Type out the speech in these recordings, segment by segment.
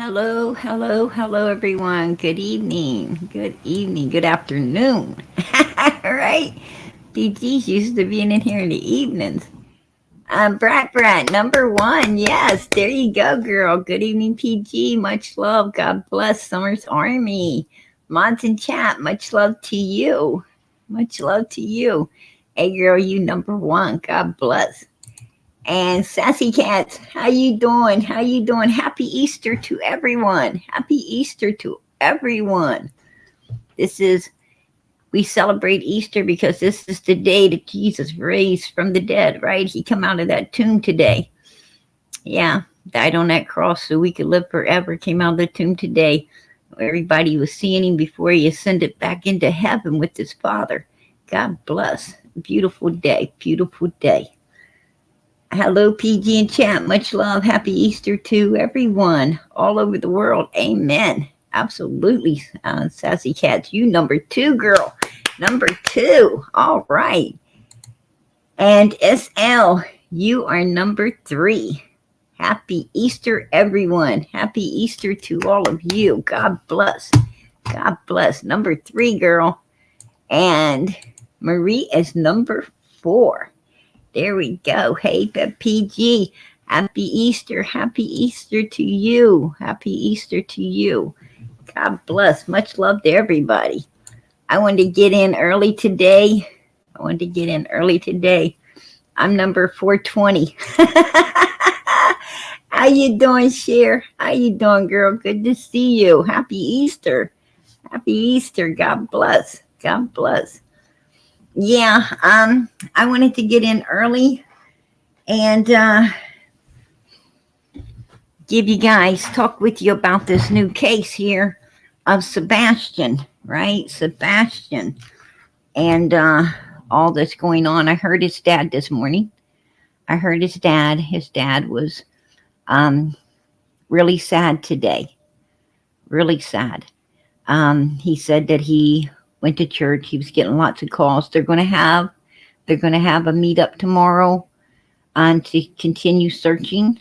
Hello, hello, hello, everyone. Good evening, good afternoon. All right. DG's used to being in here in the evenings. Brat, number one. Yes, there you go, girl. Good evening, PG. Much love. God bless Summer's Army. Mods and chat, much love to you. Much love to you. Hey, girl, you number one. God bless. And Sassy Cats, how you doing? How you doing? Happy Easter to everyone. Happy Easter to everyone. This is we celebrate Easter because this is the day that Jesus raised from the dead, right? He come out of that tomb today. Yeah, died on that cross so we could live forever. Came out of the tomb today. Everybody was seeing him before he ascended back into heaven with his Father. God bless. Beautiful day. Beautiful day. Hello, PG and chat. Much love. Happy Easter to everyone all over the world. Amen. Absolutely. Sassy Cats, you number two, girl. Number two. All right. And SL, you are number three. Happy Easter, everyone. Happy Easter to all of you. God bless. God bless. Number three, girl. And Marie is number four. There we go. Hey, PG. Happy Easter. Happy Easter to you. Happy Easter to you. God bless. Much love to everybody. I wanted to get in early today. I'm number 420. How you doing, Cher? How you doing, girl? Good to see you. Happy Easter. Happy Easter. God bless. God bless. Yeah, I wanted to get in early and talk with you about this new case here of Sebastian, right? Sebastian, and all that's going on. I heard his dad this morning. His dad was really sad today. Really sad. He said that he went to church. He was getting lots of calls. They're going to have a meetup tomorrow to continue searching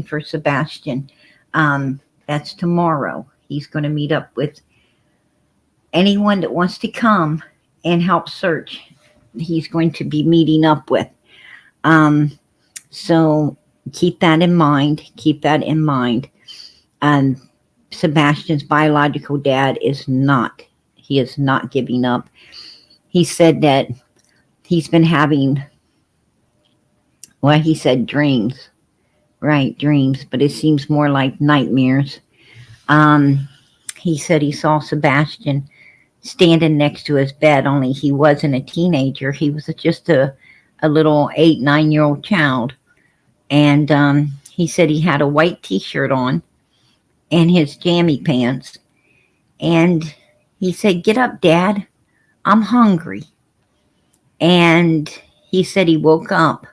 for Sebastian. That's tomorrow. He's going to meet up with anyone that wants to come and help search. He's going to be meeting up with. So keep that in mind. Sebastian's biological dad is not giving up. He said that he's been having, he said dreams, right? Dreams, but it seems more like nightmares. He said he saw Sebastian standing next to his bed, only he wasn't a teenager. He was just a little 8-9-year-old child. And he said he had a white t-shirt on and his jammy pants. And he said, "Get up, Dad. I'm hungry." And he said he woke up.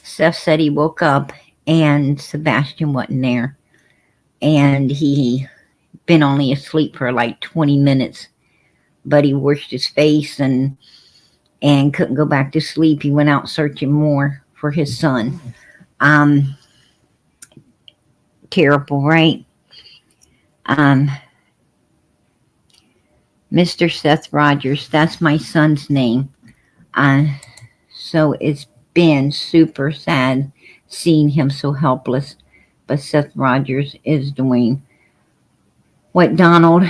Seth said he woke up and Sebastian wasn't there. And he been only asleep for like 20 minutes. But he washed his face and couldn't go back to sleep. He went out searching more for his son. Terrible, right? Mr. Seth Rogers, that's my son's name. So it's been super sad seeing him so helpless. But Seth Rogers is doing what Donald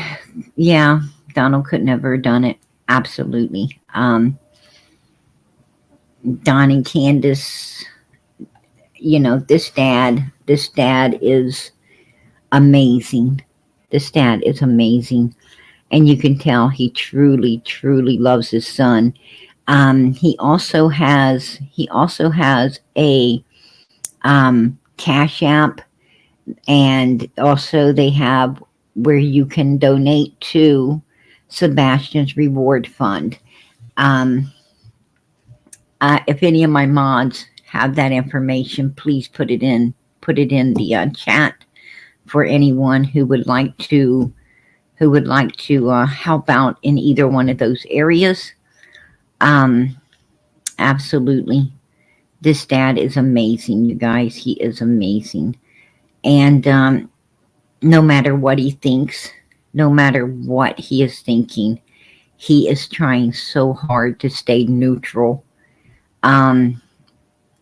could never have done it. Absolutely. Don and Candace, this dad is amazing. This dad is amazing. And you can tell he truly, truly loves his son. He also has a Cash App, and also they have where you can donate to Sebastian's reward fund. If any of my mods have that information, please put it in the chat for anyone who would like to help out in either one of those areas. Absolutely. This dad is amazing, you guys. He is amazing. And no matter what he thinks, no matter what he is thinking, he is trying so hard to stay neutral. Um,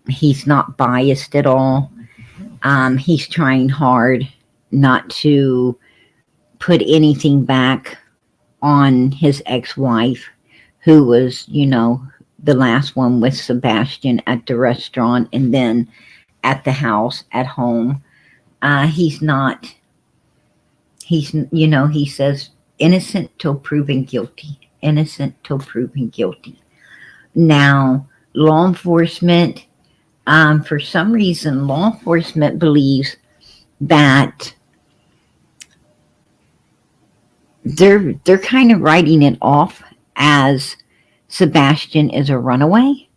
he's not biased at all. He's trying hard not to put anything back on his ex-wife, who was, the last one with Sebastian at the restaurant and then at the house at home. He's not, he says innocent till proven guilty. Innocent till proven guilty. Now, law enforcement, for some reason, law enforcement believes that they're kind of writing it off as Sebastian is a runaway.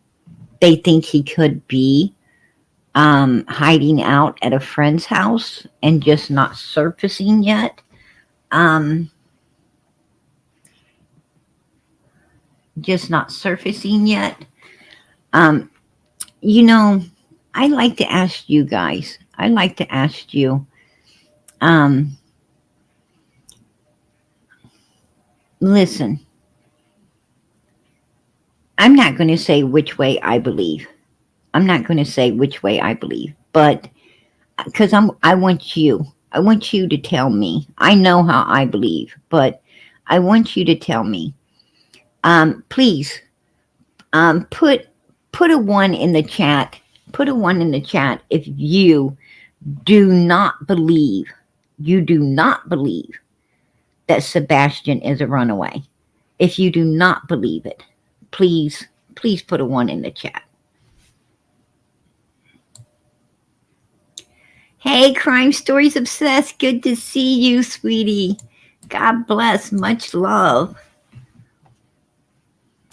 They think he could be hiding out at a friend's house and just not surfacing yet. Just not surfacing yet. Um, I like to ask you guys. I like to ask you. Listen, I'm not going to say which way I believe. I'm not going to say which way I believe, but because I want you to tell me. I know how I believe, but I want you to tell me. Please, put a 1 in the chat. Put a 1 in the chat if you do not believe. You do not believe that Sebastian is a runaway. If you do not believe it, please put a 1 in the chat. Hey, Crime Stories Obsessed. Good to see you, sweetie. God bless. Much love.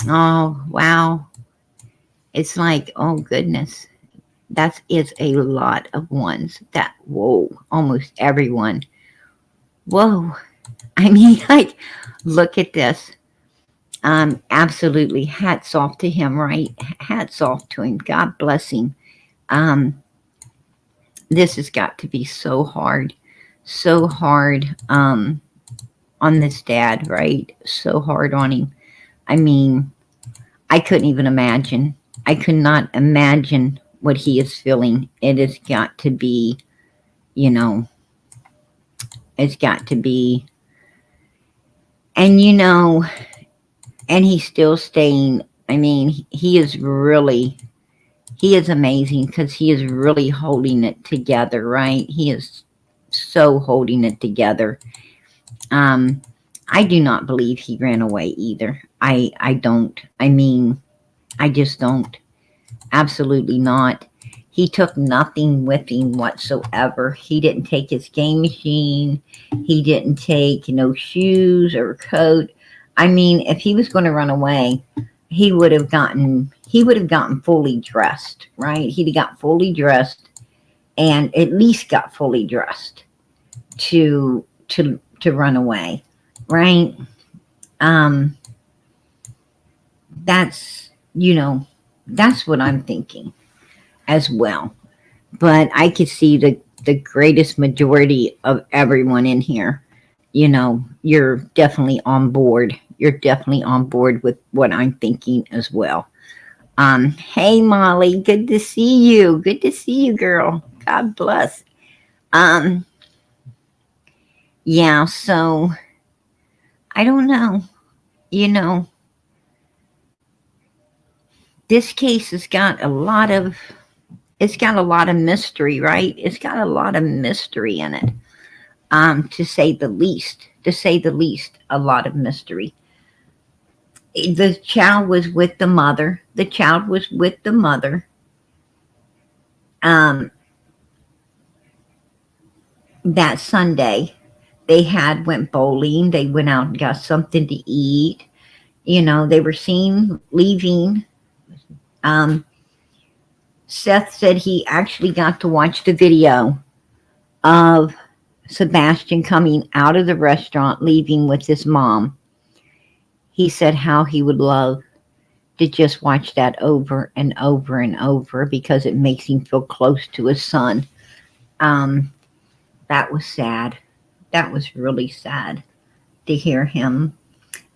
Oh, wow. It's like, oh, goodness. That is a lot of ones. Whoa, almost everyone. Whoa. I mean, like, look at this. Absolutely. Hats off to him, right? Hats off to him. God bless him. This has got to be so hard on this dad, right? So hard on him. I mean, I couldn't even imagine. I could not imagine what he is feeling. It has got to be, it's got to be, and and he's still staying. I mean, he is amazing because he is really holding it together, right? He is so holding it together. I do not believe he ran away either. I don't. I mean, I just don't. Absolutely not. He took nothing with him whatsoever. He didn't take his game machine. He didn't take no shoes or coat. I mean, if he was going to run away, he would have gotten fully dressed, right? He'd have got fully dressed and at least got fully dressed to run away, right? That's that's what I'm thinking as well. But I could see the greatest majority of everyone in here, you're definitely on board. You're definitely on board with what I'm thinking as well. Hey Molly, good to see you. Good to see you, girl. God bless. Yeah, so I don't know. This case has got a lot of mystery, right? It's got a lot of mystery in it. To say the least. A lot of mystery. The child was with the mother. That Sunday, they went bowling. They went out and got something to eat. They were seen leaving. Seth said he actually got to watch the video of Sebastian coming out of the restaurant, leaving with his mom. He said how he would love to just watch that over and over and over because it makes him feel close to his son. that was sad. That was really sad to hear him.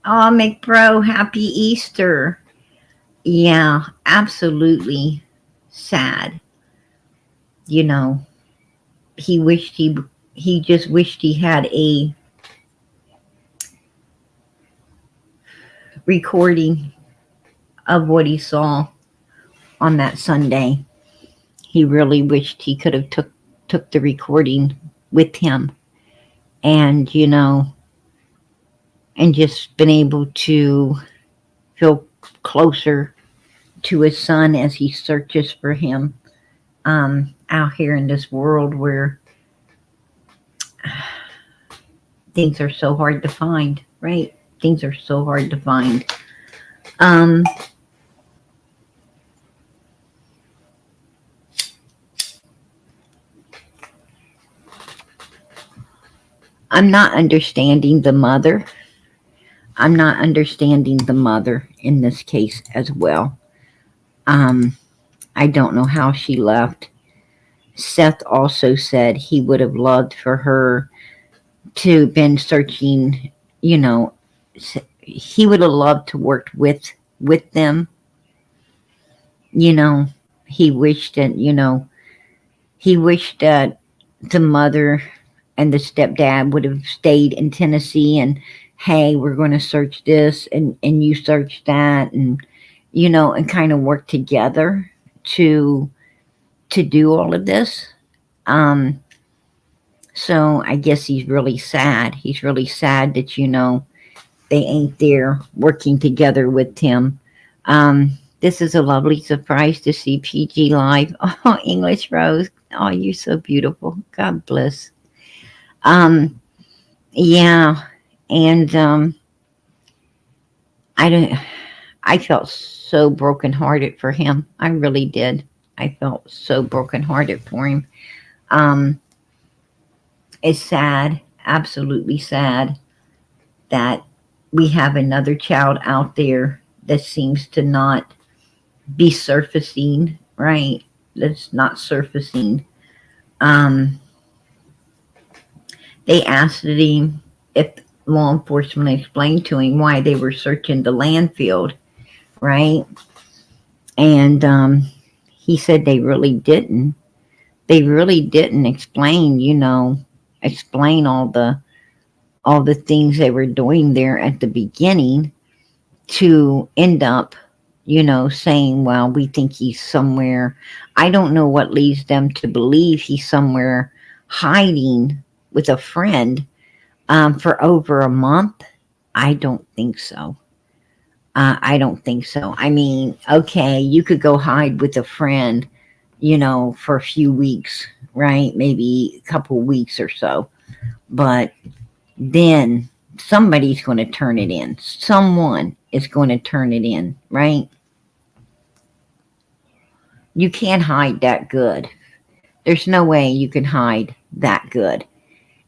Oh, McBro, happy Easter. Yeah, absolutely sad. You know, he wished he just wished he had a recording of what he saw on that Sunday. He really wished he could have took the recording with him, and and just been able to feel closer to his son as he searches for him out here in this world where things are so hard to find, right? Things are so hard to find. Um, I'm not understanding the mother. I'm not understanding the mother in this case as well. Um, I don't know how she left. Seth also said he would have loved for her to been searching, you know, he would have loved to work with them. You know, he wished that, he wished that the mother and the stepdad would have stayed in Tennessee and hey, we're going to search this and you search that and and kind of work together to do all of this. Um so I guess he's really sad. He's really sad that they ain't there working together with Tim. This is a lovely surprise to see PG live. Oh, English Rose. Oh, you're so beautiful. God bless. Um, yeah, and I don't. I felt so brokenhearted for him. I really did. I felt so brokenhearted for him. Um, it's sad, absolutely sad, that we have another child out there that seems to not be surfacing, right? That's not surfacing. Um, they asked him if law enforcement explained to him why they were searching the landfill, right? And he said they really didn't. They really didn't explain, explain all the things they were doing there at the beginning to end up, saying, well, we think he's somewhere. I don't know what leads them to believe he's somewhere hiding with a friend for over a month. I don't think so. I don't think so. I mean, okay, you could go hide with a friend, for a few weeks, right? Maybe a couple weeks or so. But then somebody's going to turn it in. Someone is going to turn it in, right? You can't hide that good. There's no way you can hide that good.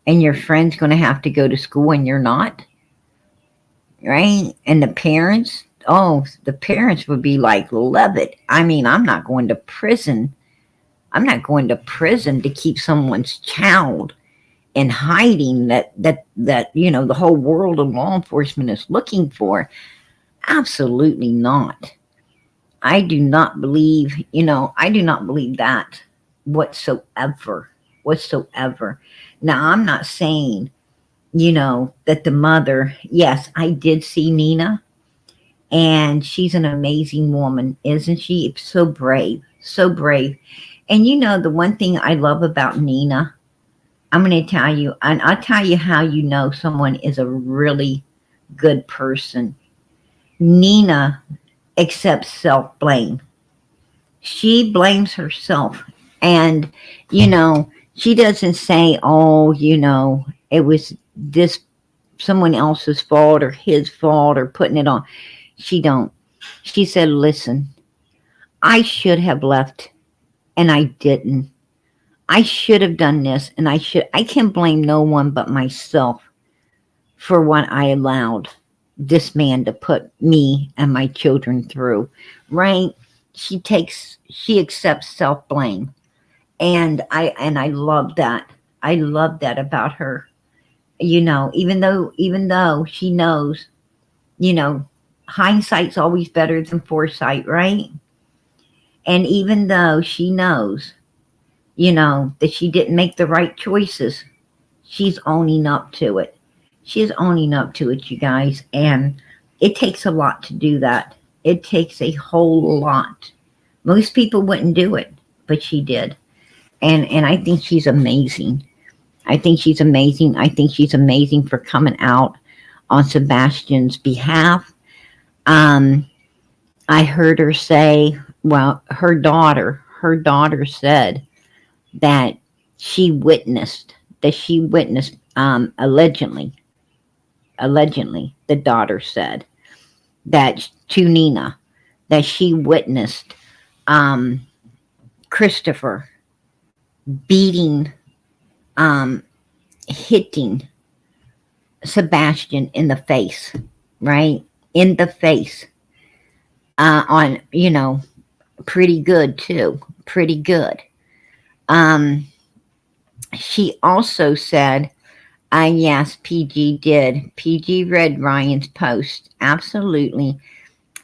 And your friend's going to have to go to school and you're not, right? And the parents, the parents would be like, love it. I mean, I'm not going to prison. I'm not going to prison to keep someone's child in hiding that the whole world of law enforcement is looking for. Absolutely not. I do not believe, I do not believe that whatsoever. Whatsoever. Now, I'm not saying, that the mother, yes, I did see Nina, and she's an amazing woman, isn't she? So brave, so brave. And the one thing I love about Nina, I'm going to tell you, and I'll tell you how someone is a really good person. Nina accepts self-blame. She blames herself. And, she doesn't say, it was this someone else's fault or his fault or putting it on. She don't. She said, listen, I should have left and I didn't. I should have done this and I can blame no one but myself for what I allowed this man to put me and my children through, right? She accepts self-blame. And I love that. I love that about her. Even though she knows, you know, hindsight's always better than foresight, right? And even though she knows, that she didn't make the right choices, she's owning up to it. She's owning up to it, you guys. And it takes a lot to do that. It takes a whole lot. Most people wouldn't do it, but she did. And I think she's amazing. I think she's amazing. I think she's amazing for coming out on Sebastian's behalf. Um, I heard her say, well, her daughter said that that she witnessed, allegedly, the daughter said that to Nina, that she witnessed um, Christopher beating, um, hitting Sebastian in the face, right? In the face, on, pretty good too, pretty good. Um, she also said, yes, PG did. PG read Ryan's post. Absolutely.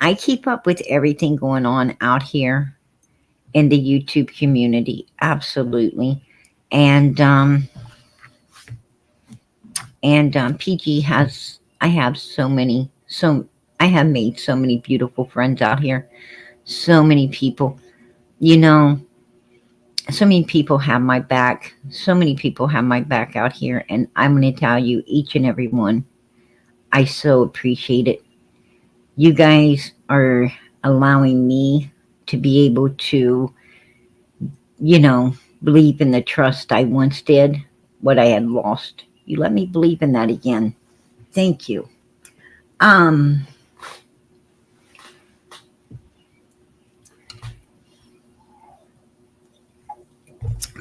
I keep up with everything going on out here in the YouTube community. Absolutely. And, PG has, I have I have made so many beautiful friends out here. So many people, you know, so many people have my back. So many people have my back out here. And I'm going to tell you, each and every one, I so appreciate it. You guys are allowing me to be able to, believe in the trust I once did, what I had lost. You let me believe in that again. Thank you. Um,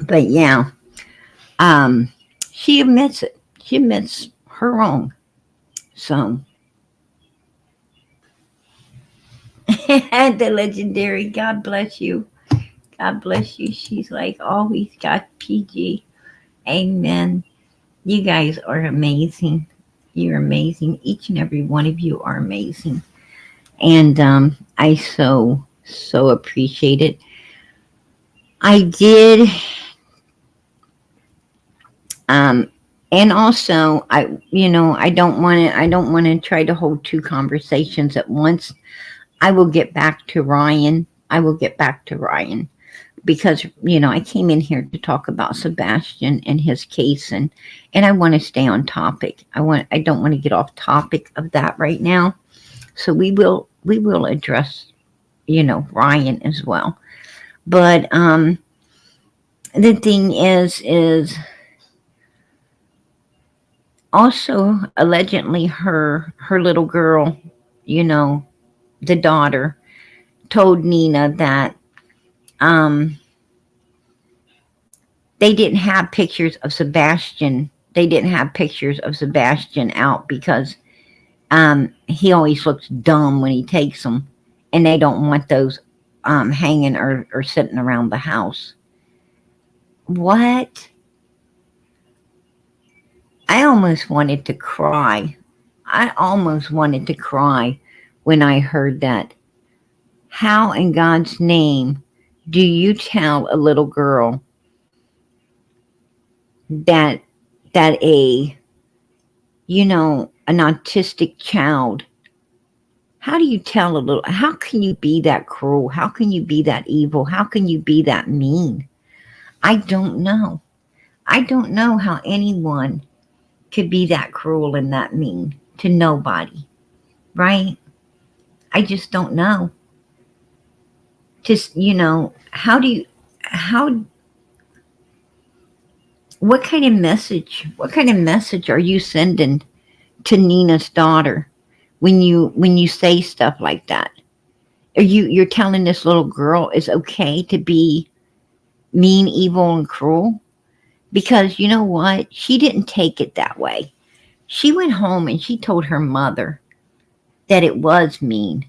but yeah, um, she admits it. She admits her wrong. So, the legendary, God bless you. God bless you. She's like always got PG. Amen. You guys are amazing. You're amazing. Each and every one of you are amazing. And I so appreciate it. I did. Um, and also, I don't want to try to hold two conversations at once. I will get back to Ryan. I will get back to Ryan because I came in here to talk about Sebastian and his case, and I want to stay on topic. I don't want to get off topic of that right now. So we will address Ryan as well. But the thing is also allegedly her little girl, you know, the daughter told Nina that um they didn't have pictures of Sebastian. They didn't have pictures of Sebastian out because he always looks dumb when he takes them, and they don't want those hanging or sitting around the house. What? I almost wanted to cry. I almost wanted to cry when I heard that. How in God's name do you tell a little girl that a an autistic child, how do you tell a little, how can you be that cruel? How can you be that evil? How can you be that mean? I don't know. I don't know how anyone could be that cruel and that mean to nobody, right? I just don't know. Just, how do you, how, what kind of message are you sending to Nina's daughter when you say stuff like that? You're telling this little girl it's okay to be mean, evil, and cruel? Because you know what? She didn't take it that way. She went home and she told her mother that it was mean.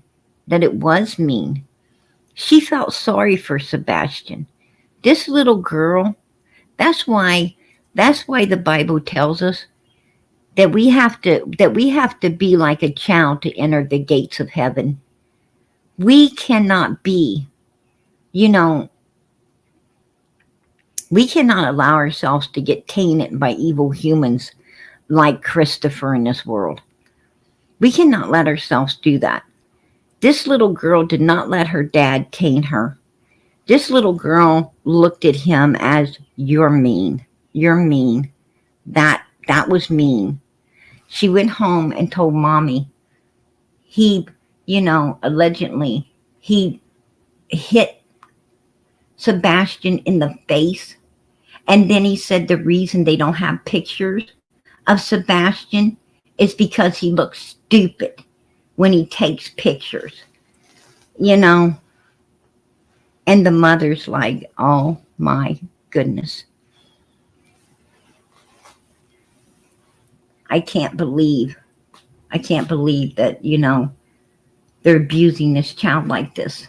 That it was mean. She felt sorry for Sebastian. This little girl, that's why That's why the Bible tells us that we have to be like a child to enter the gates of heaven. We cannot be, you know, we cannot allow ourselves to get tainted by evil humans like Christopher in this world. We cannot let ourselves do that. This little girl did not let her dad taint her. This little girl looked at him as, you're mean. You're mean. That was mean. She went home and told mommy he, allegedly he hit Sebastian in the face. And then he said the reason they don't have pictures of Sebastian is because he looks stupid when he takes pictures, you know. And the mother's like, oh my goodness. I can't believe that, they're abusing this child like this.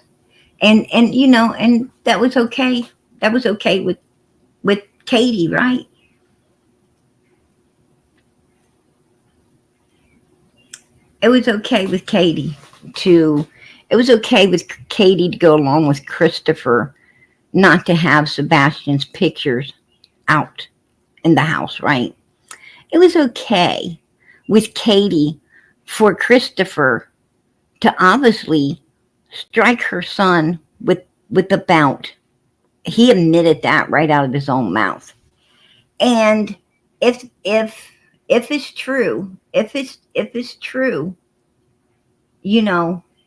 And that was okay. That was okay with Katie, right? It was okay with Katie to it was okay with Katie to go along with Christopher not to have Sebastian's pictures out in the house, right? It was okay with Katie for Christopher to obviously strike her son with the bout. He admitted that right out of his own mouth. And if it's true, if it's true,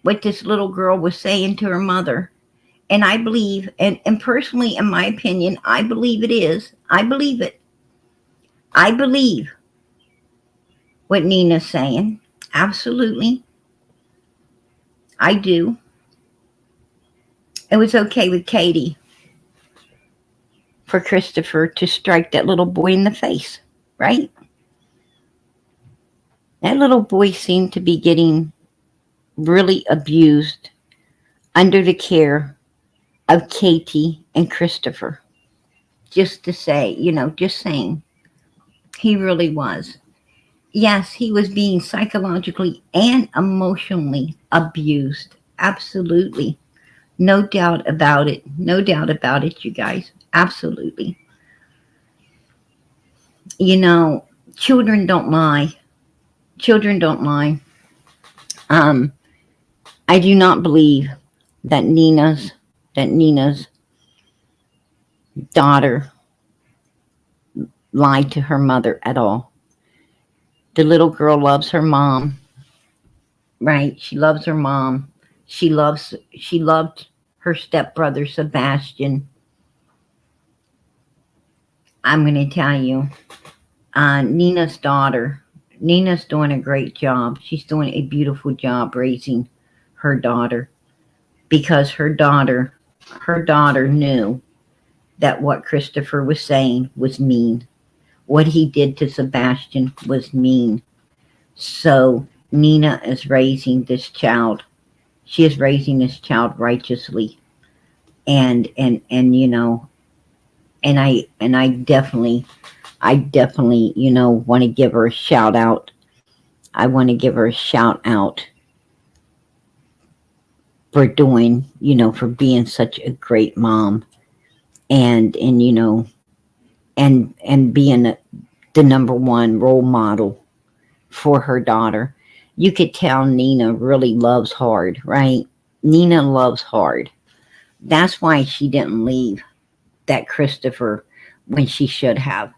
what this little girl was saying to her mother, and I believe, and personally, in my opinion, I believe it is. I believe it. I believe what Nina's saying. Absolutely. I do. It was okay with Katie for Christopher to strike that little boy in the face, right? That little boy seemed to be getting really abused under the care of Katie and Christopher. Just to say, just saying, he really was. Yes, he was being psychologically and emotionally abused. Absolutely. No doubt about it. No doubt about it, you guys. Absolutely. Children don't lie. Children don't lie. Um, I do not believe that Nina's daughter lied to her mother at all. The little girl loves her mom, right? She loves her mom. She loved her stepbrother Sebastian. I'm going to tell you, Nina's doing a great job. She's doing a beautiful job raising her daughter, because her daughter knew that what Christopher was saying was mean. What he did to Sebastian was mean. So Nina is raising this child. She is raising this child righteously. And I definitely, want to give her a shout out. I want to give her a shout out for doing, for being such a great mom, and being the number one role model for her daughter. You could tell Nina really loves hard, right? Nina loves hard. That's why she didn't leave that Christopher when she should have,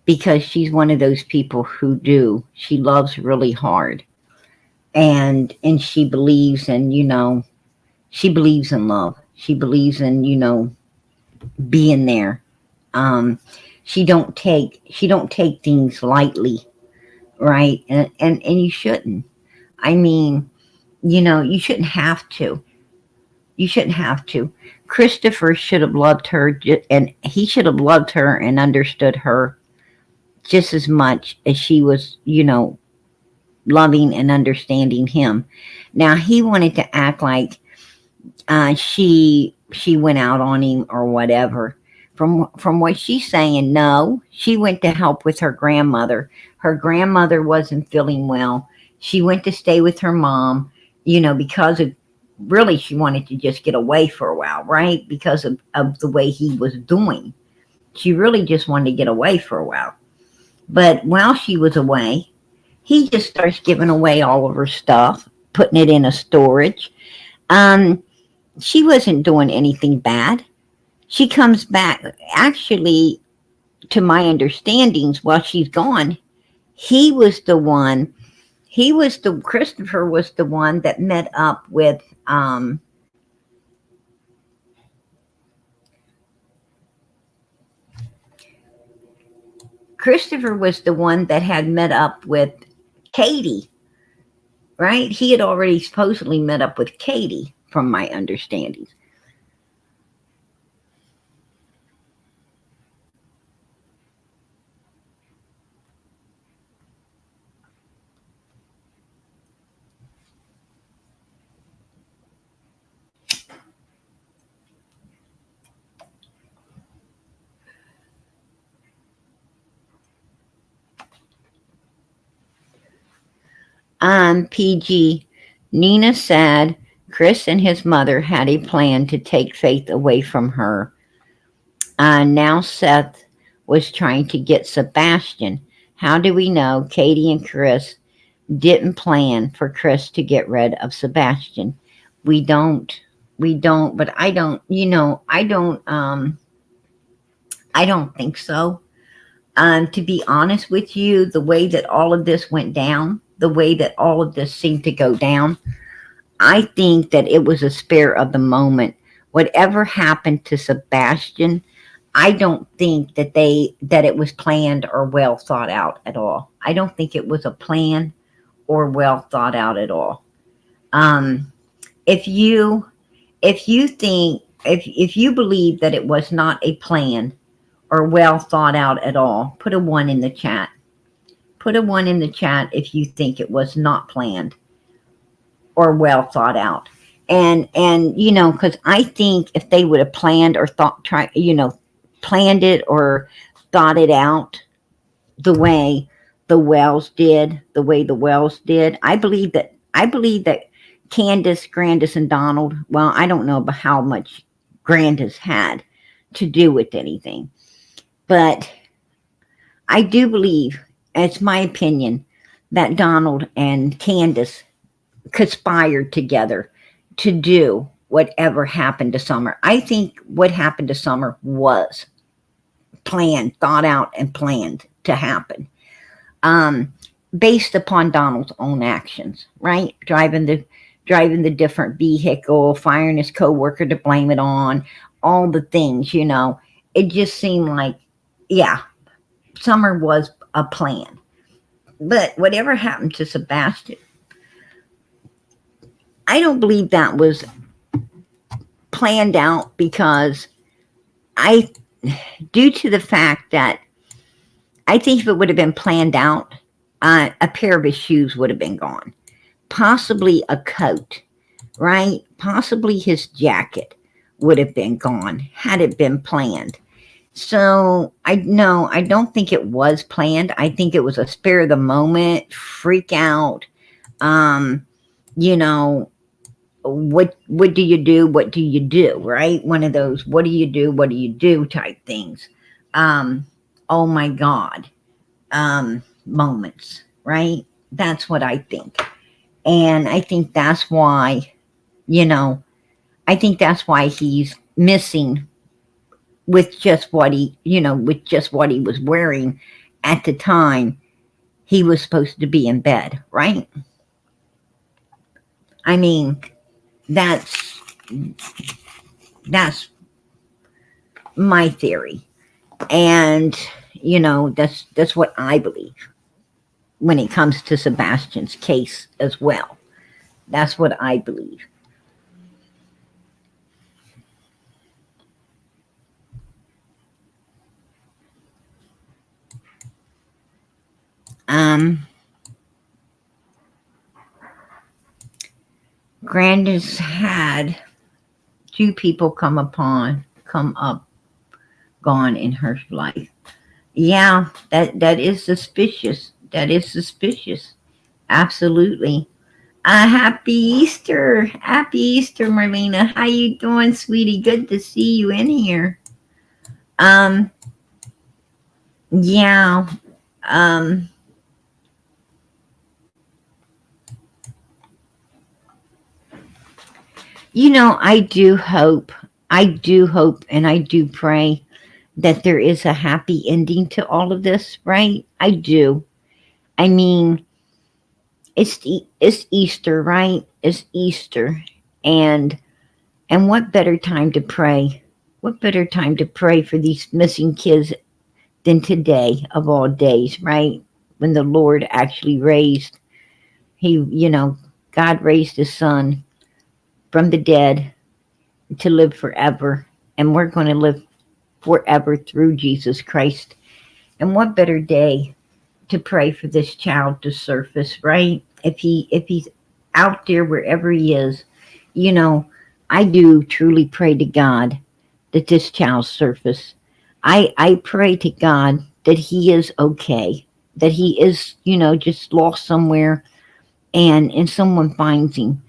because she's one of those people who do. She loves really hard, and she believes in, she believes in love. She believes in, being there. Um, she don't take things lightly, right? And you shouldn't. I mean, you shouldn't have to. You shouldn't have to. Christopher should have loved her, and he should have loved her and understood her just as much as she was, loving and understanding him. Now he wanted to act like she went out on him or whatever, from what she's saying, no, she went to help with her grandmother. Her grandmother wasn't feeling well. She went to stay with her mom, because of really she wanted to just get away for a while, right? Because of the way he was doing. She really just wanted to get away for a while. But while she was away, he just starts giving away all of her stuff, putting it in a storage. Um, she wasn't doing anything bad. She comes back, actually, to my understandings, while she's gone, he was the one, Christopher was the one that met up with, Christopher was the one that had met up with Katie, right? He had already supposedly met up with Katie, from my understandings. PG, Nina said Chris and his mother had a plan to take Faith away from her. Now Seth was trying to get Sebastian. How do we know Katie and Chris didn't plan for Chris to get rid of Sebastian? We don't. We don't, but I don't, I don't think so. To be honest with you, the way that all of this went down, the way that all of this seemed to go down, I think that it was a spare of the moment. Whatever happened to Sebastian, I don't think that it was planned or well thought out at all. I don't think it was a plan or well thought out at all. Um, if you if you believe that it was not a plan or well thought out at all, put a one in the chat. Put a one in the chat if you think it was not planned or well thought out. And because I think if they would have planned or planned it or thought it out the way the way the Wells did, I believe that Candace, Grandis, and Donald, well, I don't know about how much Grandis had to do with anything, but I do believe, it's my opinion, that Donald and Candace conspired together to do whatever happened to Summer. I think what happened to Summer was planned, thought out, and planned to happen, um, based upon Donald's own actions. Right, driving the different vehicle, firing his coworker to blame it on, all the things. It just seemed like, yeah, Summer was a plan. But whatever happened to Sebastian, I don't believe that was planned out, because I, due to the fact that I think if it would have been planned out, a pair of his shoes would have been gone. Possibly a coat, right? Possibly his jacket would have been gone had it been planned. So I don't think it was planned. I think it was a spare of the moment, freak out. Um, you know, what do you do? What do you do? Right? One of those what do you do? What do you do type things. Um, oh my God, moments. Right? That's what I think, and I think that's why you know I think that's why he's missing with just what with just what he was wearing at the time he was supposed to be in bed, right? I mean, that's that's my theory, and that's what I believe when it comes to Sebastian's case as well. That's what I believe. Um, Grandis had two people come up gone in her life. Yeah, that is suspicious. That is suspicious. Absolutely. Happy Easter. Happy Easter, Marlena. How you doing, sweetie? Good to see you in here. Um, yeah. Um, I do hope, and I do pray that there is a happy ending to all of this, right? I do. I mean, it's Easter, right? It's Easter, and what better time to pray? What better time to pray for these missing kids than today of all days, right? When the Lord actually raised, God raised his son from the dead to live forever, and we're going to live forever through Jesus Christ. And what better day to pray for this child to surface, right? If he's out there wherever he is, you know, I do truly pray to God that this child surface. I pray to God that he is okay, that he is, just lost somewhere, and someone finds him,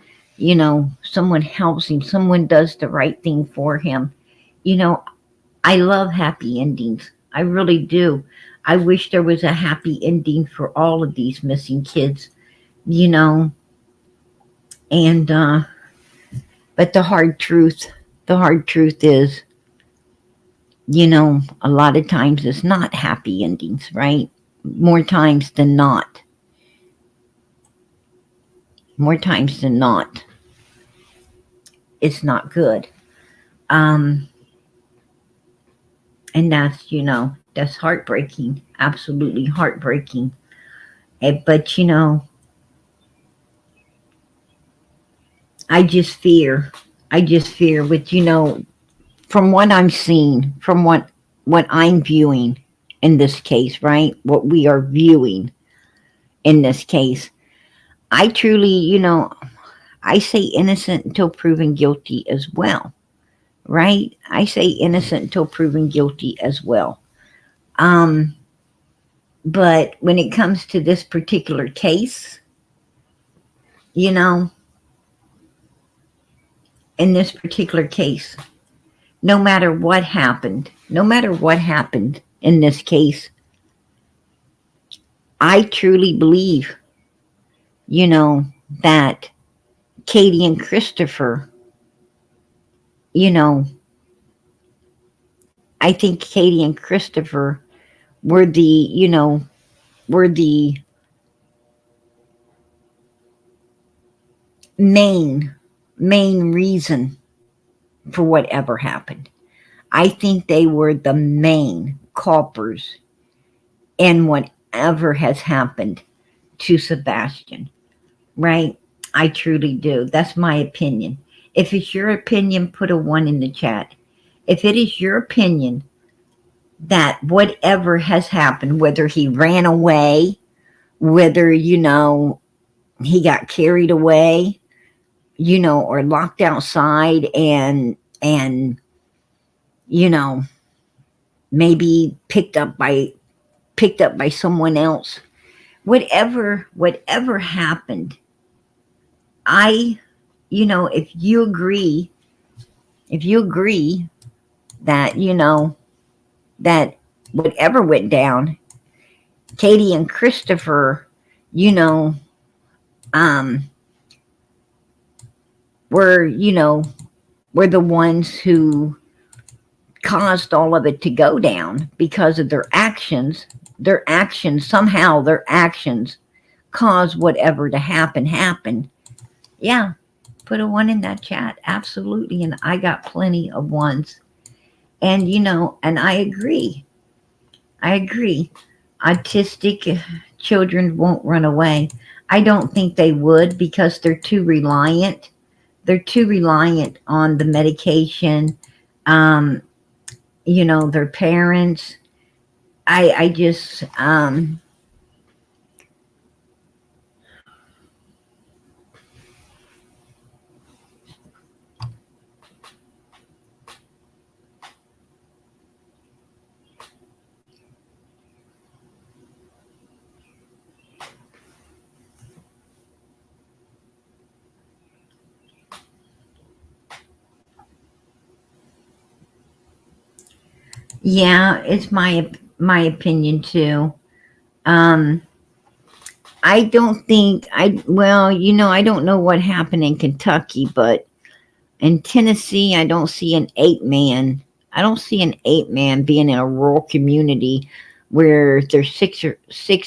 someone helps him, someone does the right thing for him. You know, I love happy endings. I really do. I wish there was a happy ending for all of these missing kids, you know, and but the hard truth is, a lot of times it's not happy endings, right? More times than not. More times than not, it's not good. Um, and that's heartbreaking, absolutely heartbreaking. But I just fear, with from what I'm seeing, from what I'm viewing in this case, right? What we are viewing in this case, I truly, I say innocent until proven guilty as well, right? I say innocent until proven guilty as well. Um, but when it comes to this particular case, you know, in this particular case, no matter what happened in this case, I truly believe, that Katie and Christopher, you know, I think Katie and Christopher were were the main, main reason for whatever happened. I think they were the main culprits in whatever has happened to Sebastian, right? I truly do. That's my opinion. If it's your opinion, put a one in the chat. If it is your opinion that whatever has happened, whether he ran away, whether, he got carried away, or locked outside and, you know, maybe picked up by someone else. Whatever happened, I, if you agree that, that whatever went down, Katie and Christopher, you know, um, were, were the ones who caused all of it to go down because of their actions. Somehow their actions caused whatever to happen. Yeah, put a one in that chat. Absolutely. And I got plenty of ones. And, and I agree. I agree. Autistic children won't run away. I don't think they would because they're too reliant. They're too reliant on the medication, um, their parents. I just, Yeah, it's my opinion too. Um, I don't think well, I don't know what happened in Kentucky, but in Tennessee, I don't see an 8-man. I don't see an 8-man being in a rural community where there's six,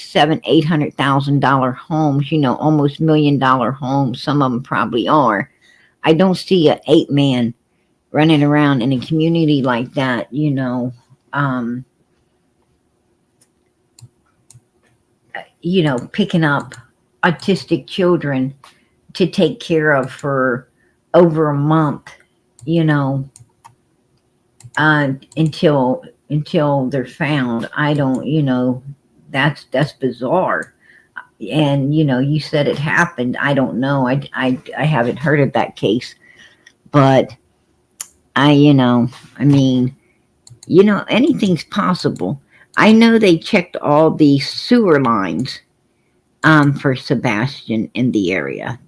seven, $800,000 homes. Almost $1 million homes. Some of them probably are. I don't see an 8-man running around in a community like that. Um, picking up autistic children to take care of for over a month. You know, until they're found. I don't, that's bizarre. And you said it happened. I don't know. I haven't heard of that case, but I mean, anything's possible. I know they checked all the sewer lines for Sebastian in the area.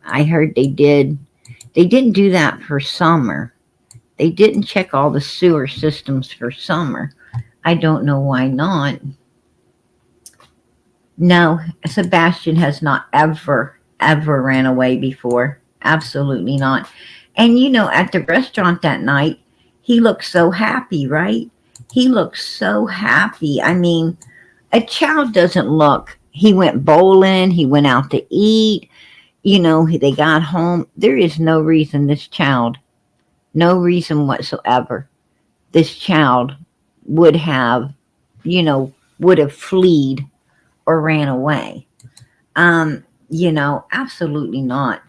I heard they did. They didn't do that for summer. They didn't check all the sewer systems for summer. I don't know why not. No, Sebastian has not ever ran away before. Absolutely not. And at the restaurant that night, he looked so happy, right? He looked so happy. I mean, a child doesn't look. He went bowling, he went out to eat, they got home. There is no reason this child, no reason whatsoever, this child would have, would have fled or ran away. Absolutely not.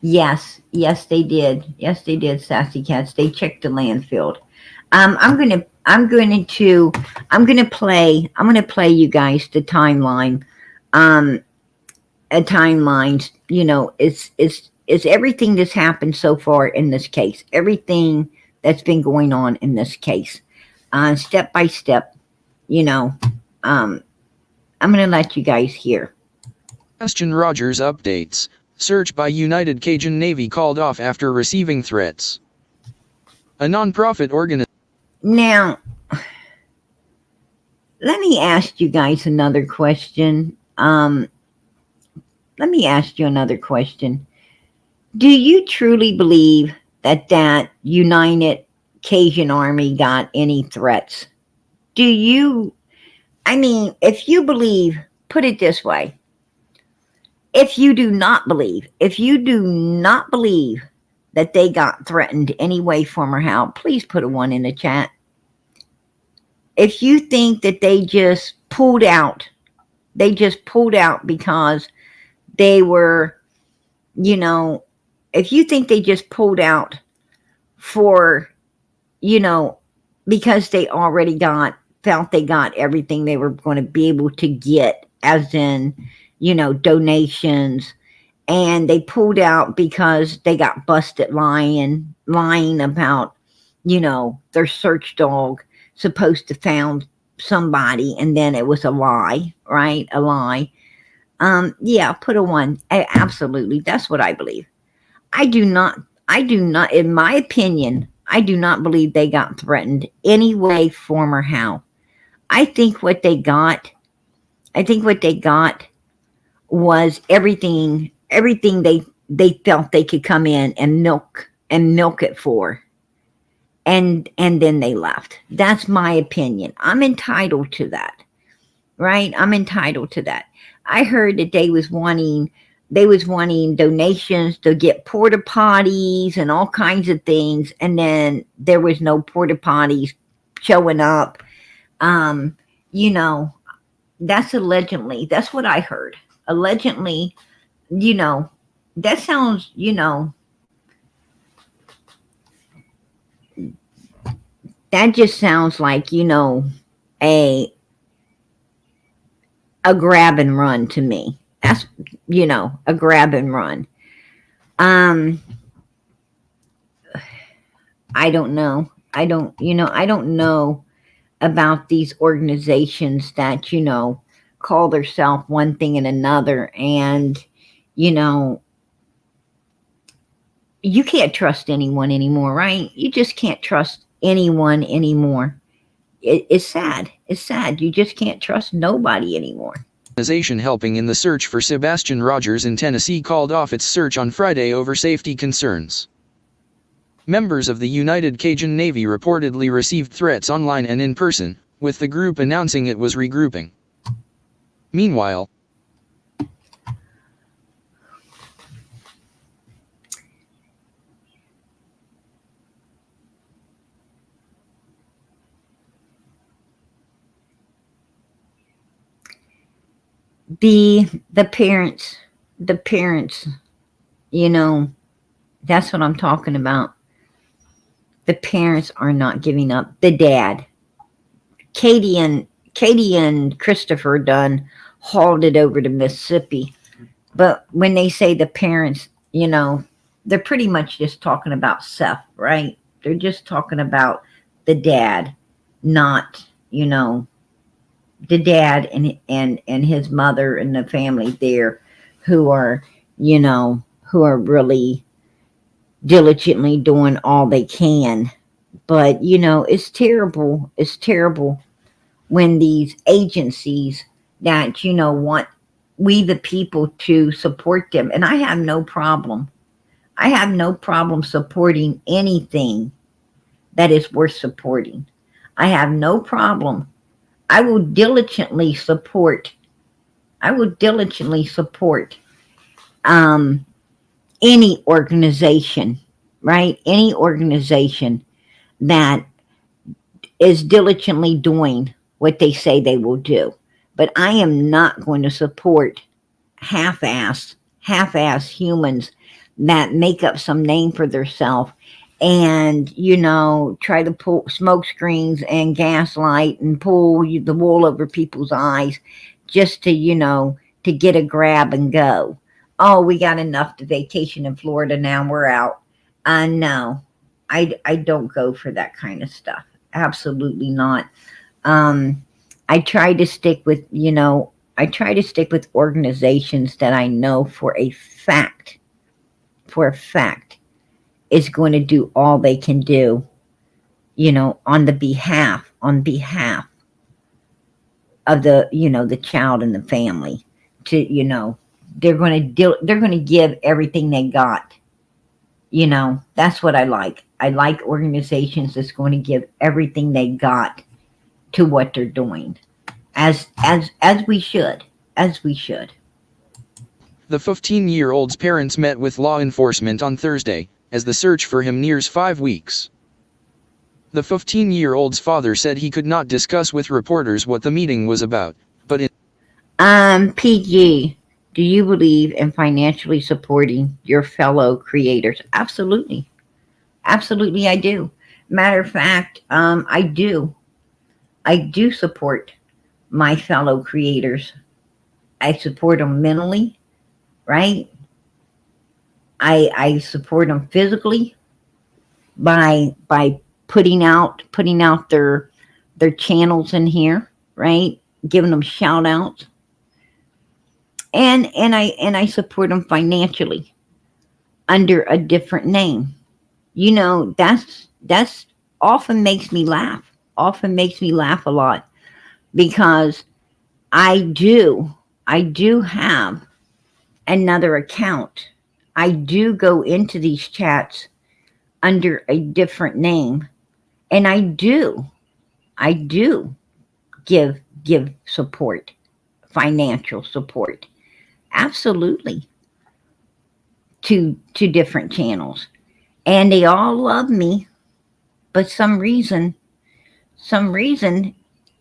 Yes, they did. Yes, they did, Sassy Cats. They checked the landfill. I'm gonna play you guys the timeline. Um, a timeline. It's everything that's happened so far in this case. Everything that's been going on in this case, step by step. You know, um, I'm gonna let you guys hear. Sebastian Rogers updates. Search by United Cajun Navy called off after receiving threats. A non-profit organization. Now, let me ask you guys another question. Let me ask you another question. Do you truly believe that United Cajun Army got any threats? Do you? I mean, if you believe, put it this way: if you do not believe, that they got threatened any way, form, or how, please put a 1 in the chat. If you think that they just pulled out because they were, if you think they just pulled out for, you know, because they already felt they got everything they were going to be able to get, as in, donations, and they pulled out because they got busted lying about, their search dog supposed to found somebody, and then it was a lie, right? A lie. Yeah, put a 1. Absolutely, that's what I believe. I do not. In my opinion, I do not believe they got threatened any way, form, or how. I think what they got. I think what they got was everything they felt they could come in and milk it for, and then they left. That's my opinion. I'm entitled to that, right? I'm entitled to that. I heard that they was wanting donations to get porta potties and all kinds of things, and then there was no porta potties showing up. Um, you know, that's allegedly. That's what I heard. Allegedly, you know, that sounds, that just sounds like, a a grab and run to me. That's, a grab and run. Um, I don't know. I don't know about these organizations that, call themselves one thing and another. And, you know, you can't trust anyone anymore, right? You just can't trust anyone anymore. It's sad. It's sad. You just can't trust nobody anymore. Organization helping in the search for Sebastian Rogers in Tennessee called off its search on Friday over safety concerns. Members of the United Cajun Navy reportedly received threats online and in person, with the group announcing it was regrouping. Meanwhile, the parents, you know, that's what I'm talking about. The parents are not giving up. The dad, Katie and Christopher Dunn hauled it over to Mississippi. But when they say the parents, they're pretty much just talking about Seth, right? They're just talking about the dad, not, the dad and his mother and the family there who are, who are really diligently doing all they can. But, it's terrible. It's terrible when these agencies that, want we the people to support them. And I have no problem. I have no problem supporting anything that is worth supporting. I have no problem. I will diligently support any organization, right? Any organization that is diligently doing what they say they will do. But I am not going to support half-ass humans that make up some name for themselves and, try to pull smoke screens and gaslight and pull the wool over people's eyes just to, to get a grab and go. Oh, we got enough to vacation in Florida now, we're out. No, I don't go for that kind of stuff. Absolutely not. I try to stick with, organizations that I know for a fact is going to do all they can do, on behalf of the, the child and the family to, they're going to give everything they got. That's what I like. I like organizations that's going to give everything they got to what they're doing, as we should. the 15-year-old's parents met with law enforcement on Thursday, as the search for him nears 5 weeks. The 15-year-old's father said he could not discuss with reporters what the meeting was about, but PG, do you believe in financially supporting your fellow creators? Absolutely. Absolutely, I do. Matter of fact, I do support my fellow creators. I support them mentally, right? I support them physically by putting out their channels in here, right? Giving them shout outs. And I support them financially under a different name. That's often makes me laugh. Often makes me laugh a lot because I do have another account. I do go into these chats under a different name, and I do give support, financial support, absolutely, to different channels, and they all love me, but some reason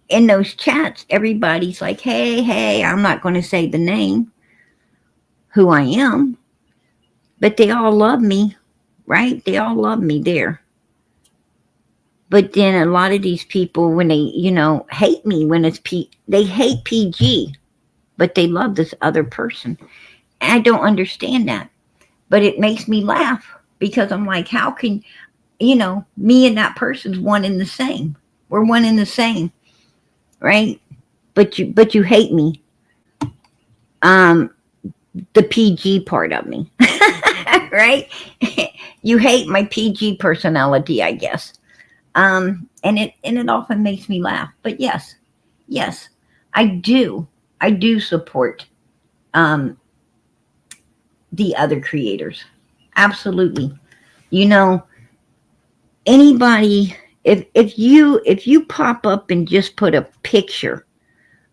in those chats everybody's like, hey, I'm not going to say the name who I am, but they all love me, right? They all love me there. But then a lot of these people, when they, hate me, when they hate PG, but they love this other person. And I don't understand that. But it makes me laugh because I'm like, how can, me and that person's one in the same. We're one in the same, right? But you hate me. The PG part of me, right? You hate my PG personality, I guess. And it often makes me laugh. But yes, yes, I do. I do support um, the other creators. Absolutely. You know, anybody, if you pop up and just put a picture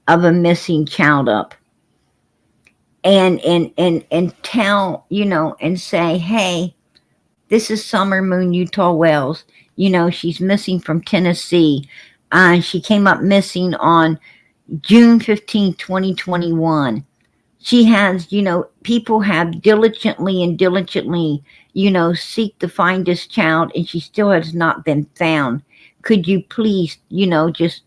of a missing child up and tell, and say, hey, this is Summer Moon Utah Wells. She's missing from Tennessee. She came up missing on June 15th, 2021. She has, people have diligently, seek to find this child, and she still has not been found. Could you please, just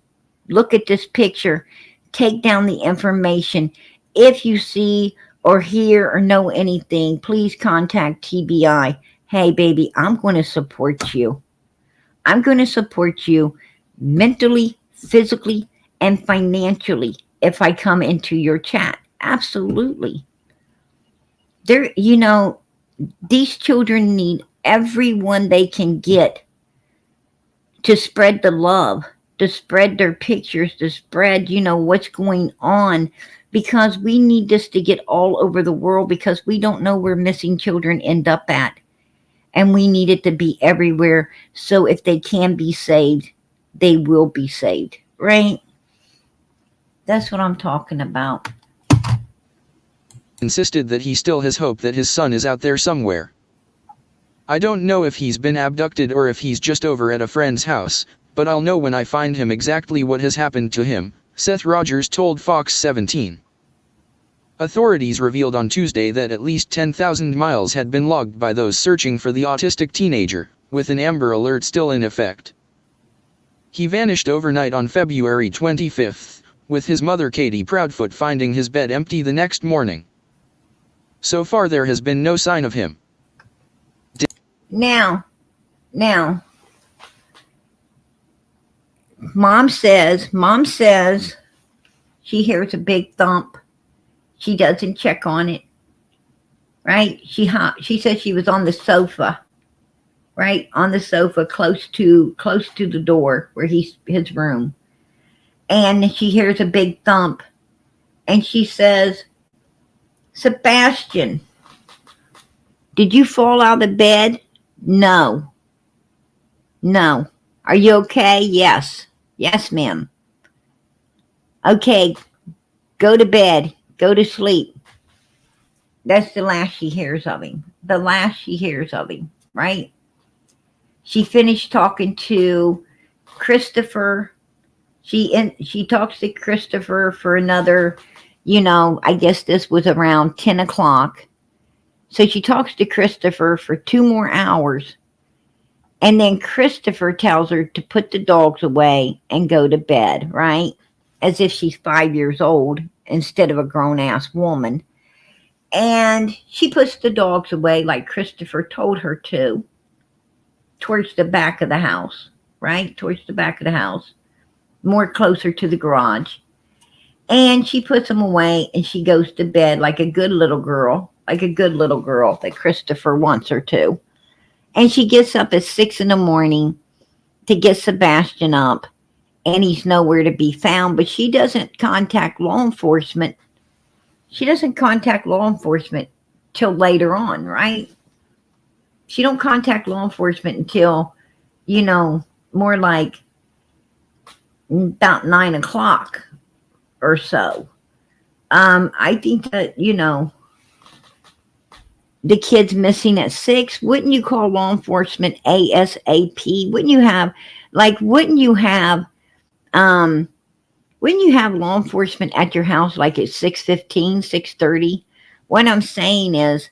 look at this picture, take down the information. If you see or hear or know anything, please contact TBI. Hey, baby, I'm going to support you. I'm going to support you mentally, physically, and financially if I come into your chat. Absolutely. There, these children need everyone they can get to spread the love, to spread their pictures, to spread, what's going on, because we need this to get all over the world, because we don't know where missing children end up at. And we need it to be everywhere. So if they can be saved, they will be saved. Right? That's what I'm talking about. Insisted that he still has hope that his son is out there somewhere. I don't know if he's been abducted or if he's just over at a friend's house, but I'll know when I find him exactly what has happened to him, Seth Rogers told Fox 17. Authorities revealed on Tuesday that at least 10,000 miles had been logged by those searching for the autistic teenager, with an Amber Alert still in effect. He vanished overnight on February 25, with his mother Katie Proudfoot finding his bed empty the next morning. So far there has been no sign of him. Now, mom says she hears a big thump. She doesn't check on it, right? She says she was on the sofa, right? On the sofa close to the door where his room. And she hears a big thump. And she says, Sebastian, did you fall out of bed? No. Are you okay? Yes, ma'am. Okay, go to bed. Go to sleep. That's the last she hears of him. Right? She finished talking to Christopher. She talks to Christopher for another, I guess this was around 10 o'clock. So she talks to Christopher for 2 more hours. And then Christopher tells her to put the dogs away and go to bed, right? As if she's 5 years old instead of a grown-ass woman. And she puts the dogs away like Christopher told her to, towards the back of the house, right? Towards the back of the house, more closer to the garage. And she puts them away and she goes to bed like a good little girl that Christopher wants her to. And she gets up at 6 a.m. to get Sebastian up. And he's nowhere to be found, but she doesn't contact law enforcement. She doesn't contact law enforcement till later on, right? She don't contact law enforcement until, more like about 9 o'clock or so. I think that, the kid's missing at 6. Wouldn't you call law enforcement ASAP? Wouldn't you have law enforcement at your house like at 6:15, 6:30? What I'm saying is,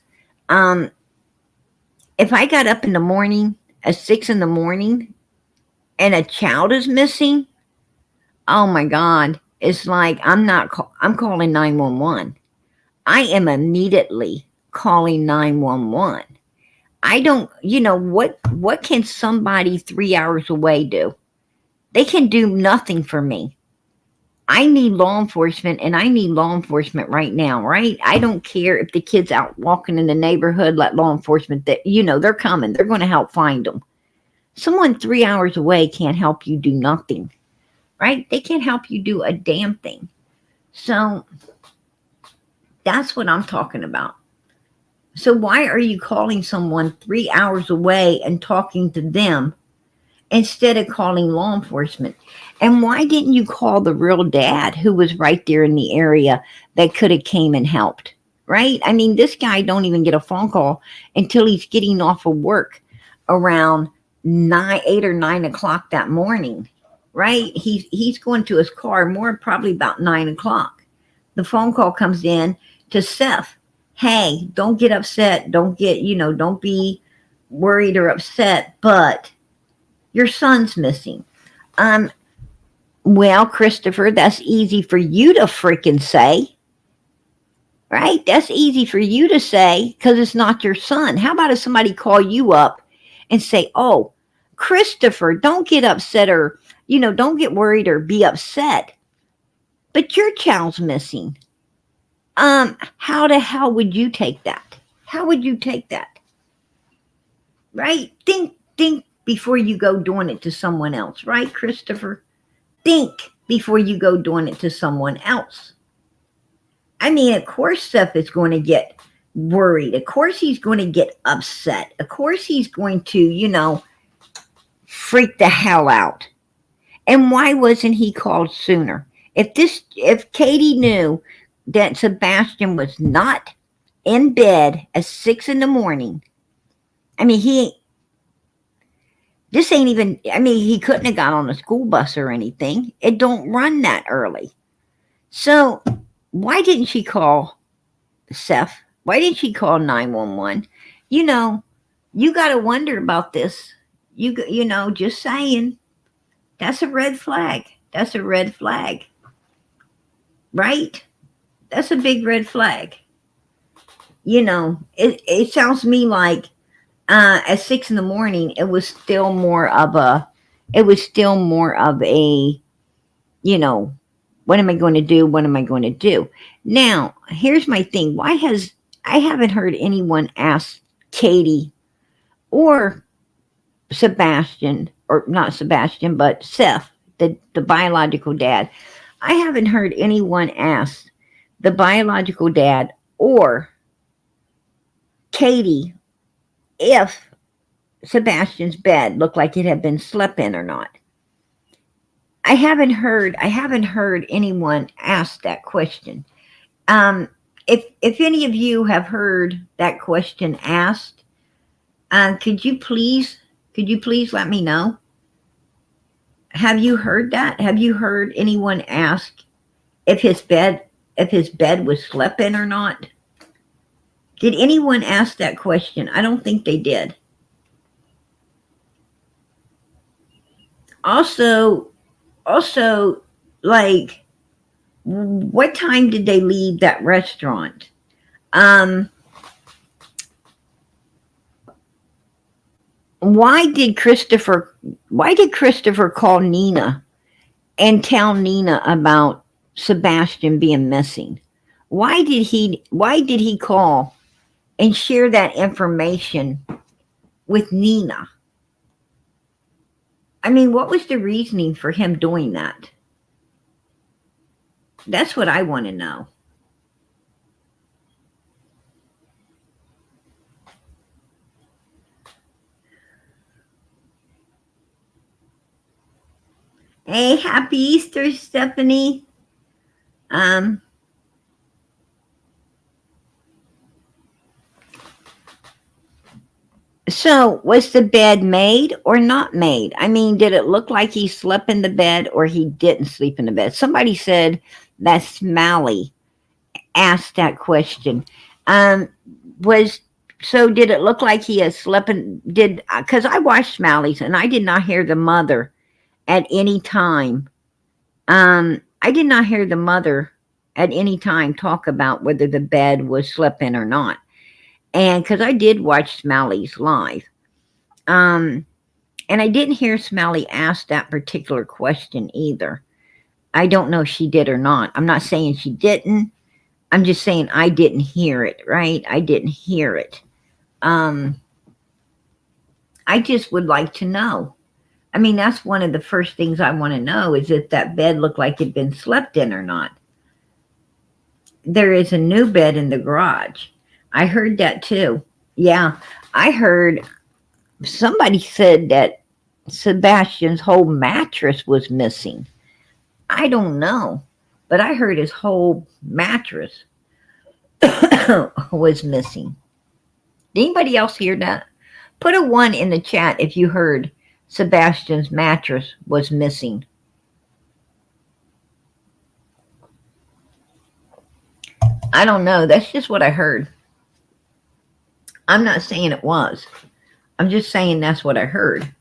if I got up in the morning at 6 a.m. and a child is missing, oh my God, it's like I'm calling 911. I am immediately calling 911. I don't, what can somebody 3 hours away do? They can do nothing for me. I need law enforcement, and I need law enforcement right now, right? I don't care if the kid's out walking in the neighborhood, let law enforcement, they're coming. They're going to help find them. Someone 3 hours away can't help you do nothing, right? They can't help you do a damn thing. So that's what I'm talking about. So why are you calling someone 3 hours away and talking to them instead of calling law enforcement? And why didn't you call the real dad who was right there in the area that could have came and helped? Right? I mean, this guy don't even get a phone call until he's getting off of work around 8 or 9 o'clock that morning. Right? He's going to his car more probably about 9 o'clock. The phone call comes in to Seth. Hey, don't get upset. Don't get, don't be worried or upset, but your son's missing. Um, well, Christopher, that's easy for you to freaking say, right? That's easy for you to say because it's not your son. How about if somebody call you up and say, oh, Christopher, don't get upset or, don't get worried or be upset, but your child's missing. How the hell would you take that? How would you take that? Right? Think before you go doing it to someone else, right, Christopher? Think before you go doing it to someone else. I mean, of course, Seth is going to get worried. Of course, he's going to get upset. Of course, he's going to, freak the hell out. And why wasn't he called sooner? If Katie knew that Sebastian was not in bed at 6 a.m, I mean, this ain't even, I mean, he couldn't have got on a school bus or anything. It don't run that early. So why didn't she call Seth? Why didn't she call 911? You got to wonder about this. Just saying. That's a red flag. That's a red flag. Right? That's a big red flag. It sounds to me like at 6 a.m, it was still more of a, what am I going to do? What am I going to do? Now, here's my thing. I haven't heard anyone ask Katie or Sebastian, or not Sebastian, but Seth, the biological dad. I haven't heard anyone ask the biological dad or Katie if Sebastian's bed looked like it had been slept in or not. I haven't heard anyone ask that question. If any of you have heard that question asked, could you please let me know? Have you heard that? Have you heard anyone ask if his bed was slept in or not? Did anyone ask that question? I don't think they did. Also, like, what time did they leave that restaurant? Why did Christopher call Nina and tell Nina about Sebastian being missing? Why did he call and share that information with Nina? I mean, what was the reasoning for him doing that? That's what I want to know. Hey, happy Easter, Stephanie. So, was the bed made or not made? I mean, did it look like he slept in the bed or he didn't sleep in the bed? Somebody said that Smalley asked that question. Was so? Did it look like he had slept in? Because I watched Smalley's and I did not hear the mother at any time. I did not hear the mother at any time talk about whether the bed was slept in or not. And because I did watch Smalley's live. And I didn't hear Smalley ask that particular question either. I don't know if she did or not. I'm not saying she didn't. I'm just saying I didn't hear it, right? I didn't hear it. I I just would like to know. I mean, that's one of the first things I want to know is if that bed looked like it'd been slept in or not. There is a new bed in the garage. I heard that too. Yeah, I heard somebody said that Sebastian's whole mattress was missing. I don't know, but I heard his whole mattress was missing. Did anybody else hear that? Put a 1 in the chat if you heard Sebastian's mattress was missing. I don't know. That's just what I heard. I'm not saying it was. I'm just saying that's what I heard.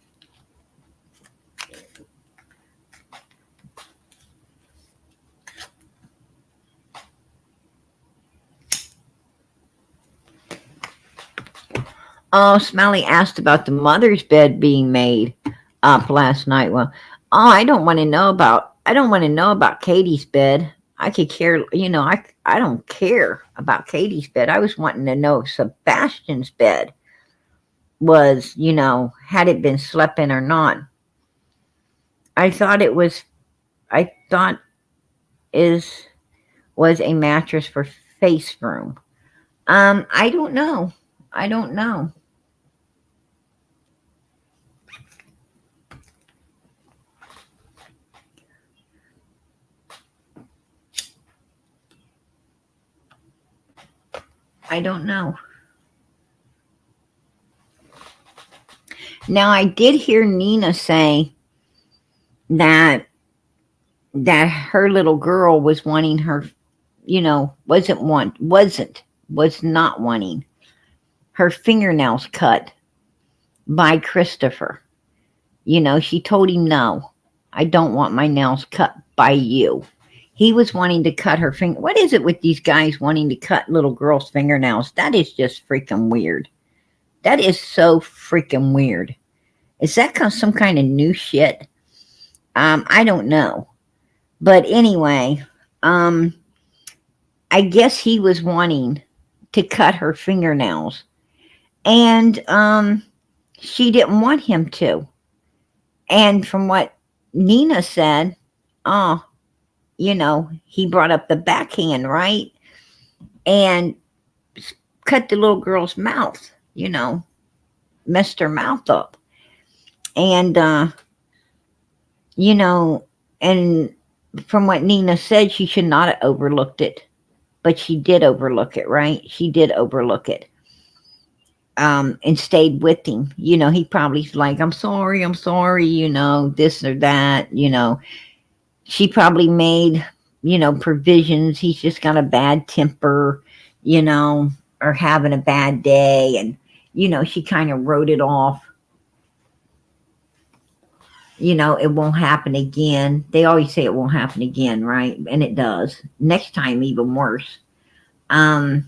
Oh, Smiley asked about the mother's bed being made up last night. Well, I don't want to know about Katie's bed. I could care, I don't care about Katie's bed. I was wanting to know if Sebastian's bed was, had it been slept in or not. I thought was a mattress for face room. I don't know. I don't know. I don't know. Now, I did hear Nina say that her little girl was wanting her, was not wanting her fingernails cut by Christopher. She told him, no, I don't want my nails cut by you. He was wanting to cut her finger. What is it with these guys wanting to cut little girls' fingernails? That is just freaking weird. That is so freaking weird. Is that some kind of new shit? I don't know. But anyway, I guess he was wanting to cut her fingernails. And she didn't want him to. And from what Nina said, he brought up the backhand, right? And cut the little girl's mouth, messed her mouth up. And, and from what Nina said, she should not have overlooked it. But she did overlook it, right? She did overlook it. And stayed with him. He probably's like, I'm sorry, this or that, She probably made, provisions. He's just got a bad temper, or having a bad day. And, she kind of wrote it off. It won't happen again. They always say it won't happen again, right? And it does. Next time, even worse. Yeah,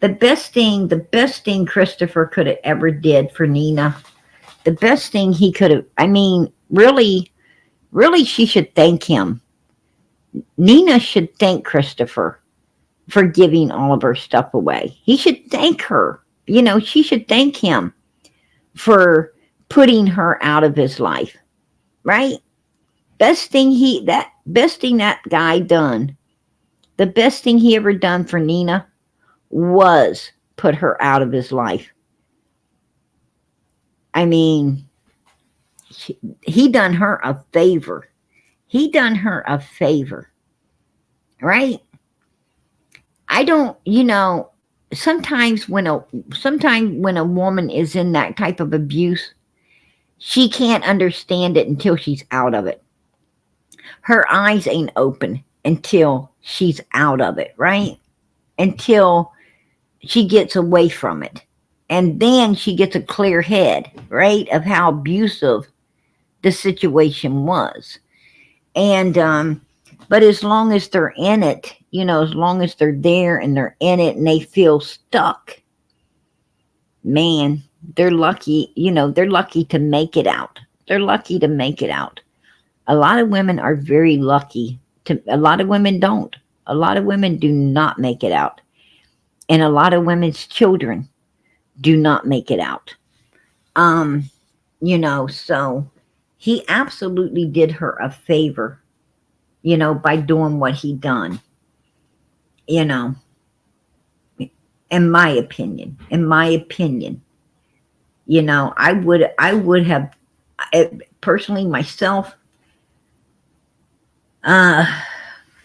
the best thing Christopher could have ever did for Nina, the best thing he could have, really, she should thank him. Nina should thank Christopher for giving all of her stuff away. He should thank her. She should thank him for putting her out of his life, right? Best thing that guy done, the best thing he ever done for Nina was put her out of his life. He done her a favor. He done her a favor, right? I don't, sometimes when a woman is in that type of abuse, she can't understand it until she's out of it. Her eyes ain't open until she's out of it, right? Until she gets away from it. And then she gets a clear head, right, of how abusive the situation was. And, but as long as they're in it, as long as they're there and they're in it and they feel stuck, man, they're lucky, they're lucky to make it out. They're lucky to make it out. A lot of women are very lucky a lot of women don't. A lot of women do not make it out. And a lot of women's children do not make it out. So he absolutely did her a favor, by doing what he done, you know, in my opinion. I would have, personally myself, I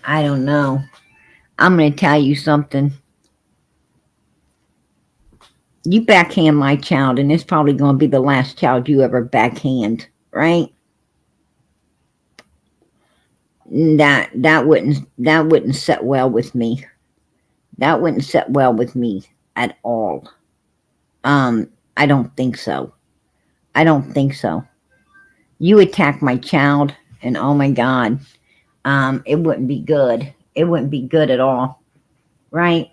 don't know. I'm going to tell you something. You backhand my child, and it's probably going to be the last child you ever backhand, right? That wouldn't set well with me. That wouldn't set well with me at all. I don't think so. I don't think so. You attack my child, and oh my God, it wouldn't be good. It wouldn't be good at all, right?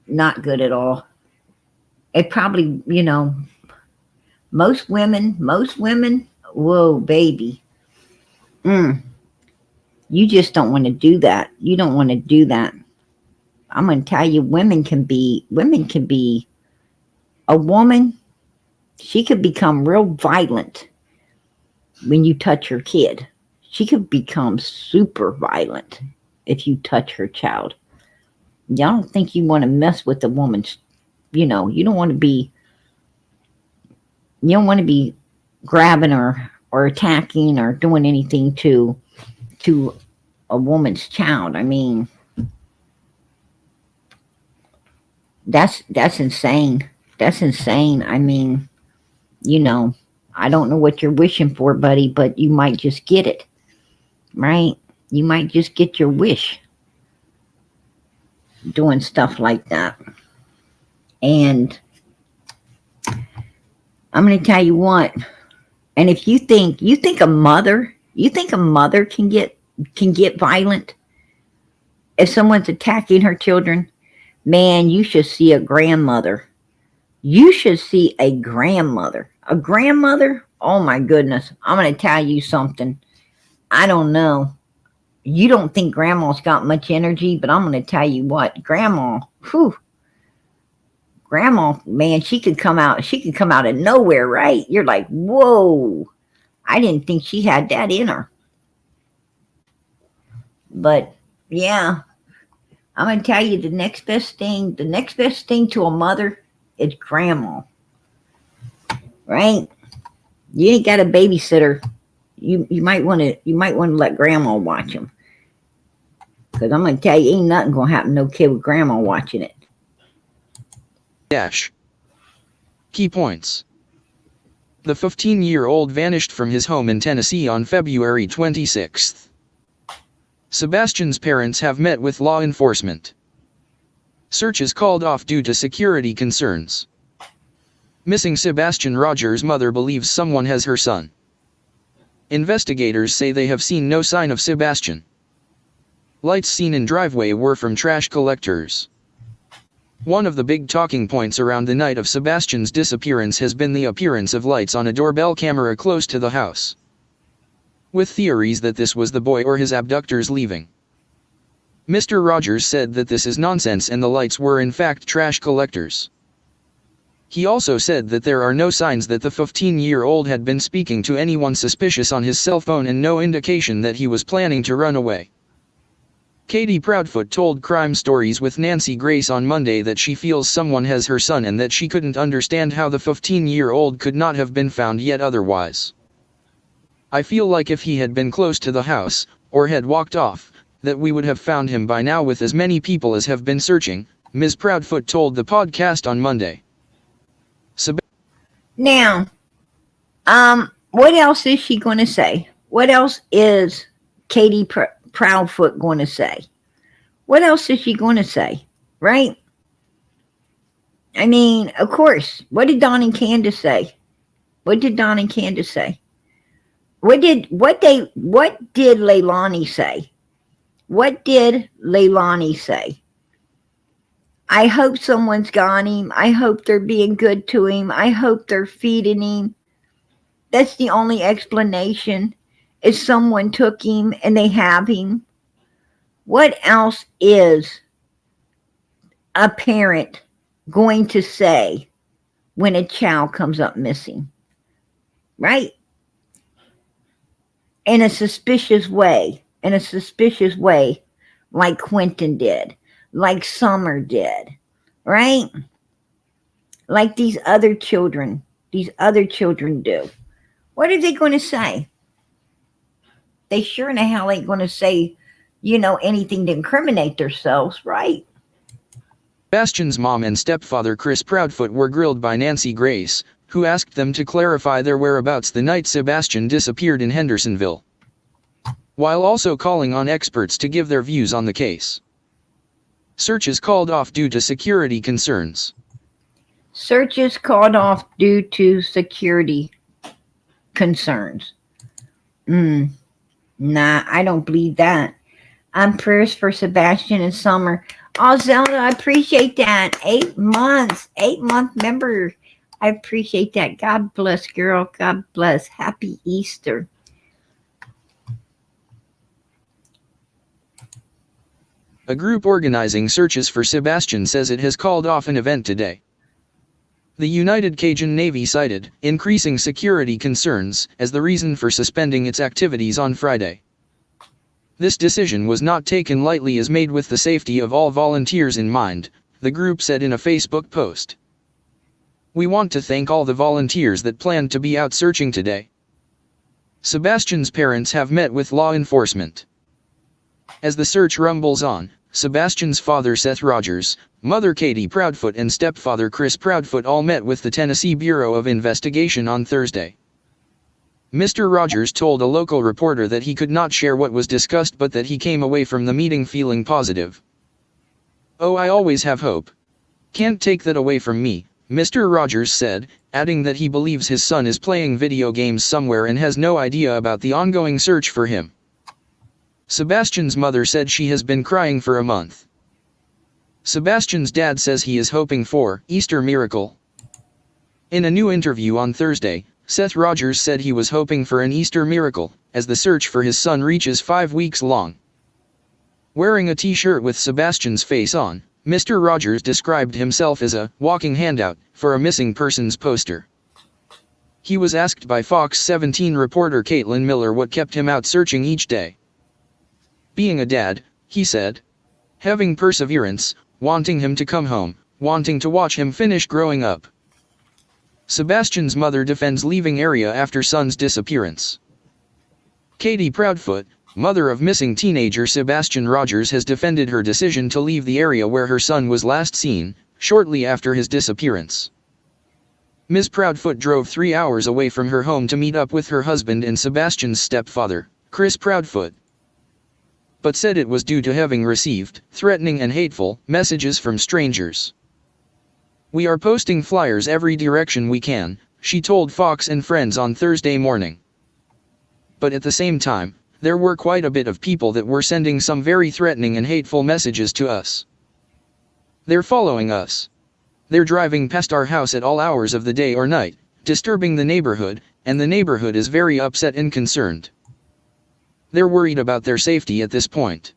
Not good at all. It probably, most women, whoa, baby. You just don't want to do that. You don't want to do that. I'm going to tell you, women can be a woman. She could become real violent when you touch her kid. She could become super violent if you touch her child. I don't think you want to mess with a woman's, you don't want to be grabbing her or attacking or doing anything to a woman's child. I mean, that's insane. That's insane. I mean, I don't know what you're wishing for, buddy, but you might just get it, right? You might just get your wish doing stuff like that. And I'm going to tell you what. And if you think a mother can get violent if someone's attacking her children, man, you should see a grandmother. You should see a grandmother. A grandmother? Oh my goodness. I'm going to tell you something. I don't know. You don't think grandma's got much energy, but I'm going to tell you what. Grandma, man, she could come out of nowhere, right? You're like, whoa. I didn't think she had that in her. But yeah, I'm going to tell you the next best thing to a mother is grandma. Right? You ain't got a babysitter. You might want to let grandma watch them. Because I'm going to tell you, ain't nothing going to happen to no kid with grandma watching it. Key points. The 15-year-old vanished from his home in Tennessee on February 26th. Sebastian's parents have met with law enforcement. Searches called off due to security concerns. Missing Sebastian Rogers' mother believes someone has her son. Investigators say they have seen no sign of Sebastian. Lights seen in driveway were from trash collectors. One of the big talking points around the night of Sebastian's disappearance has been the appearance of lights on a doorbell camera close to the house, with theories that this was the boy or his abductors leaving. Mr. Rogers said that this is nonsense and the lights were in fact trash collectors. He also said that there are no signs that the 15-year-old had been speaking to anyone suspicious on his cell phone and no indication that he was planning to run away. Katie Proudfoot told Crime Stories with Nancy Grace on Monday that she feels someone has her son and that she couldn't understand how the 15-year-old could not have been found yet otherwise. I feel like if he had been close to the house, or had walked off, that we would have found him by now with as many people as have been searching, Ms. Proudfoot told the podcast on Monday. Now, what else is she going to say? What else is Katie Proudfoot going to say? What else is she going to say? Right? I mean, of course. What did Don and Candace say? What did Leilani say? What did Leilani say? I hope someone's got him. I hope they're being good to him. I hope they're feeding him. That's the only explanation, is someone took him and they have him. What else is a parent going to say when a child comes up missing, right? In a suspicious way, like Quentin did, like Summer did, right? Like these other children do. What are they going to say? They sure in the hell ain't going to say, anything to incriminate themselves, right? Sebastian's mom and stepfather Chris Proudfoot were grilled by Nancy Grace, who asked them to clarify their whereabouts the night Sebastian disappeared in Hendersonville, while also calling on experts to give their views on the case. Searches called off due to security concerns. Searches called off due to security concerns. Nah, I don't believe that. Prayers for Sebastian and Summer. Oh, Zelda, I appreciate that. 8 months, 8-month member. I appreciate that. God bless, girl. God bless. Happy Easter. A group organizing searches for Sebastian says it has called off an event today. The United Cajun Navy cited increasing security concerns as the reason for suspending its activities on Friday. This decision was not taken lightly as made with the safety of all volunteers in mind, the group said in a Facebook post. We want to thank all the volunteers that planned to be out searching today. Sebastian's parents have met with law enforcement. As the search rumbles on, Sebastian's father Seth Rogers, mother Katie Proudfoot and stepfather Chris Proudfoot all met with the Tennessee Bureau of Investigation on Thursday. Mr. Rogers told a local reporter that he could not share what was discussed but that he came away from the meeting feeling positive. "Oh, I always have hope. Can't take that away from me," Mr. Rogers said, adding that he believes his son is playing video games somewhere and has no idea about the ongoing search for him. Sebastian's mother said she has been crying for a month. Sebastian's dad says he is hoping for Easter miracle. In a new interview on Thursday, Seth Rogers said he was hoping for an Easter miracle, as the search for his son reaches 5 weeks long. Wearing a t-shirt with Sebastian's face on, Mr. Rogers described himself as a walking handout for a missing persons poster. He was asked by Fox 17 reporter Caitlin Miller what kept him out searching each day. "Being a dad," he said. "Having perseverance, wanting him to come home, wanting to watch him finish growing up." Sebastian's mother defends leaving area after son's disappearance. Katie Proudfoot, mother of missing teenager Sebastian Rogers, has defended her decision to leave the area where her son was last seen, shortly after his disappearance. Ms. Proudfoot drove 3 hours away from her home to meet up with her husband and Sebastian's stepfather, Chris Proudfoot, but said it was due to having received threatening and hateful messages from strangers. "We are posting flyers every direction we can," she told Fox and Friends on Thursday morning. "But at the same time, there were quite a bit of people that were sending some very threatening and hateful messages to us. They're following us. They're driving past our house at all hours of the day or night, disturbing the neighborhood, and the neighborhood is very upset and concerned. They're worried about their safety at this point."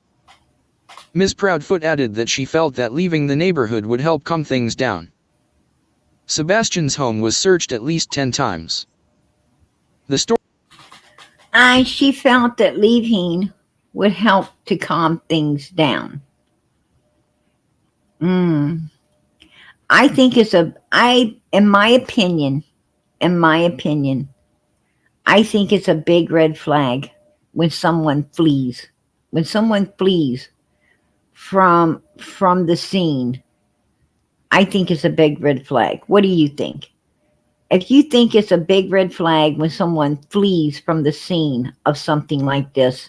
Ms. Proudfoot added that she felt that leaving the neighborhood would help calm things down. Sebastian's home was searched at least 10 times. The story. She felt that leaving would help to calm things down. I think in my opinion, I think it's a big red flag when someone flees. When someone flees from the scene, I think it's a big red flag. What do you think? If you think it's a big red flag when someone flees from the scene of something like this,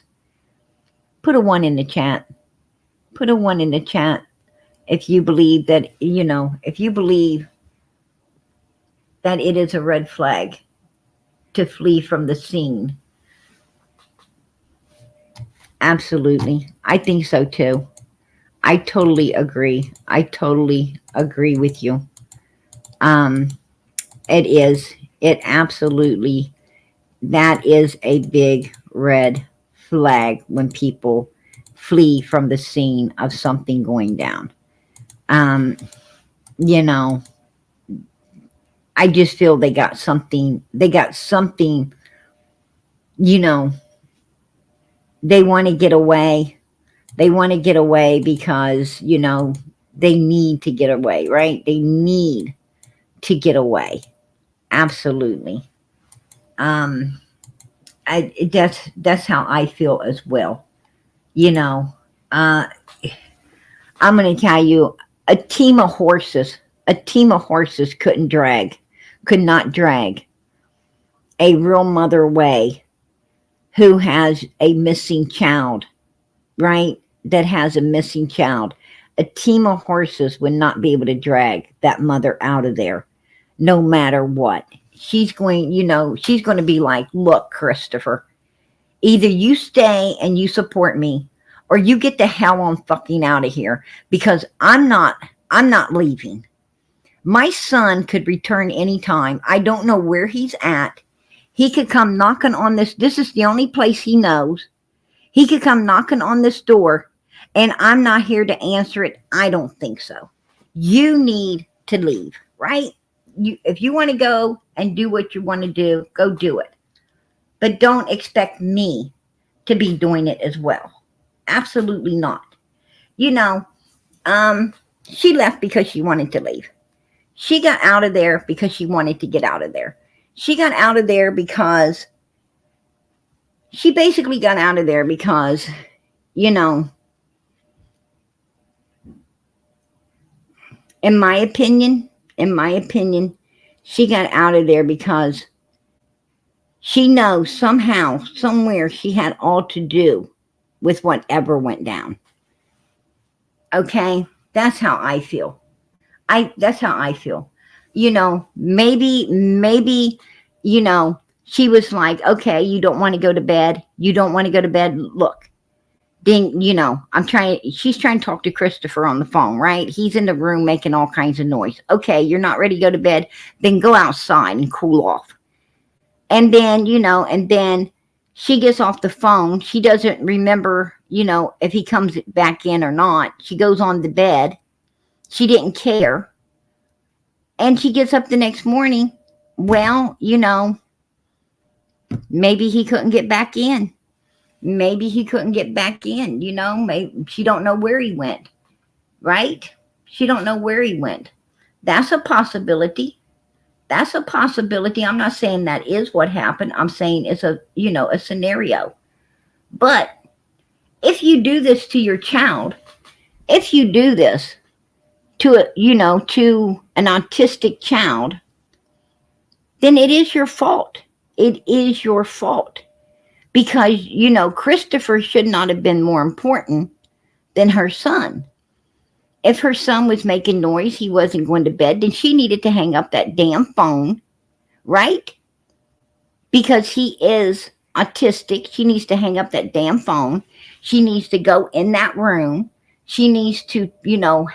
put a 1 in the chat. Put a 1 in the chat if you believe that, if you believe that it is a red flag to flee from the scene. Absolutely. I think so too. I totally agree. I totally agree with you. It absolutely, that is a big red flag when people flee from the scene of something going down. you know, I just feel they got something, you know, they want to get away. They want to get away because, they need to get away, right? They need to get away. Absolutely. Um, that's how I feel as well. You know, uh, I'm going to tell you, a team of horses, a team of horses could not drag a real mother away who has a missing child, right? That has a missing child. A team of horses would not be able to drag that mother out of there, no matter what. She's going to be like, look, Christopher, either you stay and you support me, or you get the hell on fucking out of here, because I'm not leaving. My son could return anytime. I don't know where he's at. He could come knocking on this. This is the only place he knows. He could come knocking on this door, and I'm not here to answer it. I don't think so. You need to leave, right? If you want to go and do what you want to do, go do it. But don't expect me to be doing it as well. Absolutely not. You know, she left because she wanted to leave. She got out of there because she wanted to get out of there. She got out of there because she basically got out of there because, you know, in my opinion, she got out of there because she knows somehow, somewhere she had all to do with whatever went down. Okay? That's how I feel. That's how I feel. Maybe, she was like, okay, you don't want to go to bed. You don't want to go to bed. Look, then, she's trying to talk to Christopher on the phone, right? He's in the room making all kinds of noise. Okay, you're not ready to go to bed. Then go outside and cool off. And then, and then she gets off the phone. She doesn't remember, if he comes back in or not. She goes on the bed. She didn't care. And she gets up the next morning. Well, maybe he couldn't get back in. Maybe he couldn't get back in, maybe she don't know where he went, right? She don't know where he went. That's a possibility. That's a possibility. I'm not saying that is what happened. I'm saying it's a scenario. But if you do this to your child, if you do this to to an autistic child, then it is your fault. It is your fault. Because, Christopher should not have been more important than her son. If her son was making noise, he wasn't going to bed, then she needed to hang up that damn phone, right? Because he is autistic. She needs to hang up that damn phone. She needs to go in that room. She needs to,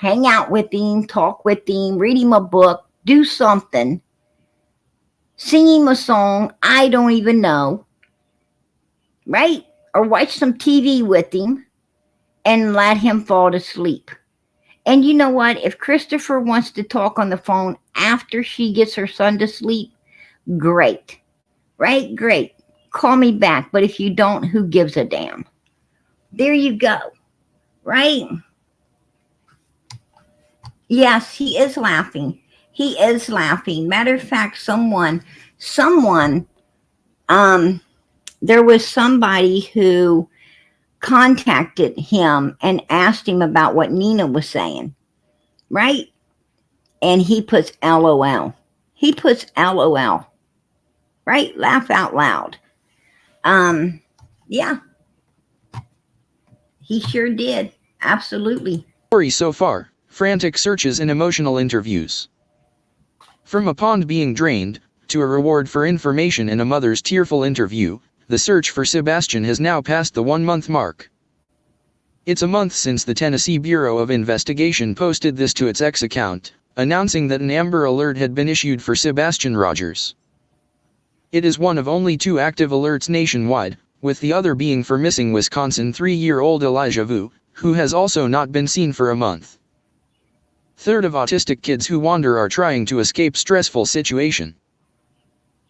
hang out with him, talk with him, read him a book, do something, sing him a song I don't even know, right? Or watch some TV with him and let him fall to sleep. And you know what? If Christopher wants to talk on the phone after she gets her son to sleep, great, right? Great. Call me back. But if you don't, who gives a damn? There you go, right? Yes, he is laughing. He is laughing. Matter of fact, someone, there was somebody who contacted him and asked him about what Nina was saying, right? And he puts LOL. He puts LOL, right? Laugh out loud. Yeah, he sure did. Absolutely. Story so far, frantic searches and emotional interviews. From a pond being drained, to a reward for information in a mother's tearful interview, the search for Sebastian has now passed the 1-month mark. It's a month since the Tennessee Bureau of Investigation posted this to its X account, announcing that an Amber Alert had been issued for Sebastian Rogers. It is one of only 2 active alerts nationwide, with the other being for missing Wisconsin 3-year-old Elijah Vu, who has also not been seen for a month. 1/3 of autistic kids who wander are trying to escape stressful situation.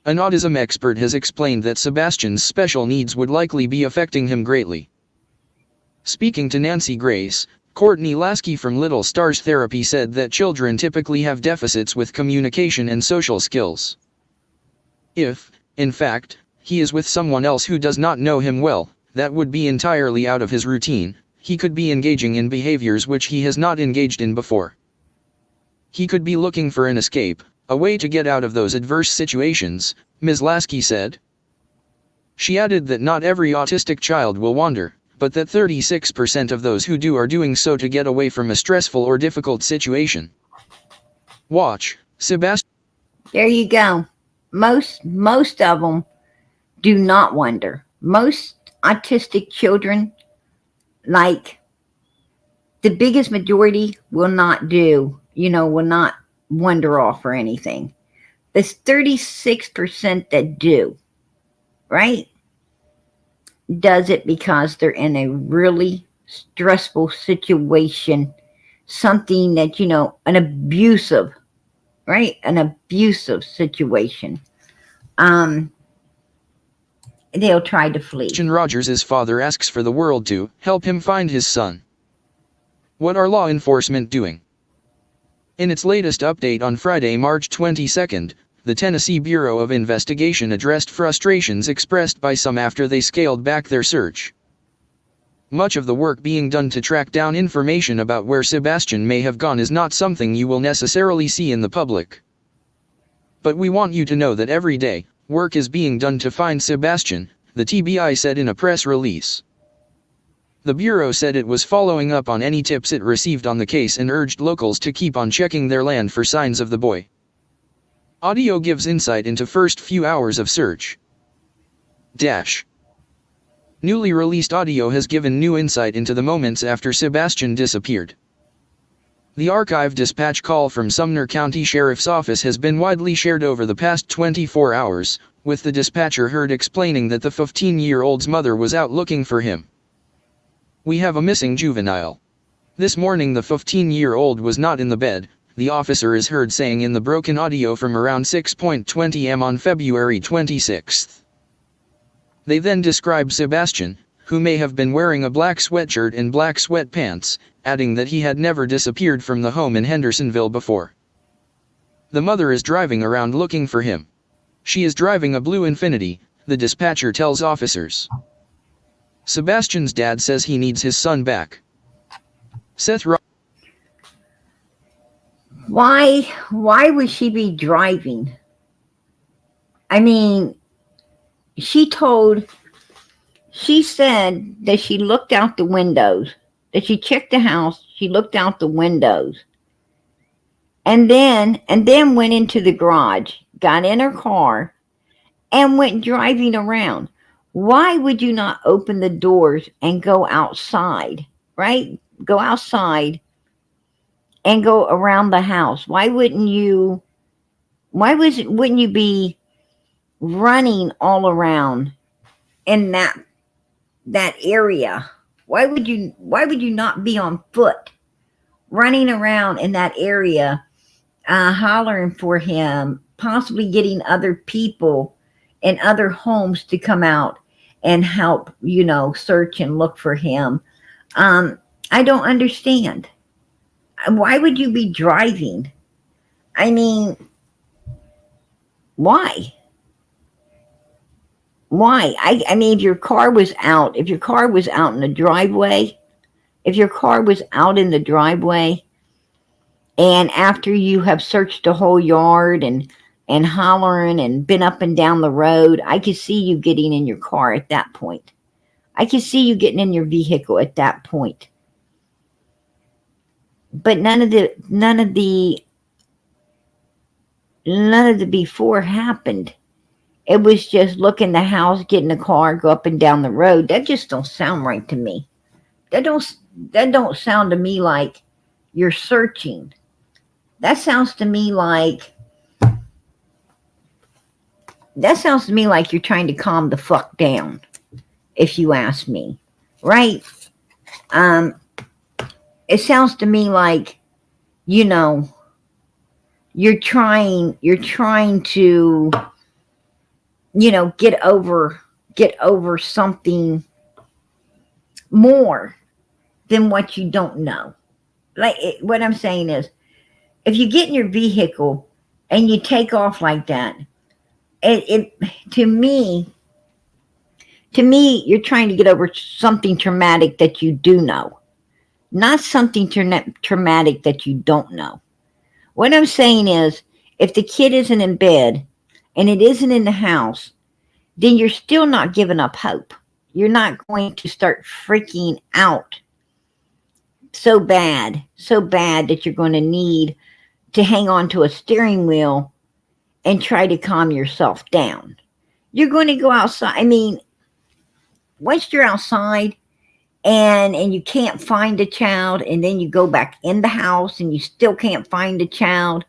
An autism expert has explained that Sebastian's special needs would likely be affecting him greatly. Speaking to Nancy Grace, Courtney Lasky from Little Stars Therapy said that children typically have deficits with communication and social skills. If, in fact, he is with someone else who does not know him well, that would be entirely out of his routine. He could be engaging in behaviors which he has not engaged in before. He could be looking for an escape, a way to get out of those adverse situations, Ms. Lasky said. She added that not every autistic child will wander, but that 36% of those who do are doing so to get away from a stressful or difficult situation. Watch, Sebastian. There you go. Most of them do not wander. Most autistic children, like the biggest majority, will not wander off or anything. There's 36% that do, right? Does it because they're in a really stressful situation, something that, an abusive, right? An abusive situation. They'll try to flee. Sebastian Rogers' father asks for the world to help him find his son. What are law enforcement doing? In its latest update on Friday, March 22, the Tennessee Bureau of Investigation addressed frustrations expressed by some after they scaled back their search. Much of the work being done to track down information about where Sebastian may have gone is not something you will necessarily see in the public. But we want you to know that every day, work is being done to find Sebastian, the TBI said in a press release. The Bureau said it was following up on any tips it received on the case and urged locals to keep on checking their land for signs of the boy. Audio gives insight into first few hours of search. Newly released audio has given new insight into the moments after Sebastian disappeared. The archive dispatch call from Sumner County Sheriff's Office has been widely shared over the past 24 hours, with the dispatcher heard explaining that the 15-year-old's mother was out looking for him. "We have a missing juvenile. This morning the 15-year-old was not in the bed," the officer is heard saying in the broken audio from around 6:20 am on February 26. They then describe Sebastian, who may have been wearing a black sweatshirt and black sweatpants, adding that he had never disappeared from the home in Hendersonville before. The mother is driving around looking for him. She is driving a blue Infiniti, the dispatcher tells officers. Sebastian's dad says he needs his son back. Why would she be driving? I mean, she said that she looked out the windows, that she checked the house, she looked out the windows, and then went into the garage, got in her car, and went driving around. Why would you not open the doors and go outside, right? Go outside and go around the house. Why wouldn't you be running all around in that area? Why would you not be on foot running around in that area, hollering for him, possibly getting other people in other homes to come out and help, search and look for him? I don't understand. Why would you be driving? I mean, why? I mean, if your car was out in the driveway, and after you have searched the whole yard and hollering and been up and down the road, I could see you getting in your car at that point. I could see you getting in your vehicle at that point. But none of the before happened. It was just look in the house, get in the car, go up and down the road. That just don't sound right to me. That don't sound to me like you're searching. That sounds to me like you're trying to calm the fuck down, if you ask me. Right? It sounds to me like you know, you're trying to, get over something more than what you don't know. What I'm saying is, if you get in your vehicle and you take off like that, it to me, you're trying to get over something traumatic that you do know, not something traumatic that you don't know. What I'm saying is, if the kid isn't in bed and it isn't in the house, then you're still not giving up hope. You're not going to start freaking out so bad that you're going to need to hang on to a steering wheel and try to calm yourself down. You're going to go outside. I mean, once you're outside and you can't find a child, and then you go back in the house and you still can't find a child,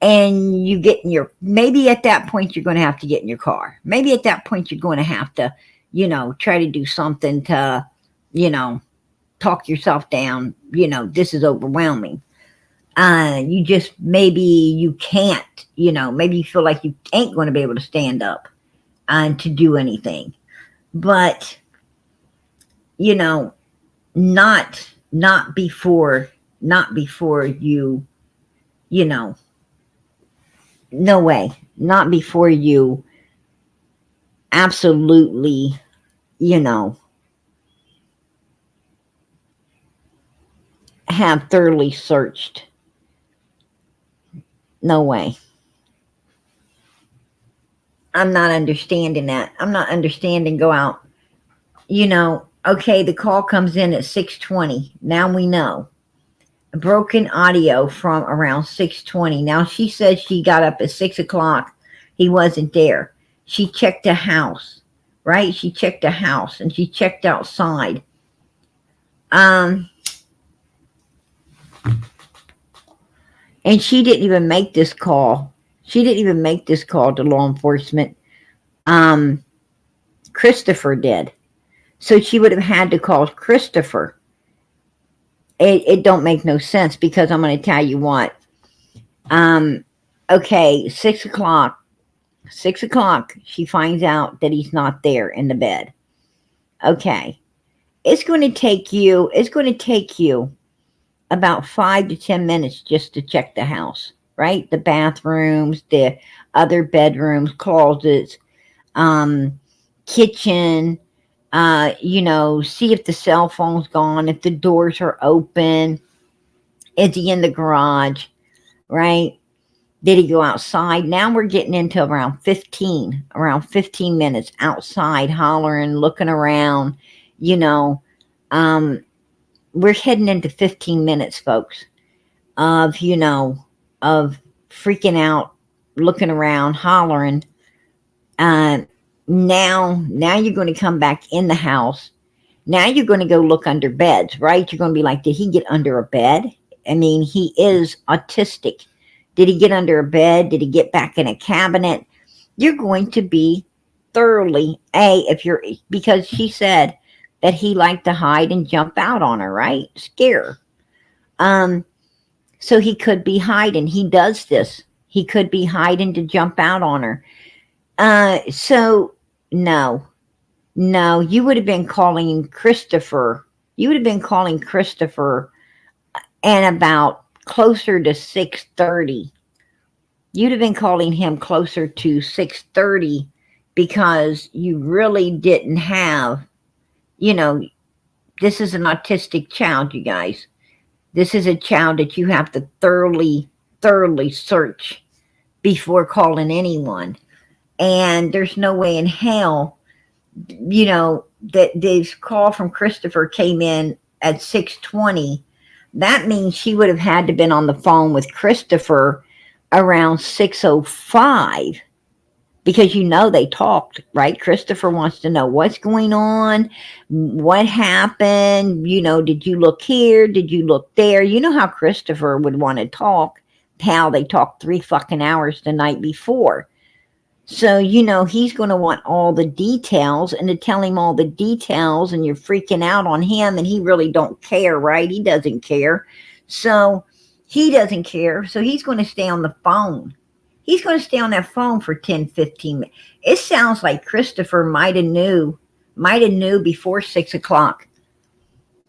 and you get in your, maybe at that point you're going to have to get in your car. Maybe at that point you're going to have to, try to do something to, you know, talk yourself down. This is overwhelming. You just, maybe you can't, maybe you feel like you ain't going to be able to stand up to do anything. But, not, not before you, you know, no way, not before you absolutely, you know, have thoroughly searched. No way. I'm not understanding that. I'm not understanding go out. Okay, the call comes in at 6:20. Now we know. Broken audio from around 6:20. Now she says she got up at 6 o'clock. He wasn't there. She checked a house, right? She checked a house and she checked outside. And she didn't even make this call. She didn't even make this call to law enforcement. Christopher did. So she would have had to call Christopher. It don't make no sense, because I'm going to tell you what. Okay, 6 o'clock. 6 o'clock, she finds out that he's not there in the bed. Okay. It's going to take you about 5 to 10 minutes just to check the house, right? The bathrooms, the other bedrooms, closets, kitchen, see if the cell phone's gone, if the doors are open, is he in the garage, right? Did he go outside? Now we're getting into around 15 minutes outside, hollering, looking around, we're heading into 15 minutes, folks, of freaking out, looking around, hollering. Now you're going to come back in the house. Now you're going to go look under beds, right? You're going to be like, did he get under a bed? I mean, he is autistic. Did he get under a bed? Did he get back in a cabinet? You're going to be thoroughly, because she said that he liked to hide and jump out on her, right? Scare her. So he could be hiding. He does this. He could be hiding to jump out on her. So no, you would have been calling Christopher. And about closer to 6:30. You'd have been calling him closer to 6:30, because you really didn't have, this is an autistic child, you guys. This is a child that you have to thoroughly search before calling anyone. And there's no way in hell, that this call from Christopher came in at 6:20. That means she would have had to been on the phone with Christopher around 6:05, because they talked, right? Christopher wants to know what's going on, what happened, did you look here, did you look there? You know how Christopher would want to talk, how they talked 3 fucking hours the night before. So, he's going to want all the details, and to tell him all the details, and you're freaking out on him, and he really don't care, right? He doesn't care. So He doesn't care, so he's going to stay on the phone. He's going to stay on that phone for 10, 15 minutes. It sounds like Christopher might have knew before 6 o'clock.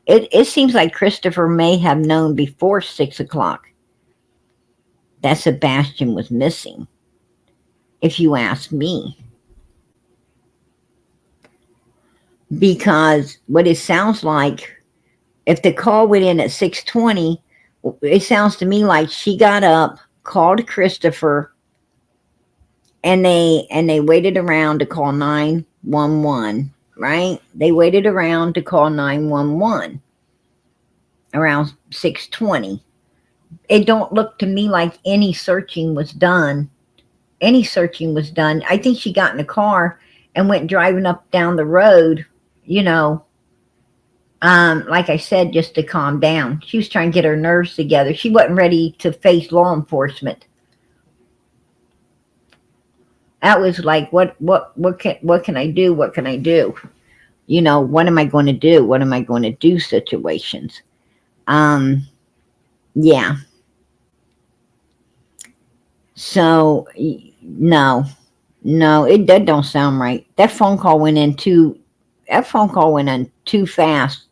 It seems like Christopher may have known before 6 o'clock that Sebastian was missing, if you ask me. Because what it sounds like, if the call went in at 6:20, it sounds to me like she got up, called Christopher, and they waited around to call 911, right? They waited around to call 911 around 6:20. It don't look to me like any searching was done. Any searching was done. I think she got in the car and went driving up down the road, you know, like I said, just to calm down. She was trying to get her nerves together. She wasn't ready to face law enforcement. That was like, what can I do? What can I do? You know, what am I going to do? What am I going to do situations? Yeah. So no, that don't sound right. That phone call went in too fast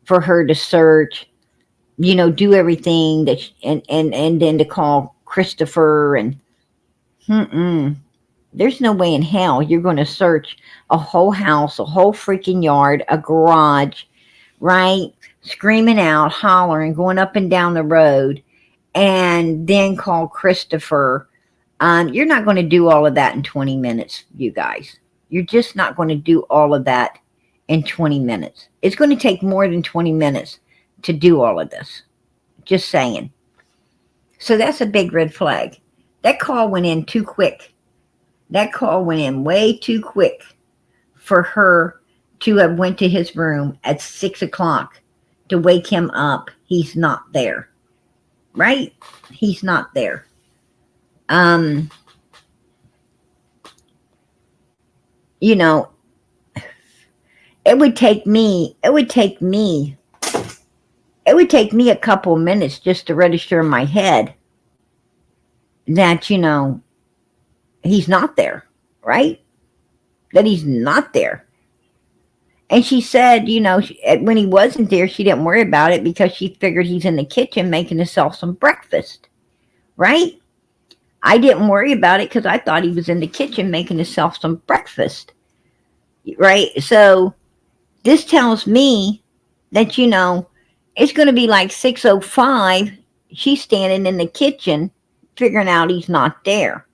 for her to search, you know, do everything that and then to call Christopher and there's no way in hell you're going to search a whole house, a whole freaking yard, a garage, right? Screaming out, hollering, going up and down the road, and then call Christopher. You're not going to do all of that in 20 minutes, you guys. You're just not going to do all of that in 20 minutes. It's going to take more than 20 minutes to do all of this. Just saying. So that's a big red flag. That call went in too quick. That call went in way too quick for her to have went to his room at 6 o'clock to wake him up. He's not there. Right? He's not there. You know, it would take me a couple of minutes just to register in my head that, you know, he's not there, right? That he's not there. And she said, you know, when he wasn't there, she didn't worry about it because she figured he's in the kitchen making himself some breakfast, right? I didn't worry about it because I thought he was in the kitchen making himself some breakfast, right? So this tells me that, you know, it's going to be like 6:05. She's standing in the kitchen figuring out he's not there.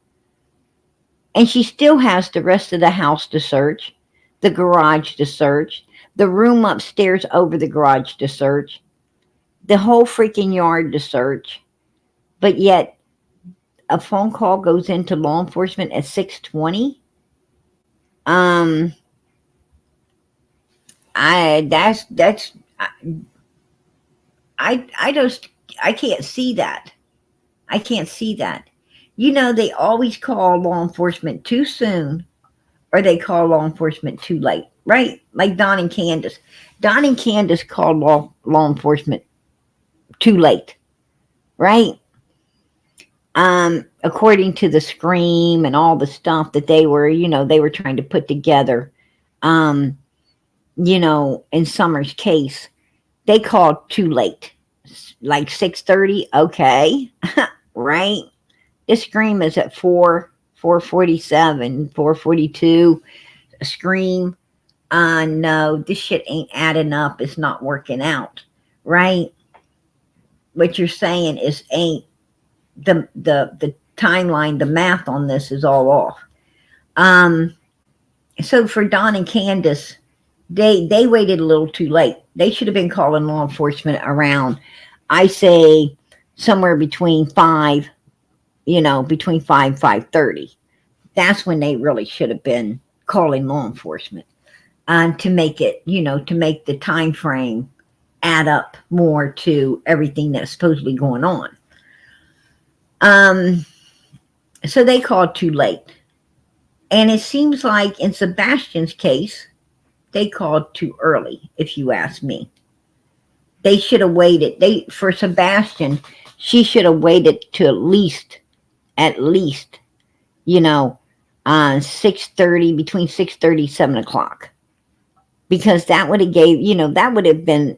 And she still has the rest of the house to search, the garage to search, the room upstairs over the garage to search, the whole freaking yard to search. But yet a phone call goes into law enforcement at 6:20. I can't see that. I can't see that. You know, they always call law enforcement too soon or they call law enforcement too late, right? Like Don and Candace. Don and Candace called law enforcement too late, right? According to the scream and all the stuff that they were trying to put together, you know, in Summer's case, they called too late. Like 6:30, okay, right? The scream is at 4:47, 4:42. A scream. No, this shit ain't adding up. It's not working out, right? What you're saying is ain't the timeline, the math on this is all off. So for Don and Candace, they waited a little too late. They should have been calling law enforcement around, I say, somewhere between 5, between 5 and 5:30. That's when they really should have been calling law enforcement, to make it, to make the time frame add up more to everything that's supposedly going on. So they called too late. And it seems like in Sebastian's case, they called too early, if you ask me. They should have waited. For Sebastian, She should have waited to at least, you know, 6:30, between 6:30, 7 o'clock, because that would have gave, that would have been,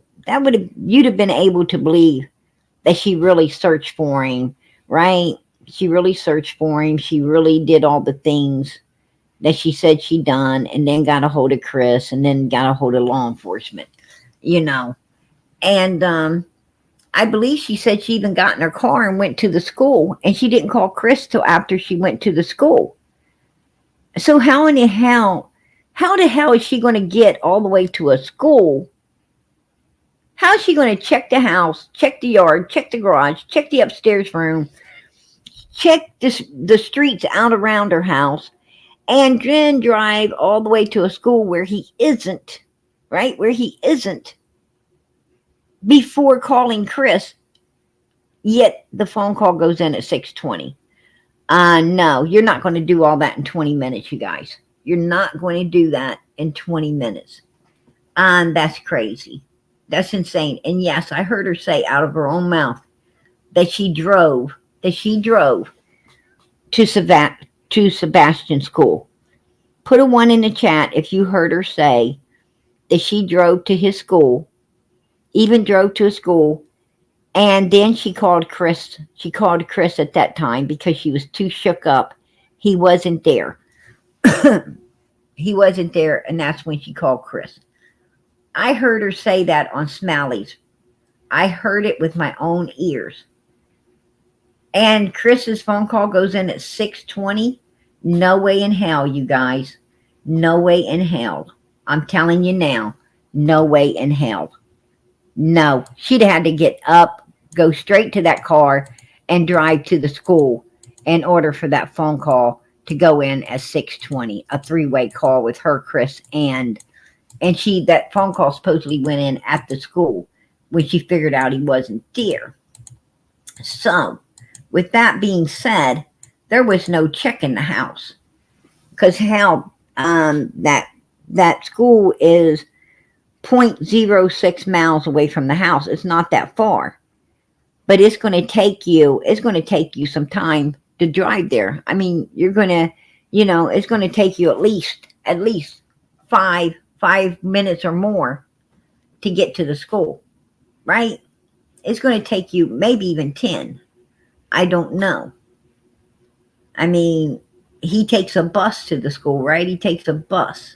you'd have been able to believe that she really searched for him, right? She really searched for him. She really did all the things that she said she done, and then got a hold of Chris, and then got a hold of law enforcement, you know. And I believe she said she even got in her car and went to the school, and she didn't call Chris till after she went to the school. So how the hell is she going to get all the way to a school? How is she going to check the house, check the yard, check the garage, check the upstairs room, check the streets out around her house, and then drive all the way to a school where he isn't, right? Where he isn't, before calling Chris? Yet the phone call goes in at 6:20. No, you're not going to do all that in 20 minutes, you guys. You're not going to do that in 20 minutes. That's crazy. That's insane. And yes, I heard her say out of her own mouth that she drove to Sebastian's school. Put a 1 in the chat if you heard her say that she drove to his school, even drove to a school, and then she called Chris. She called Chris at that time because she was too shook up. He wasn't there. He wasn't there, and that's when she called Chris. I heard her say that on Smalley's. I heard it with my own ears. And Chris's phone call goes in at 6:20. No way in hell, you guys. No way in hell. I'm telling you now, no way in hell. No, she'd had to get up, go straight to that car, and drive to the school in order for that phone call to go in at 6:20. A three-way call with her, Chris, and that phone call supposedly went in at the school when she figured out he wasn't there. So, with that being said, there was no check in the house, because how that school is 0.06 miles away from the house. It's not that far, but it's going to take you some time to drive there. I mean, you're going to, it's going to take you at least five minutes or more to get to the school, right? It's going to take you maybe even 10. I don't know. I mean, he takes a bus to the school, right? He takes a bus.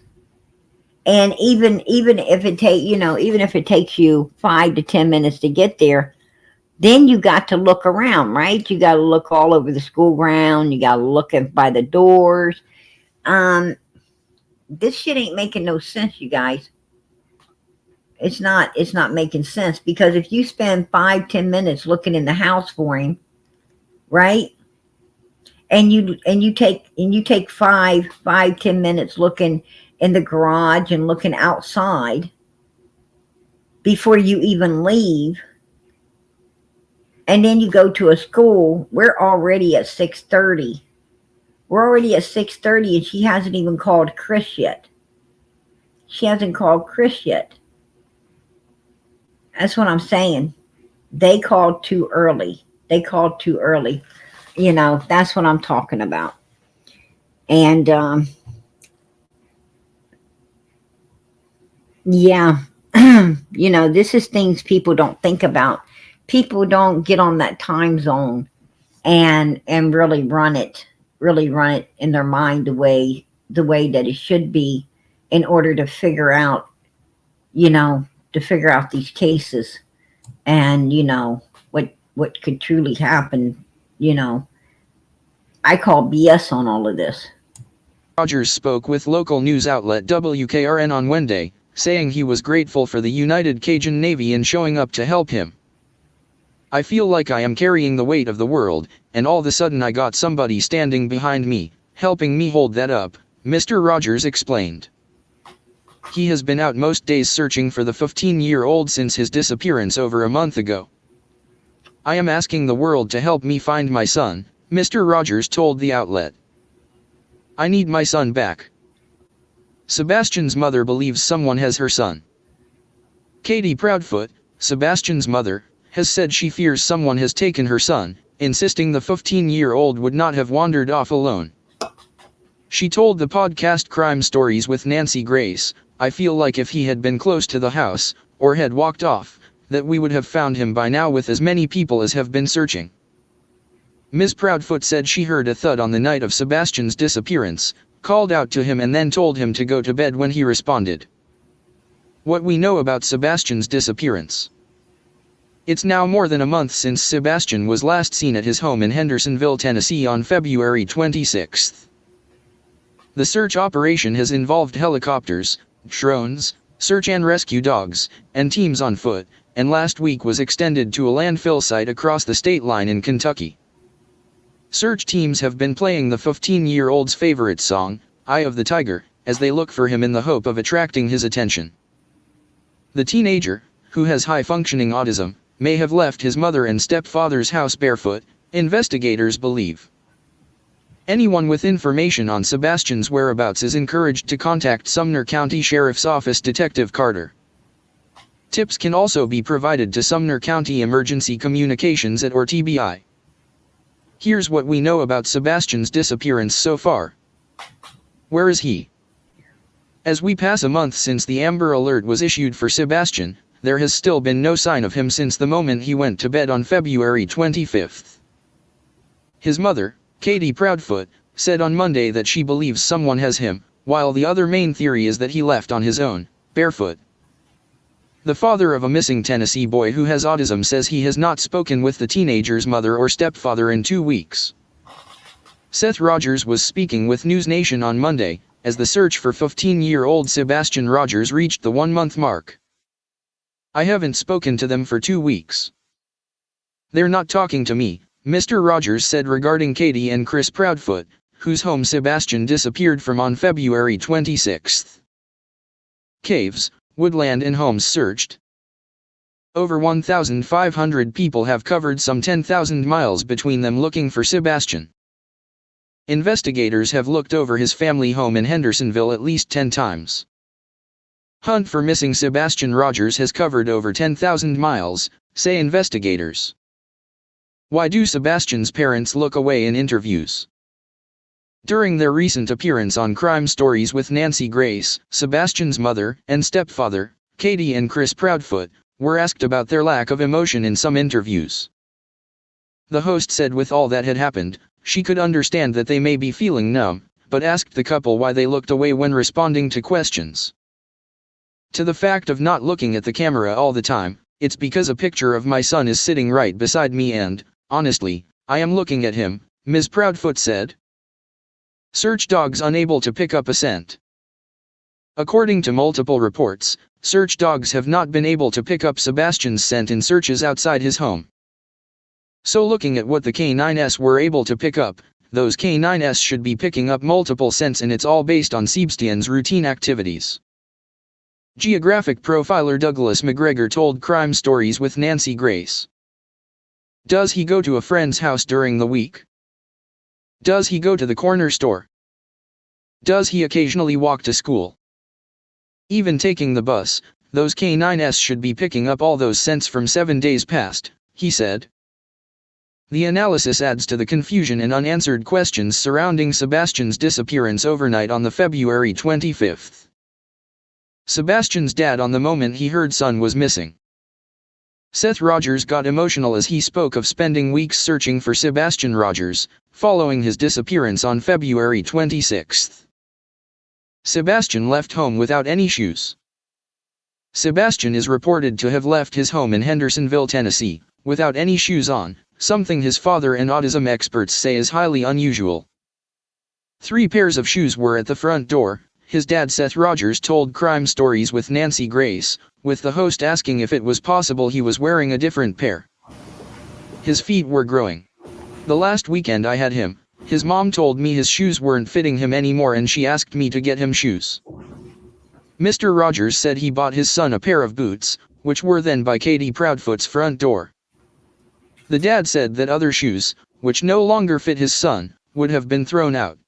And even if it takes you 5 to 10 minutes to get there, then you got to look around, right? You got to look all over the school ground. You got to look by the doors. This shit ain't making no sense, you guys. It's not making sense, because if you spend 5-10 minutes looking in the house for him, right? And you take 5-10 minutes looking in the garage and looking outside before you even leave, and then you go to a school. We're already at 6:30. We're already at 6:30, and she hasn't even called Chris yet. She hasn't called Chris yet. That's what I'm saying. They called too early. That's what I'm talking about. And yeah, this is things people don't think about. People don't get on that time zone and really run it in their mind the way that it should be, in order to figure out these cases, and what could truly happen. I call BS on all of this. Rogers spoke with local news outlet WKRN on Wednesday, saying he was grateful for the United Cajun Navy in showing up to help him. "I feel like I am carrying the weight of the world, and all of a sudden I got somebody standing behind me, helping me hold that up," Mr. Rogers explained. He has been out most days searching for the 15-year-old since his disappearance over a month ago. "I am asking the world to help me find my son," Mr. Rogers told the outlet. "I need my son back." Sebastian's mother believes someone has her son. Katie Proudfoot, Sebastian's mother, has said she fears someone has taken her son, insisting the 15-year-old would not have wandered off alone. She told the podcast Crime Stories with Nancy Grace, "I feel like if he had been close to the house, or had walked off, that we would have found him by now with as many people as have been searching." Ms. Proudfoot said she heard a thud on the night of Sebastian's disappearance, called out to him and then told him to go to bed when he responded. What we know about Sebastian's disappearance. It's now more than a month since Sebastian was last seen at his home in Hendersonville, Tennessee on February 26. The search operation has involved helicopters, drones, search and rescue dogs, and teams on foot, and last week was extended to a landfill site across the state line in Kentucky. Search teams have been playing the 15-year-old's favorite song, "Eye of the Tiger," as they look for him in the hope of attracting his attention. The teenager, who has high-functioning autism, may have left his mother and stepfather's house barefoot, investigators believe. Anyone with information on Sebastian's whereabouts is encouraged to contact Sumner County Sheriff's Office Detective Carter. Tips can also be provided to Sumner County Emergency Communications or TBI. Here's what we know about Sebastian's disappearance so far. Where is he? As we pass a month since the Amber Alert was issued for Sebastian, there has still been no sign of him since the moment he went to bed on February 25. His mother, Katie Proudfoot, said on Monday that she believes someone has him, while the other main theory is that he left on his own, barefoot. The father of a missing Tennessee boy who has autism says he has not spoken with the teenager's mother or stepfather in 2 weeks. Seth Rogers was speaking with News Nation on Monday, as the search for 15-year-old Sebastian Rogers reached the 1-month mark. "I haven't spoken to them for 2 weeks. They're not talking to me," Mr. Rogers said regarding Katie and Chris Proudfoot, whose home Sebastian disappeared from on February 26. Caves, woodland and homes searched. Over 1,500 people have covered some 10,000 miles between them looking for Sebastian. Investigators have looked over his family home in Hendersonville at least 10 times. Hunt for missing Sebastian Rogers has covered over 10,000 miles, say investigators. Why do Sebastian's parents look away in interviews? During their recent appearance on Crime Stories with Nancy Grace, Sebastian's mother and stepfather, Katie and Chris Proudfoot, were asked about their lack of emotion in some interviews. The host said with all that had happened, she could understand that they may be feeling numb, but asked the couple why they looked away when responding to questions. To the fact of not looking at the camera all the time, it's because a picture of my son is sitting right beside me and, honestly, I am looking at him, Ms. Proudfoot said. Search dogs unable to pick up a scent. According to multiple reports, search dogs have not been able to pick up Sebastian's scent in searches outside his home. So looking at what the K9s were able to pick up, those K9s should be picking up multiple scents, and it's all based on Sebastian's routine activities. Geographic profiler Douglas McGregor told Crime Stories with Nancy Grace. Does he go to a friend's house during the week? Does he go to the corner store? Does he occasionally walk to school? Even taking the bus, those K9s should be picking up all those scents from 7 days past, he said. The analysis adds to the confusion and unanswered questions surrounding Sebastian's disappearance overnight on the February 25th. Sebastian's dad on the moment he heard son was missing. Seth Rogers got emotional as he spoke of spending weeks searching for Sebastian Rogers, following his disappearance on February 26. Sebastian left home without any shoes. Sebastian is reported to have left his home in Hendersonville, Tennessee, without any shoes on, something his father and autism experts say is highly unusual. 3 pairs of shoes were at the front door, his dad Seth Rogers told Crime Stories with Nancy Grace, with the host asking if it was possible he was wearing a different pair. His feet were growing. The last weekend I had him, his mom told me his shoes weren't fitting him anymore and she asked me to get him shoes. Mr. Rogers said he bought his son a pair of boots, which were then by Katie Proudfoot's front door. The dad said that other shoes, which no longer fit his son, would have been thrown out.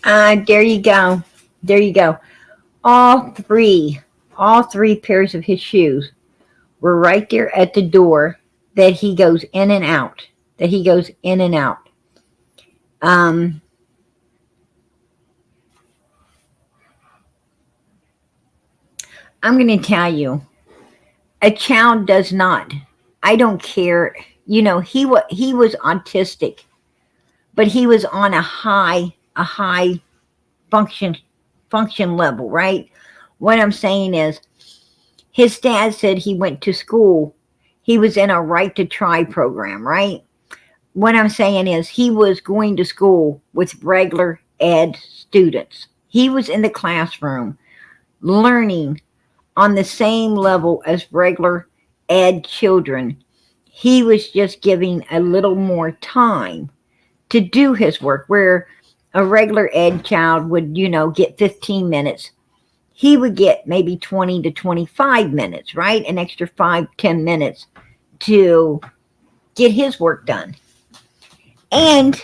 There you go. There you go. All three pairs of his shoes were right there at the door that he goes in and out. That he goes in and out. Um, I'm going to tell you, a child does not. I don't care. He was autistic, but he was on a high function function level, right? What I'm saying is, his dad said he went to school. He was in a right to try program, right? What I'm saying is, he was going to school with regular ed students. He was in the classroom learning on the same level as regular ed children. He was just giving a little more time to do his work, where a regular ed child would, get 15 minutes. He would get maybe 20 to 25 minutes, right? An extra 5-10 minutes to get his work done. And,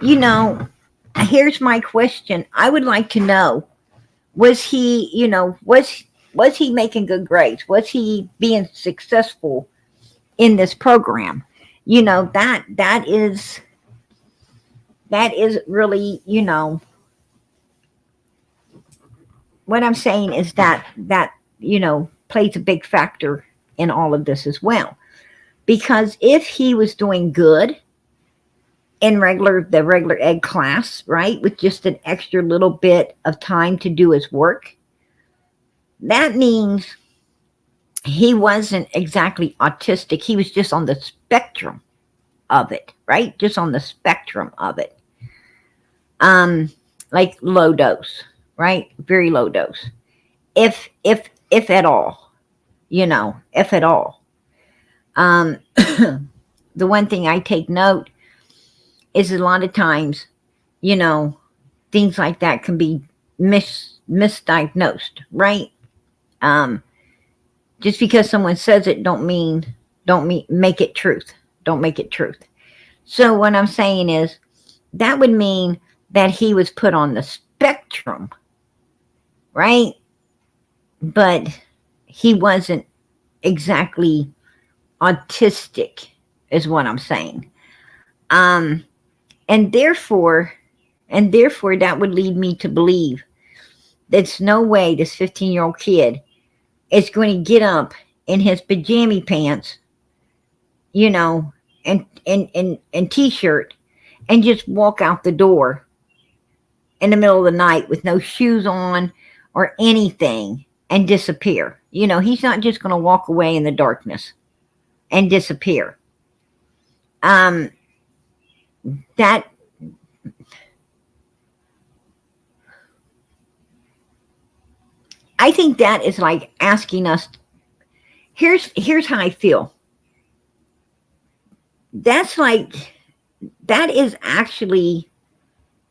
you know, here's my question. I would like to know, was he, was he making good grades? Was he being successful in this program? That is really, what I'm saying is that plays a big factor in all of this as well. Because if he was doing good in the regular ed class, right, with just an extra little bit of time to do his work, that means he wasn't exactly autistic. He was just on the spectrum of it, right? Just on the spectrum of it. Like low dose, right? Very low dose. If at all, if at all. The one thing I take note is a lot of times, things like that can be misdiagnosed, right? Just because someone says it don't make it truth. Don't make it truth. So what I'm saying is, that would mean that he was put on the spectrum, right? But he wasn't exactly autistic, is what I'm saying. And therefore that would lead me to believe there's no way this 15-year-old kid is going to get up in his pajama pants, and t-shirt, and just walk out the door in the middle of the night with no shoes on or anything and disappear. He's not just going to walk away in the darkness and disappear. That I think that is like asking us. Here's how I feel. That is actually,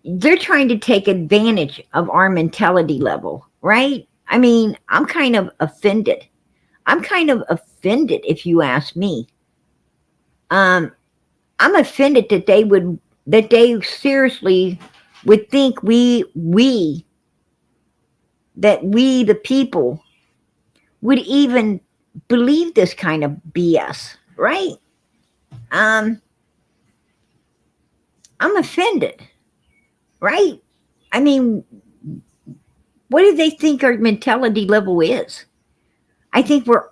they're trying to take advantage of our mentality level, right? I mean, I'm kind of offended. If you ask me. I'm offended that they seriously would think we the people would even believe this kind of BS, right? I'm offended, right? I mean, what do they think our mentality level is? I think our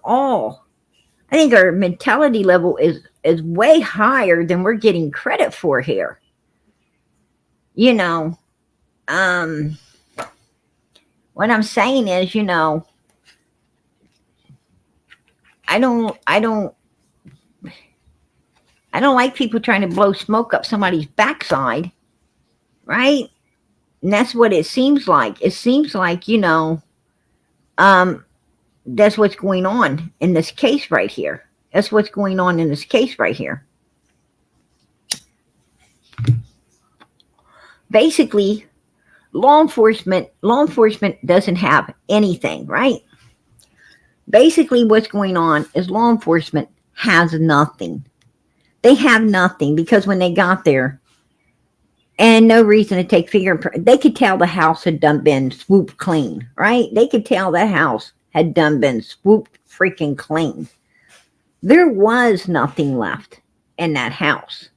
mentality level is way higher than we're getting credit for here. What I'm saying is, I don't like people trying to blow smoke up somebody's backside, right? And that's what it seems like. It seems like, that's what's going on in this case right here. That's what's going on in this case right here. Basically, law enforcement doesn't have anything, right? Basically, what's going on is law enforcement has nothing. They have nothing, because when they got there, and no reason to take fingerprint, they could tell the house had done been swooped clean, right? They could tell that house had done been swooped freaking clean. There was nothing left in that house,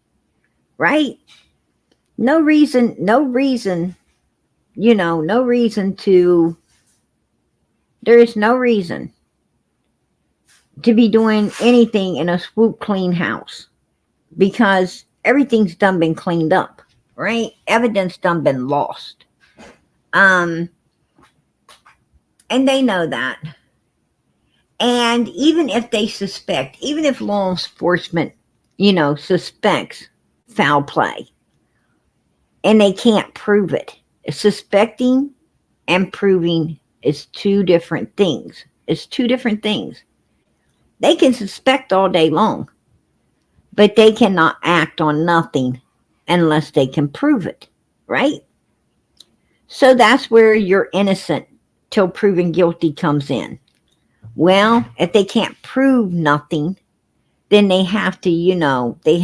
right? No reason, no reason, no reason to, there is no reason to be doing anything in a swoop clean house because everything's done been cleaned up, right? Evidence done been lost. Um, and they know that. And even if they suspect, even if law enforcement, suspects foul play and they can't prove it, suspecting and proving is two different things. It's two different things. They can suspect all day long, but they cannot act on nothing unless they can prove it, right? So that's where your innocent till proven guilty comes in. Well, if they can't prove nothing, then they have to, they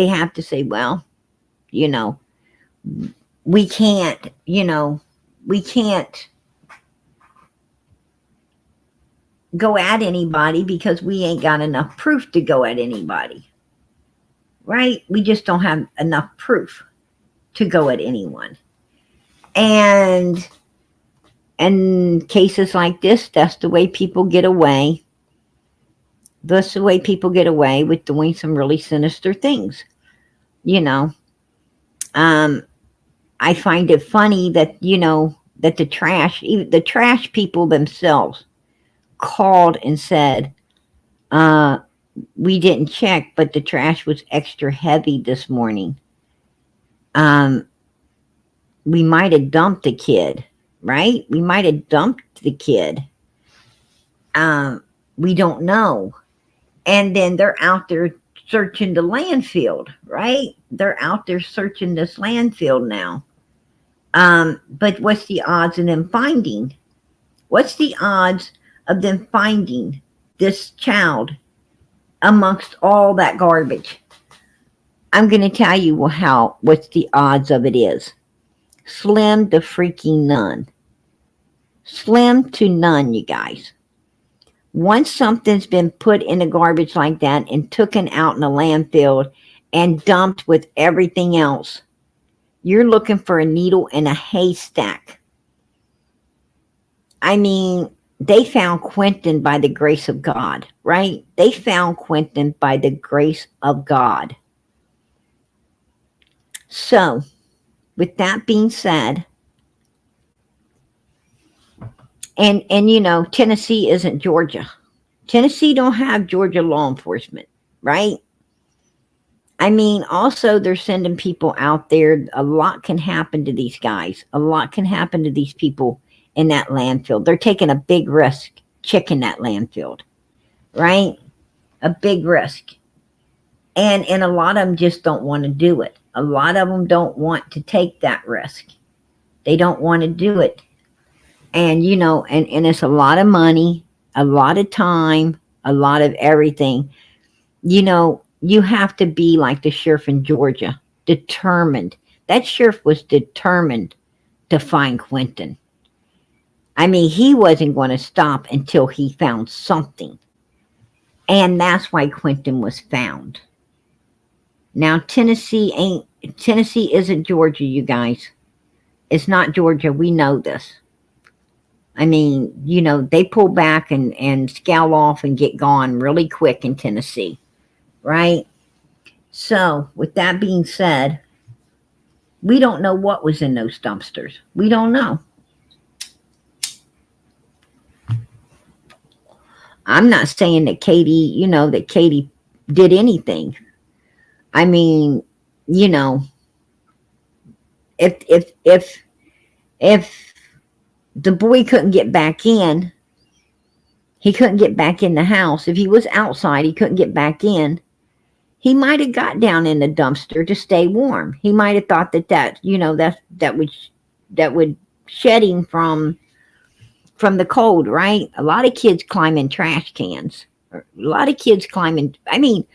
have to say, well, you know, we can't, we can't go at anybody because we ain't got enough proof to go at anybody. Right? We just don't have enough proof to go at anyone. And in cases like this, that's the way people get away. That's the way people get away with doing some really sinister things. You know, um, I find it funny that, that even the trash people themselves called and said, uh, we didn't check, but the trash was extra heavy this morning. Um, we might have dumped the kid, right? We might have dumped the kid. Um, we don't know. And then they're out there searching the landfill, right? They're out there searching this landfill now. But what's the odds of them finding? What's the odds of them finding this child amongst all that garbage? I'm going to tell you what's the odds of it is. Slim to freaking none. Slim to none, you guys. Once something's been put in the garbage like that and taken out in a landfill and dumped with everything else, you're looking for a needle in a haystack. I mean, they found Quentin by the grace of God, right? They found Quentin by the grace of God. So, with that being said, and Tennessee isn't Georgia. Tennessee don't have Georgia law enforcement, right? I mean, also they're sending people out there. A lot can happen to these guys. A lot can happen to these people in that landfill. They're taking a big risk checking that landfill, right? A big risk. And a lot of them just don't want to do it. A lot of them don't want to take that risk. They don't want to do it. And, and it's a lot of money, a lot of time, a lot of everything. You have to be like the sheriff in Georgia, determined. That sheriff was determined to find Quentin. I mean, he wasn't going to stop until he found something. And that's why Quentin was found. Now, Tennessee isn't Georgia, you guys. It's not Georgia. We know this. I mean, they pull back and scowl off and get gone really quick in Tennessee, right? So, with that being said, we don't know what was in those dumpsters. We don't know. I'm not saying that Katie did anything. I mean, if the boy couldn't get back in, he couldn't get back in the house. If he was outside, he couldn't get back in. He might have got down in the dumpster to stay warm. He might have thought that would shed him from the cold, right? A lot of kids climb in trash cans. A lot of kids climb in. I mean,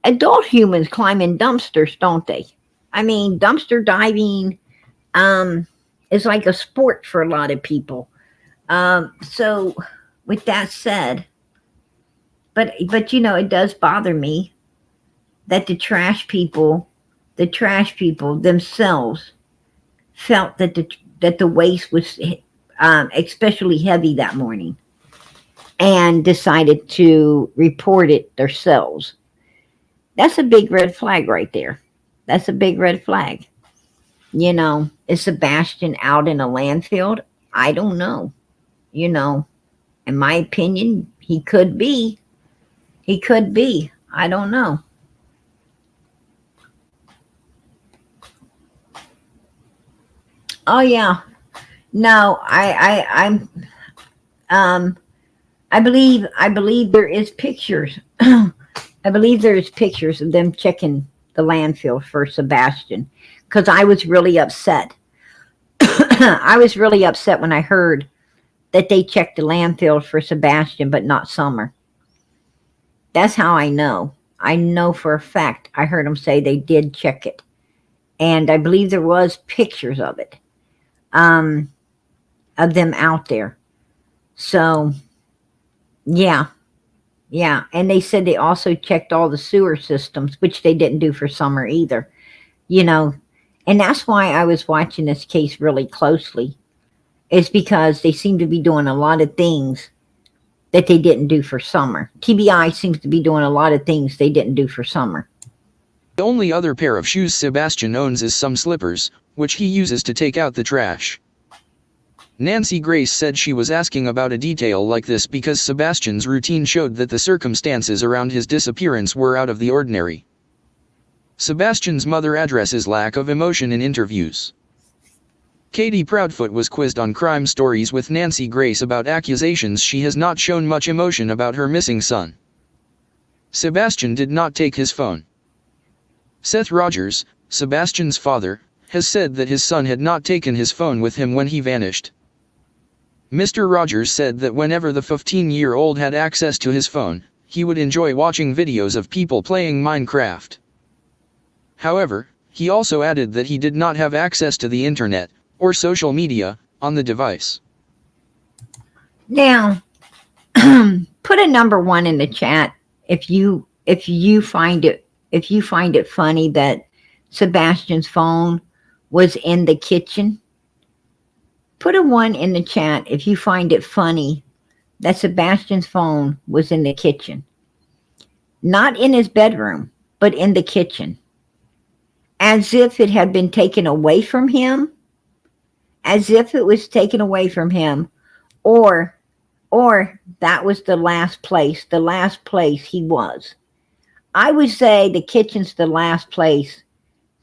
adult humans climb in dumpsters, don't they? I mean, dumpster diving is like a sport for a lot of people. So, with that said, But it does bother me that the trash people themselves felt that the waste was especially heavy that morning, and decided to report it themselves. That's a big red flag right there. That's a big red flag. Is Sebastian out in a landfill? I don't know. You know, in my opinion, he could be. He could be. I don't know. Oh yeah. No, um I believe there is pictures. I believe there is pictures of them checking the landfill for Sebastian, because I was really upset. I was really upset when I heard that they checked the landfill for Sebastian but not Summer. That's how I know. I know for a fact. I heard them say they did check it, and I believe there was pictures of it, um, of them out there. So yeah, yeah, and they said they also checked all the sewer systems, which they didn't do for Summer either. You know, and that's why I was watching this case really closely. Is because they seem to be doing a lot of things that they didn't do for Summer. TBI seems to be doing a lot of things they didn't do for Summer. The only other pair of shoes Sebastian owns is some slippers, which he uses to take out the trash. Nancy Grace said she was asking about a detail like this because Sebastian's routine showed that the circumstances around his disappearance were out of the ordinary. Sebastian's mother addresses lack of emotion in interviews. Katie Proudfoot was quizzed on Crime Stories with Nancy Grace about accusations she has not shown much emotion about her missing son. Sebastian did not take his phone. Seth Rogers, Sebastian's father, has said that his son had not taken his phone with him when he vanished. Mr. Rogers said that whenever the 15-year-old had access to his phone, he would enjoy watching videos of people playing Minecraft. However, he also added that he did not have access to the internet, or social media, on the device. Now, put a number 1 in the chat if you find it funny that Sebastian's phone was in the kitchen. Put a 1 in the chat if you find it funny that Sebastian's phone was in the kitchen. Not in his bedroom, but in the kitchen. As if it had been taken away from him. As if it was taken away from him. Or that was the last place he was. I would say the kitchen's the last place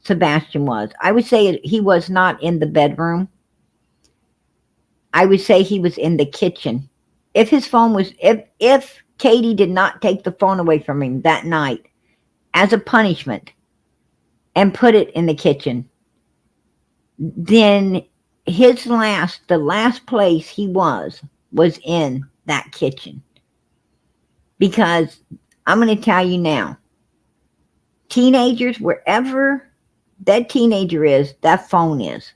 Sebastian was. I would say he was not in the bedroom. I would say he was in the kitchen. If Katie did not take the phone away from him that night as a punishment and put it in the kitchen, then the last place he was in that kitchen. Because I'm going to tell you now, teenagers, wherever that teenager is, that phone is.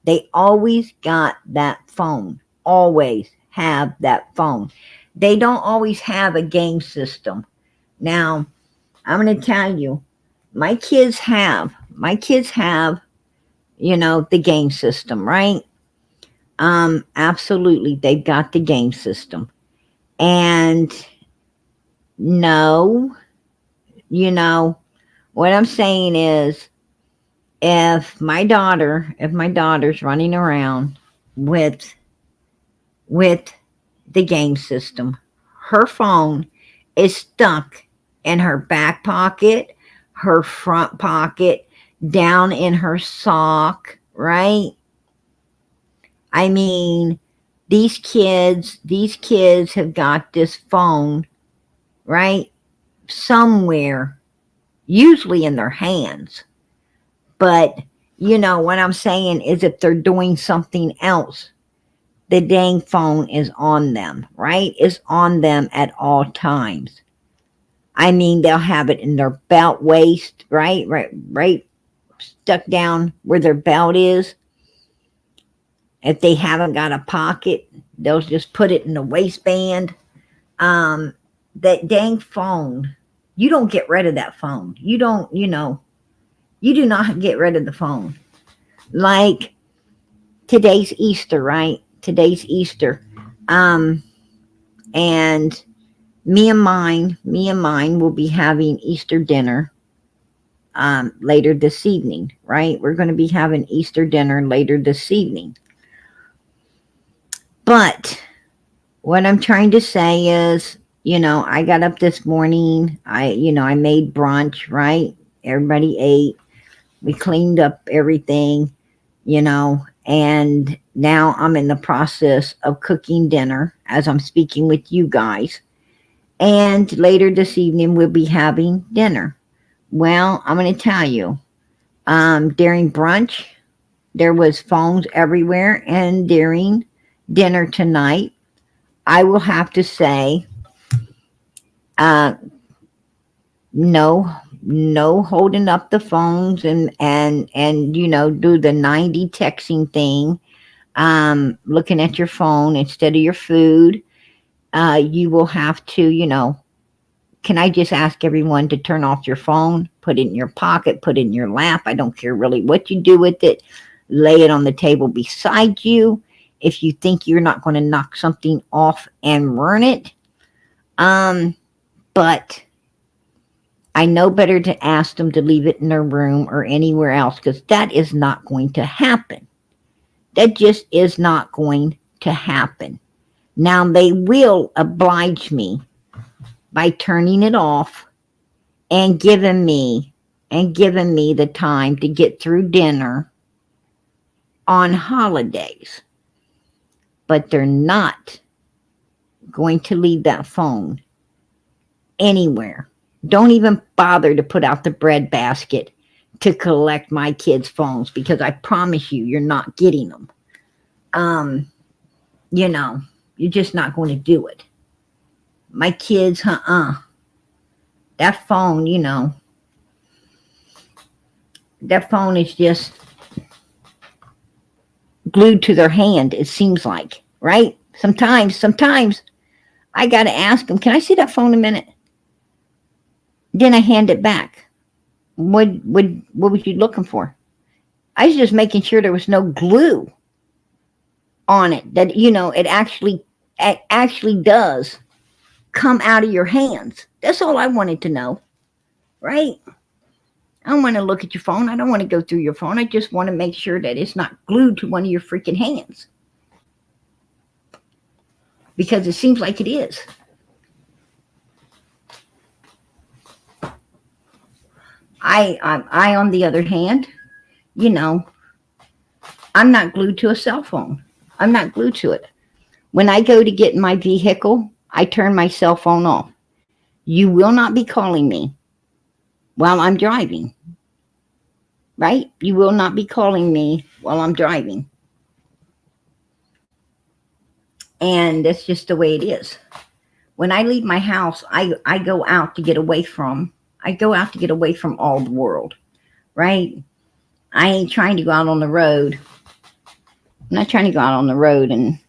They always got that phone. Always have that phone. They don't always have a game system. Now, I'm going to tell you, my kids have, the game system, right? Absolutely, they've got the game system. And no, what I'm saying is, if my daughter's running around with the game system, her phone is stuck in her back pocket, her front pocket, down in her sock, right? I mean, these kids have got this phone, right? Somewhere, usually in their hands. But, what I'm saying is, if they're doing something else, the dang phone is on them, right? It's on them at all times. I mean, they'll have it in their belt waist, right, stuck down where their belt is. If they haven't got a pocket, they'll just put it in the waistband. that dang phone, you don't get rid of that phone. You don't, you do not get rid of the phone. Like today's Easter, right? Today's Easter. Um, and me and mine will be having Easter dinner later this evening, right? We're going to be having Easter dinner later this evening. But what I'm trying to say is, I got up this morning. I made brunch, right? Everybody ate. We cleaned up everything, and now I'm in the process of cooking dinner as I'm speaking with you guys. And later this evening, we'll be having dinner. Well, I'm going to tell you, during brunch, there was phones everywhere, and during dinner tonight, I will have to say, uh, no, no holding up the phones and do the 90 texting thing, looking at your phone instead of your food. You will have to, can I just ask everyone to turn off your phone, put it in your pocket, put it in your lap? I don't care really what you do with it. Lay it on the table beside you. If you think you're not going to knock something off and ruin it. But I know better to ask them to leave it in their room or anywhere else, because that is not going to happen. That just is not going to happen. Now they will oblige me by turning it off and giving me the time to get through dinner on holidays. But they're not going to leave that phone anywhere. Don't even bother to put out the bread basket to collect my kids' phones, because I promise you, you're not getting them. You're just not going to do it. My kids, that phone, that phone is just glued to their hand, it seems like, right? Sometimes I got to ask them, can I see that phone a minute? Then I hand it back. What was you looking for? I was just making sure there was no glue on it, that, it actually does come out of your hands. That's all I wanted to know, right? I don't want to look at your phone. I don't want to go through your phone. I just want to make sure that it's not glued to one of your freaking hands. Because it seems like it is. I on the other hand, I'm not glued to a cell phone. I'm not glued to it. When I go to get in my vehicle, I turn my cell phone off. You will not be calling me while I'm driving. Right? You will not be calling me while I'm driving. And that's just the way it is. When I leave my house, I go out to get away from all the world. Right? I ain't trying to go out on the road. I'm not trying to go out on the road and,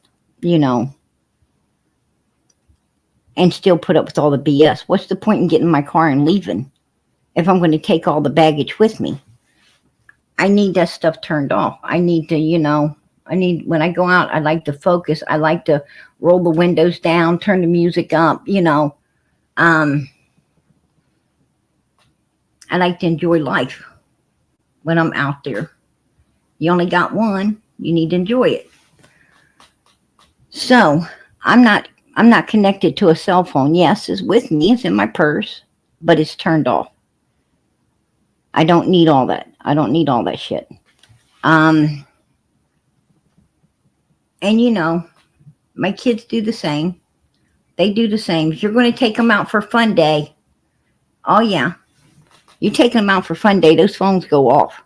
and still put up with all the BS. What's the point in getting in my car and leaving if I'm going to take all the baggage with me? I need that stuff turned off. I need to, when I go out, I like to focus. I like to roll the windows down, turn the music up, I like to enjoy life when I'm out there. You only got one. You need to enjoy it. So I'm not connected to a cell phone. Yes, it's with me. It's in my purse, but it's turned off. I don't need all that. I don't need all that shit. And my kids do the same. They do the same. If you're going to take them out for fun day, oh yeah, you take them out for fun day, those phones go off.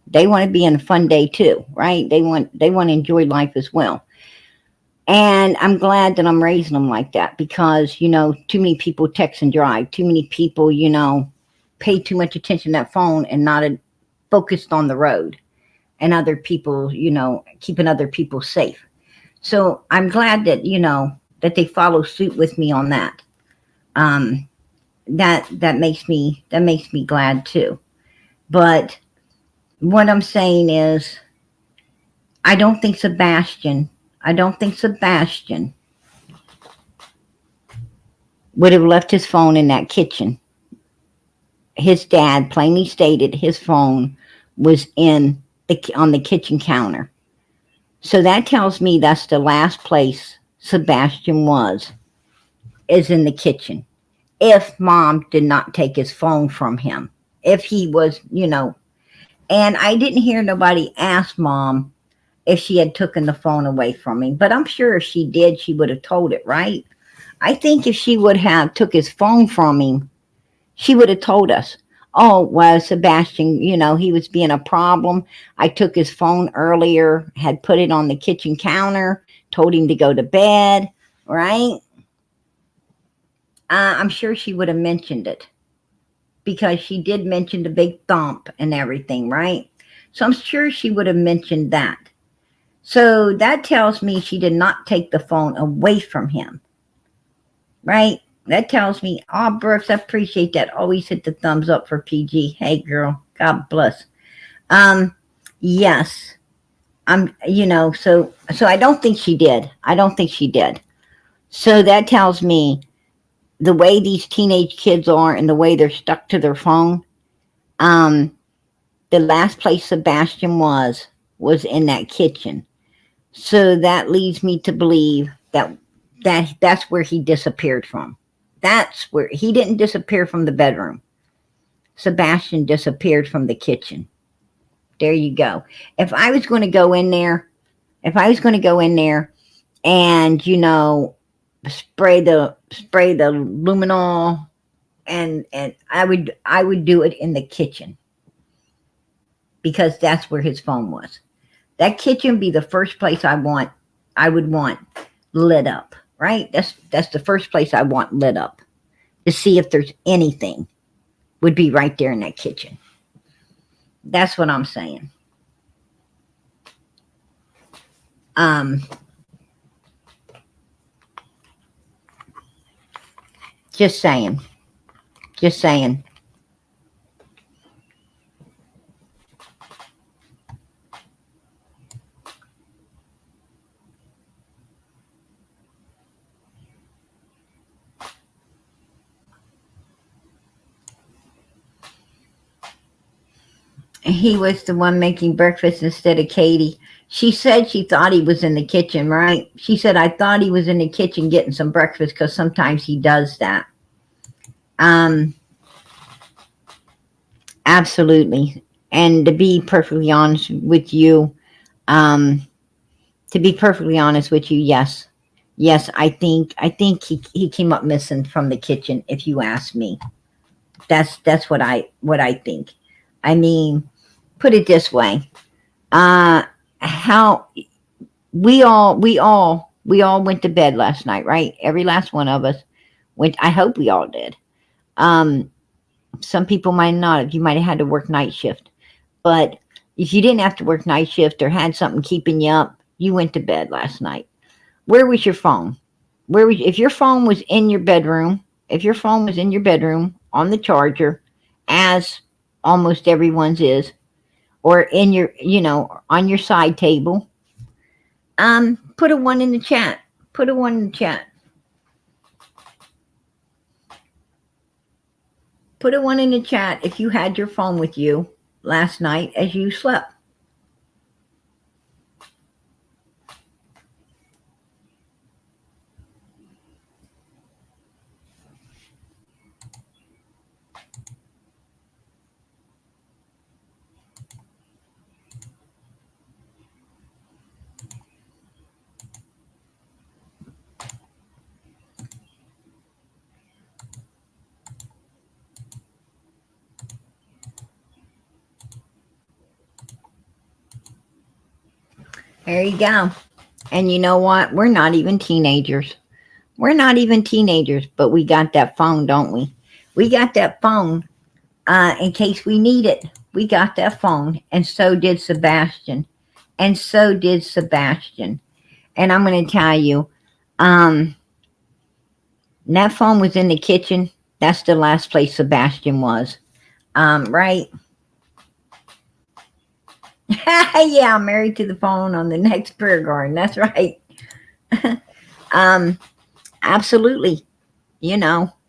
They want to be in a fun day too, right? They want to enjoy life as well. And I'm glad that I'm raising them like that, because, too many people text and drive. Too many people, pay too much attention to that phone and not focused on the road and other people, keeping other people safe. So I'm glad that, that they follow suit with me on that. that makes me glad too. But what I'm saying is, I don't think Sebastian, I don't think Sebastian would have left his phone in that kitchen. His dad plainly stated his phone was on the kitchen counter. So that tells me that's the last place Sebastian was, is in the kitchen. If mom did not take his phone from him. If he was, and I didn't hear nobody ask mom if she had taken the phone away from him, but I'm sure if she did, she would have told it, right? I think if she would have took his phone from him, she would have told us. Oh, well, Sebastian, he was being a problem. I took his phone earlier, had put it on the kitchen counter, told him to go to bed, right? I'm sure she would have mentioned it because she did mention the big thump and everything, right? So I'm sure she would have mentioned that. So that tells me she did not take the phone away from him, right? That tells me, oh, Brooks, I appreciate that. Always hit the thumbs up for PG. Hey, girl, God bless. Yes, so I don't think she did. I don't think she did. So that tells me the way these teenage kids are and the way they're stuck to their phone, the last place Sebastian was in that kitchen. So that leads me to believe that's where he disappeared from. That's where he didn't disappear from the bedroom. Sebastian disappeared from the kitchen. There you go. If I was going to go in there, and spray the luminol, and I would do it in the kitchen because that's where his phone was. That kitchen would be the first place I would want lit up, right? That's the first place I want lit up to see if there's anything, would be right there in that kitchen. That's what I'm saying. Um, just saying. Just saying. He was the one making breakfast instead of Katie. She said she thought he was in the kitchen, right? She said, I thought he was in the kitchen getting some breakfast because sometimes he does that. Um, Absolutely. And to be perfectly honest with you, um, yes. Yes, I think he came up missing from the kitchen, if you ask me. That's what I think. I mean, put it this way. Uh how we all went to bed last night, right? Every last one of us went. I hope we all did. Um some people might not have. You might have had to work night shift. But if you didn't have to work night shift or had something keeping you up, you went to bed last night. Where was your phone? If your phone was in your bedroom, on the charger, as almost everyone's is, or in your, on your side table, put a one in the chat. Put a one in the chat. Put a one in the chat if you had your phone with you last night as you slept. There you go. And you know what? We're not even teenagers. We're not even teenagers, but we got that phone, don't we? We got that phone in case we need it. We got that phone, and so did Sebastian. And so did Sebastian. And I'm going to tell you, um, And that phone was in the kitchen. That's the last place Sebastian was. Right? Yeah, I'm married to the phone on the next prayer garden. That's right. um, absolutely.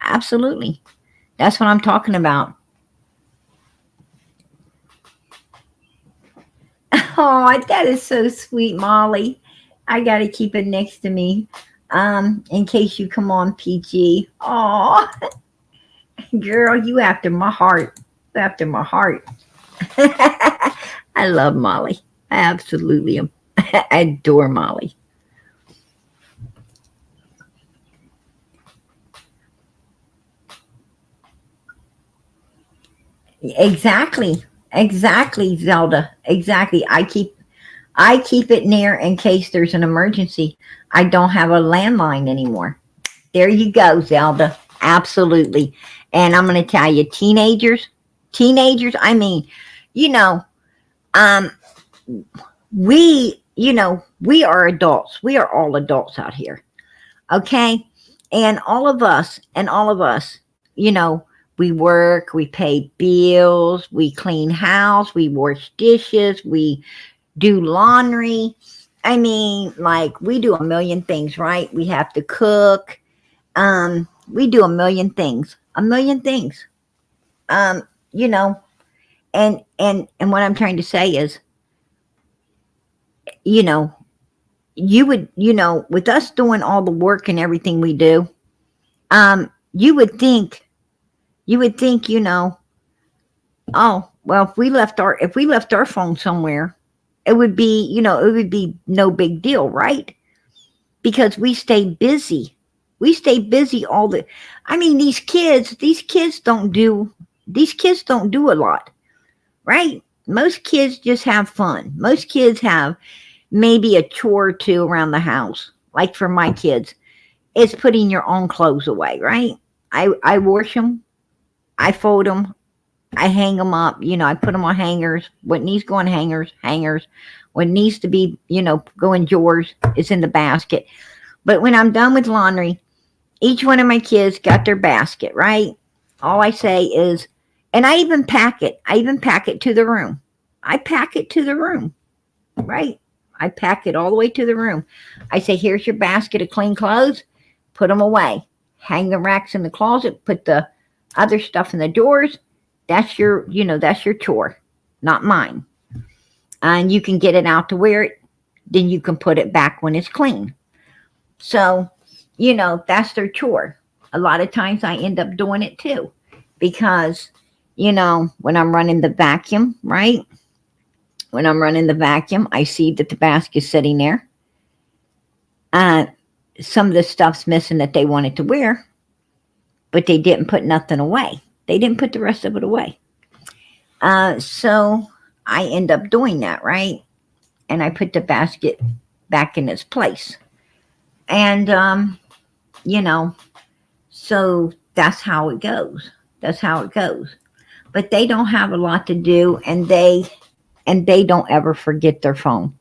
Absolutely. That's what I'm talking about. Oh, that is so sweet, Molly. I got to keep it next to me. In case you come on, PG. Oh, girl, you after my heart. After my heart. I love Molly. I absolutely am. I adore Molly. Exactly. Exactly, Zelda. Exactly. I keep it near in case there's an emergency. I don't have a landline anymore. There you go, Zelda. Absolutely. And I'm going to tell you, teenagers, I mean, you know, um, we are adults. We are all adults out here. Okay. And all of us, you know, we work, we pay bills, we clean house, we wash dishes, we do laundry. I mean, like we do a million things, right? We have to cook. We do a million things. Um, you know, and what I'm trying to say is, you know, with us doing all the work and everything we do, you would think, oh, well, if we left our phone somewhere, it would be no big deal, right? Because we stay busy all the. I mean, these kids don't do a lot, right? Most kids just have fun. Most kids have maybe a chore or two around the house. Like for my kids, it's putting your own clothes away, right? I wash them, I fold them, I hang them up. I put them on hangers. What needs to go on hangers, hangers. What needs to be, go in drawers is in the basket. But when I'm done with laundry, each one of my kids got their basket, right? All I say is, and I even pack it. I even pack it to the room. I pack it to the room, right? I pack it all the way to the room. I say, here's your basket of clean clothes. Put them away. Hang the racks in the closet. Put the other stuff in the drawers. That's your chore, not mine. And you can get it out to wear it. Then you can put it back when it's clean. So, that's their chore. A lot of times I end up doing it too. Because, when I'm running the vacuum, right? When I'm running the vacuum, I see that the basket's sitting there. Uh, some of the stuff's missing that they wanted to wear, but they didn't put nothing away. They didn't put the rest of it away. So I end up doing that, right? And I put the basket back in its place. And, you know, so that's how it goes. That's how it goes. But they don't have a lot to do, and they don't ever forget their phone.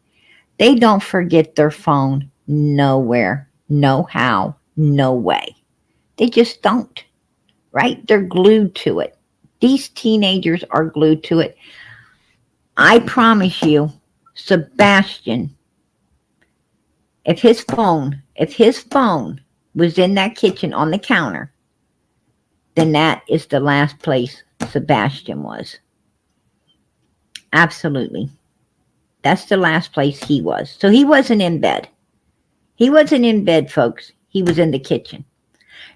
They don't forget their phone nowhere, no how, no way. They just don't, right? They're glued to it. These teenagers are glued to it. I promise you, Sebastian, if his phone was in that kitchen on the counter, then that is the last place Sebastian was. Absolutely. That's the last place he was. So he wasn't in bed. He wasn't in bed, folks. He was in the kitchen.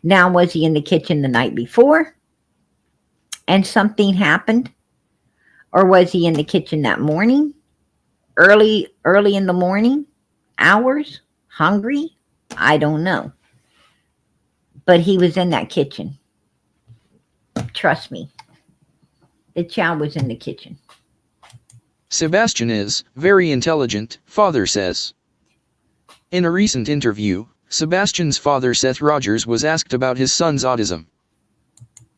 Now, was he in the kitchen the night before and something happened? Or was he in the kitchen that morning? Early in the morning? Hours? Hungry? I don't know. But he was in that kitchen. Trust me. The child was in the kitchen. Sebastian is very intelligent, father says. In a recent interview, Sebastian's father Seth Rogers was asked about his son's autism.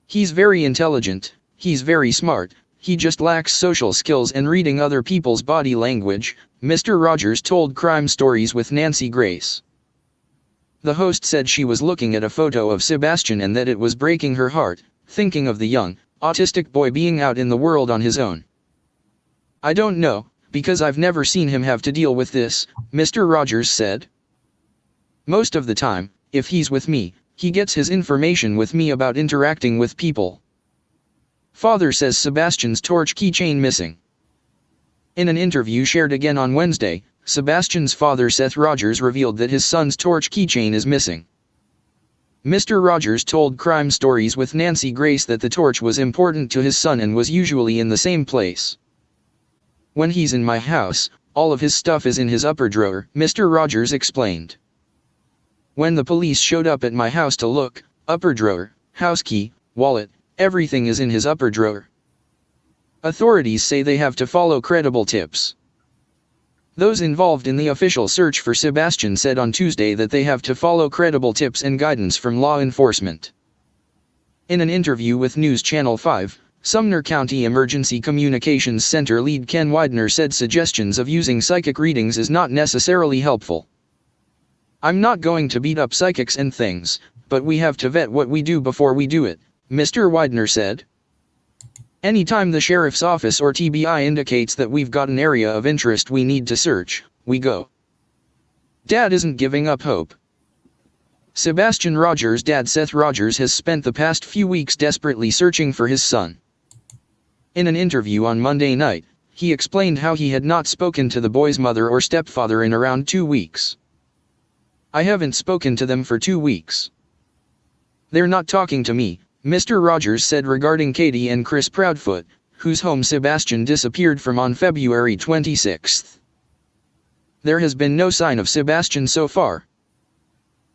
He's very intelligent, he's very smart, he just lacks social skills and reading other people's body language, Mr. Rogers told Crime Stories with Nancy Grace. The host said she was looking at a photo of Sebastian and that it was breaking her heart, thinking of the young, autistic boy being out in the world on his own. "I don't know, because I've never seen him have to deal with this," Mr. Rogers said. "Most of the time, if he's with me, he gets his information with me about interacting with people." Father says Sebastian's torch keychain missing. In an interview shared again on Wednesday, Sebastian's father Seth Rogers revealed that his son's torch keychain is missing. Mr. Rogers told Crime Stories with Nancy Grace that the torch was important to his son and was usually in the same place. "When he's in my house, all of his stuff is in his upper drawer," Mr. Rogers explained. "When the police showed up at my house to look, upper drawer, house key, wallet, everything is in his upper drawer." Authorities say they have to follow credible tips. Those involved in the official search for Sebastian said on Tuesday that they have to follow credible tips and guidance from law enforcement. In an interview with News Channel 5, Sumner County Emergency Communications Center lead Ken Widener said suggestions of using psychic readings is not necessarily helpful. "I'm not going to beat up psychics and things, but we have to vet what we do before we do it," Mr. Widener said. "Anytime the sheriff's office or TBI indicates that we've got an area of interest we need to search, we go." Dad isn't giving up hope. Sebastian Rogers' dad Seth Rogers has spent the past few weeks desperately searching for his son. In an interview on Monday night, he explained how he had not spoken to the boy's mother or stepfather in around 2 weeks. "I haven't spoken to them for 2 weeks. They're not talking to me," Mr. Rogers said regarding Katie and Chris Proudfoot, whose home Sebastian disappeared from on February 26. "There has been no sign of Sebastian so far.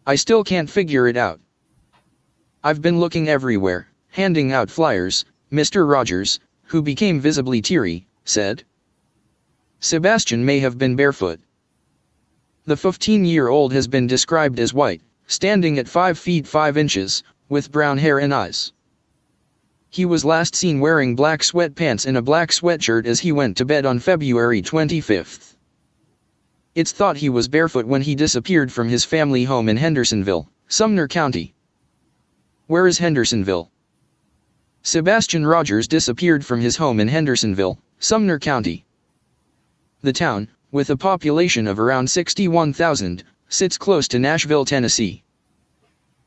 I still can't figure it out. I've been looking everywhere, handing out flyers," Mr. Rogers, who became visibly teary, said. Sebastian may have been barefoot. The 15-year-old has been described as white, standing at 5 feet 5 inches, with brown hair and eyes. He was last seen wearing black sweatpants and a black sweatshirt as he went to bed on February 25. It's thought he was barefoot when he disappeared from his family home in Hendersonville, Sumner County. Where is Hendersonville? Sebastian Rogers disappeared from his home in Hendersonville, Sumner County. The town, with a population of around 61,000, sits close to Nashville, Tennessee.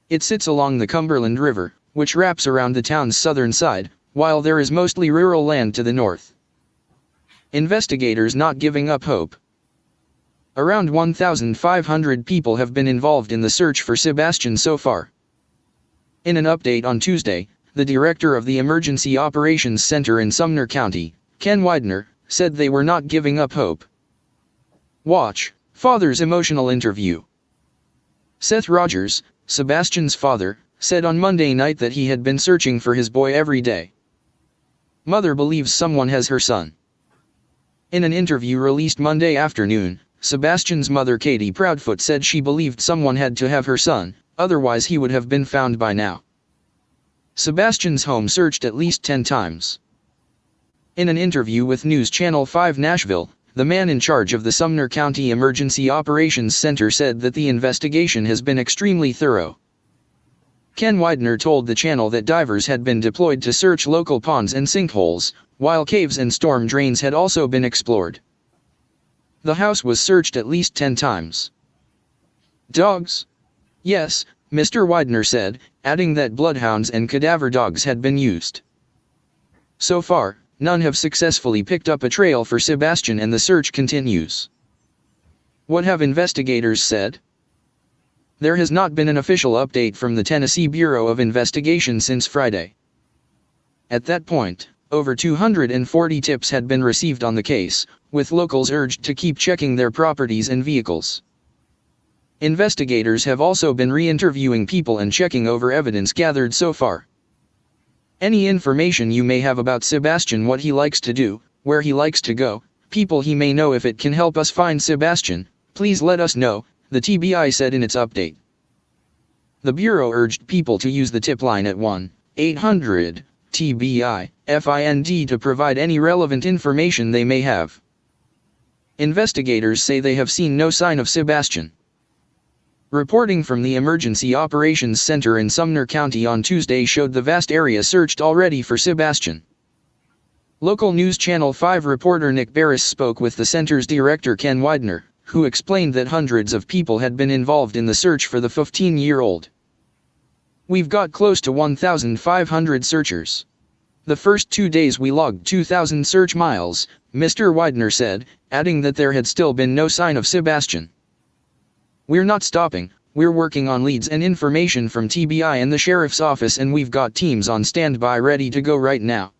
It sits along the Cumberland River, which wraps around the town's southern side, while there is mostly rural land to the north. Investigators not giving up hope. Around 1,500 people have been involved in the search for Sebastian so far. In an update on Tuesday, the director of the Emergency Operations Center in Sumner County, Ken Widener, said they were not giving up hope. Watch, father's emotional interview. Seth Rogers, Sebastian's father, said on Monday night that he had been searching for his boy every day. Mother believes someone has her son. In an interview released Monday afternoon, Sebastian's mother Katie Proudfoot said she believed someone had to have her son, otherwise he would have been found by now. Sebastian's home searched at least 10 times. In an interview with News Channel 5 Nashville, the man in charge of the Sumner County Emergency Operations Center said that the investigation has been extremely thorough. Ken Widener told the channel that divers had been deployed to search local ponds and sinkholes, while caves and storm drains had also been explored. The house was searched at least 10 times. Dogs? Yes, Mr. Widener said, adding that bloodhounds and cadaver dogs had been used. So far, none have successfully picked up a trail for Sebastian and the search continues. What have investigators said? There has not been an official update from the Tennessee Bureau of Investigation since Friday. At that point, over 240 tips had been received on the case, with locals urged to keep checking their properties and vehicles. Investigators have also been re-interviewing people and checking over evidence gathered so far. Any information you may have about Sebastian, what he likes to do, where he likes to go, people he may know, if it can help us find Sebastian, please let us know, the TBI said in its update. The Bureau urged people to use the tip line at 1-800-TBI-FIND to provide any relevant information they may have. Investigators say they have seen no sign of Sebastian. Reporting from the Emergency Operations Center in Sumner County on Tuesday showed the vast area searched already for Sebastian. Local news Channel 5 reporter Nick Barris spoke with the center's director Ken Widener, who explained that hundreds of people had been involved in the search for the 15-year-old. "We've got close to 1,500 searchers. The first 2 days we logged 2,000 search miles," Mr. Widener said, adding that there had still been no sign of Sebastian. "We're not stopping, we're working on leads and information from TBI and the sheriff's office, and we've got teams on standby ready to go right now."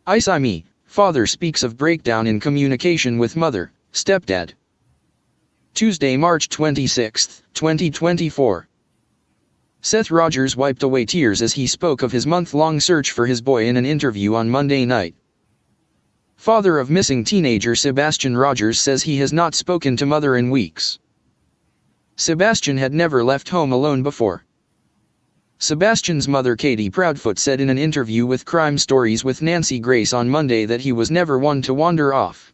Isami, father speaks of breakdown in communication with mother, stepdad. Tuesday, March 26, 2024. Seth Rogers wiped away tears as he spoke of his month-long search for his boy in an interview on Monday night. Father of missing teenager Sebastian Rogers says he has not spoken to mother in weeks. Sebastian had never left home alone before. Sebastian's mother Katie Proudfoot said in an interview with Crime Stories with Nancy Grace on Monday that he was never one to wander off.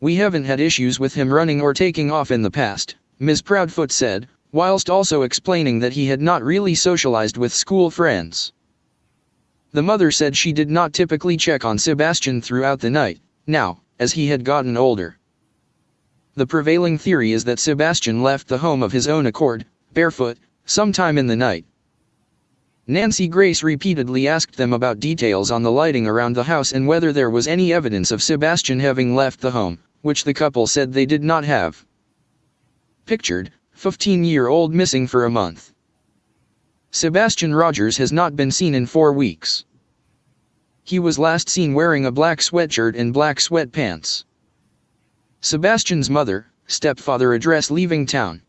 "We haven't had issues with him running or taking off in the past," Ms. Proudfoot said, whilst also explaining that he had not really socialized with school friends. The mother said she did not typically check on Sebastian throughout the night, now, as he had gotten older. The prevailing theory is that Sebastian left the home of his own accord, barefoot, sometime in the night. Nancy Grace repeatedly asked them about details on the lighting around the house and whether there was any evidence of Sebastian having left the home, which the couple said they did not have. Pictured, 15-year-old missing for a month. Sebastian Rogers has not been seen in 4 weeks. He was last seen wearing a black sweatshirt and black sweatpants. Sebastian's mother, stepfather address leaving town.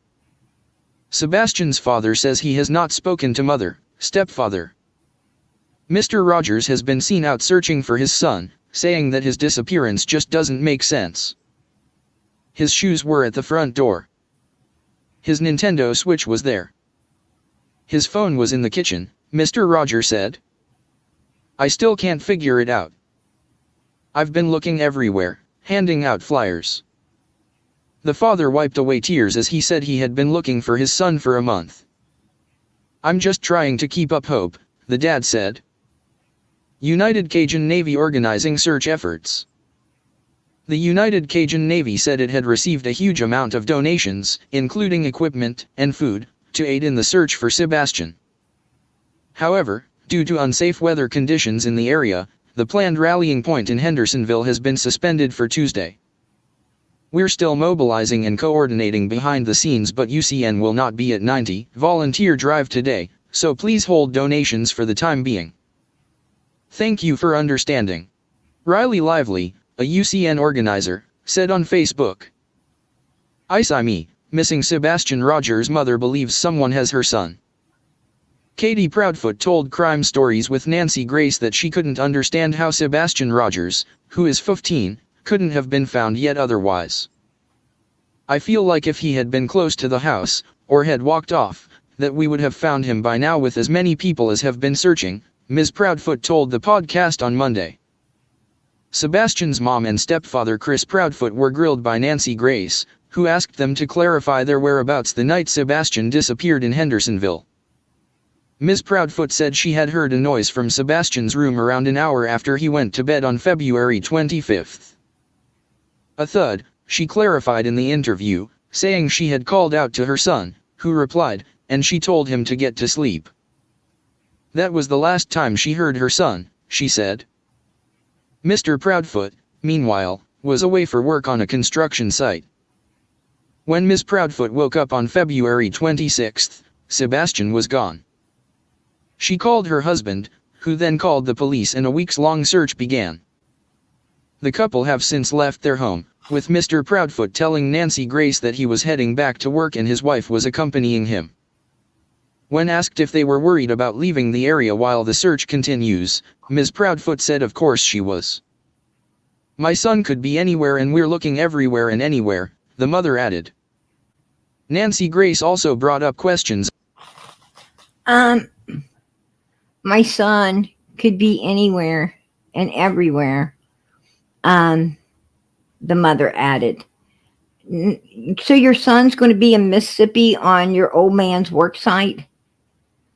Sebastian's father says he has not spoken to mother, stepfather. Mr. Rogers has been seen out searching for his son, saying that his disappearance just doesn't make sense. His shoes were at the front door. His Nintendo Switch was there. His phone was in the kitchen, Mr. Rogers said. "I still can't figure it out. I've been looking everywhere, handing out flyers." The father wiped away tears as he said he had been looking for his son for a month. "I'm just trying to keep up hope," the dad said. United Cajun Navy organizing search efforts. The United Cajun Navy said it had received a huge amount of donations, including equipment and food, to aid in the search for Sebastian. However, due to unsafe weather conditions in the area, the planned rallying point in Hendersonville has been suspended for Tuesday. "We're still mobilizing and coordinating behind the scenes, but UCN will not be at 90 volunteer drive today, so please hold donations for the time being. Thank you for understanding." Riley Lively, a UCN organizer, said on Facebook. Isami, missing Sebastian Rogers' mother believes someone has her son. Katie Proudfoot told Crime Stories with Nancy Grace that she couldn't understand how Sebastian Rogers, who is 15, couldn't have been found yet otherwise. "I feel like if he had been close to the house, or had walked off, that we would have found him by now with as many people as have been searching," Ms. Proudfoot told the podcast on Monday. Sebastian's mom and stepfather Chris Proudfoot were grilled by Nancy Grace, who asked them to clarify their whereabouts the night Sebastian disappeared in Hendersonville. Ms. Proudfoot said she had heard a noise from Sebastian's room around an hour after he went to bed on February 25. "A thud," she clarified in the interview, saying she had called out to her son, who replied, and she told him to get to sleep. "That was the last time she heard her son," she said. Mr. Proudfoot, meanwhile, was away for work on a construction site. When Ms. Proudfoot woke up on February 26, Sebastian was gone. She called her husband, who then called the police, and a weeks-long search began. The couple have since left their home, with Mr. Proudfoot telling Nancy Grace that he was heading back to work and his wife was accompanying him. When asked if they were worried about leaving the area while the search continues, Ms. Proudfoot said of course she was. "My son could be anywhere and we're looking everywhere and anywhere," the mother added. Nancy Grace also brought up questions. My son could be anywhere and everywhere, the mother added. So your son's going to be in Mississippi on your old man's work site?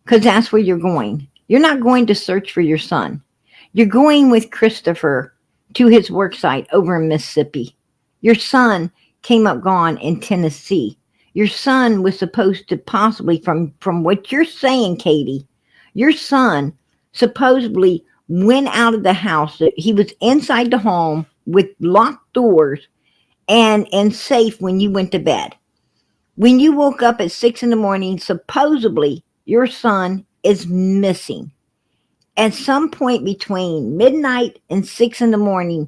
Because that's where you're going. You're not going to search for your son. You're going with Christopher to his work site over in Mississippi. Your son came up gone in Tennessee. Your son was supposed to possibly, from what you're saying, Katie, your son supposedly went out of the house. He was inside the home with locked doors and safe when you went to bed. When you woke up at 6 in the morning, supposedly your son is missing. At some point between midnight and 6 in the morning,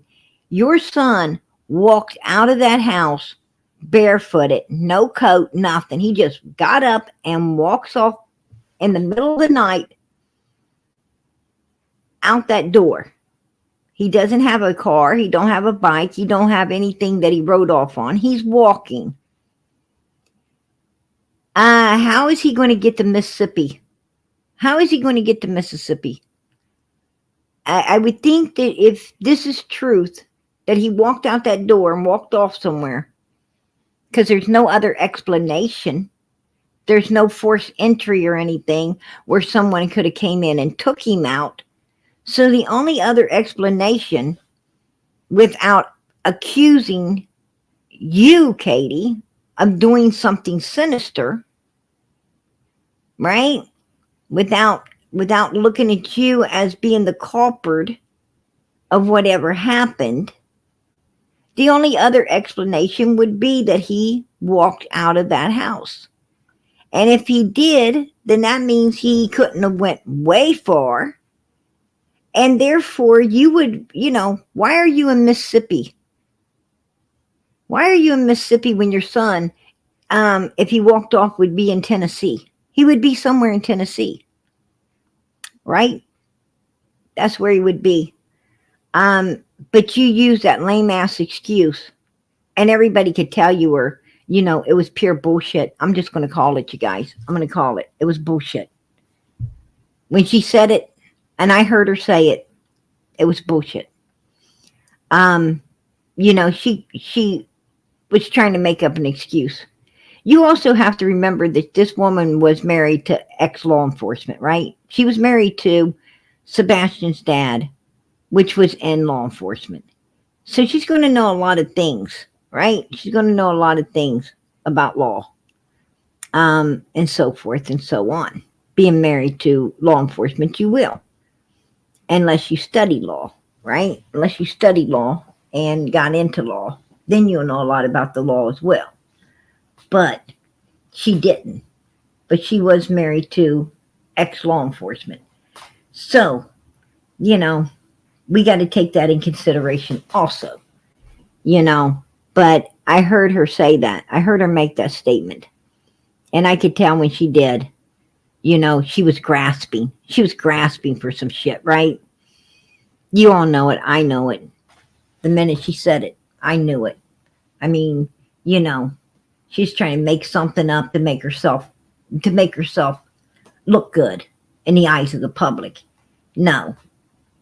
your son walked out of that house barefooted, no coat, nothing. He just got up and walks off in the middle of the night out that door. He doesn't have a car. He don't have a bike. He don't have anything that he rode off on. He's walking. How is he going to get to Mississippi? How is he going to get to Mississippi? I would think that if this is truth, that he walked out that door and walked off somewhere, because there's no other explanation. There's no forced entry or anything where someone could have came in and took him out. So the only other explanation, without accusing you, Katie, of doing something sinister, right? Without looking at you as being the culprit of whatever happened, the only other explanation would be that he walked out of that house. And if he did, then that means he couldn't have went way far. And therefore, you would, why are you in Mississippi? Why are you in Mississippi when your son, if he walked off, would be in Tennessee? He would be somewhere in Tennessee, right? That's where he would be. But you use that lame ass excuse, and everybody could tell you were, it was pure bullshit. I'm just going to call it, you guys. I'm going to call it. It was bullshit. When she said it, and I heard her say it, it was bullshit. She was trying to make up an excuse. You also have to remember that this woman was married to ex-law enforcement, right? She was married to Sebastian's dad, which was in law enforcement. So she's going to know a lot of things, right? She's going to know a lot of things about law, and so forth and so on. Being married to law enforcement, you will. Unless you study law, right? Unless you study law and got into law, then you'll know a lot about the law as well. But she didn't. But she was married to ex-law enforcement. So, we got to take that in consideration also, But I heard her say that. I heard her make that statement. And I could tell when she did, she was grasping. She was grasping for some shit, right? You all know it. I know it. The minute she said it, I knew it. I mean, she's trying to make something up to make herself look good in the eyes of the public. No.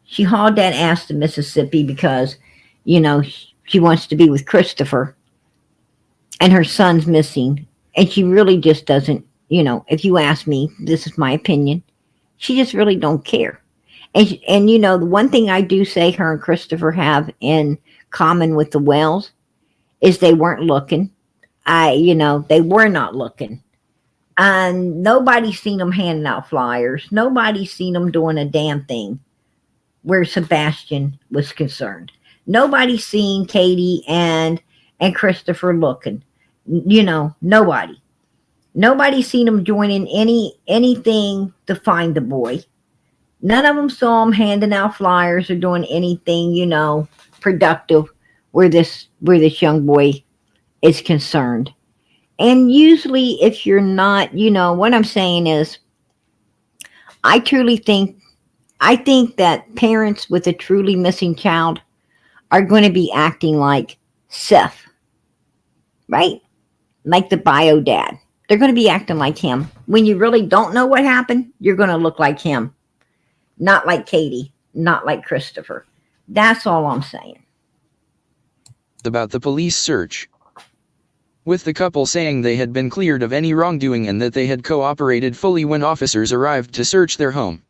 She hauled that ass to Mississippi because, she wants to be with Christopher and her son's missing. And she really just doesn't, if you ask me, this is my opinion, she just really don't care. And the one thing I do say her and Christopher have in common with the Wells is they weren't looking. They were not looking. And nobody's seen them handing out flyers. Nobody's seen them doing a damn thing where Sebastian was concerned. Nobody's seen Katie and Christopher looking. Nobody. Nobody's seen them joining anything to find the boy. None of them saw him handing out flyers or doing anything, productive where this young boy is concerned. And usually if you're not, what I'm saying is, I think that parents with a truly missing child are going to be acting like Seth, right? Like the bio dad. They're going to be acting like him. When you really don't know what happened, you're going to look like him. Not like Katie, not like Christopher. That's all I'm saying. About the police search. with the couple saying they had been cleared of any wrongdoing and that they had cooperated fully when officers arrived to search their home.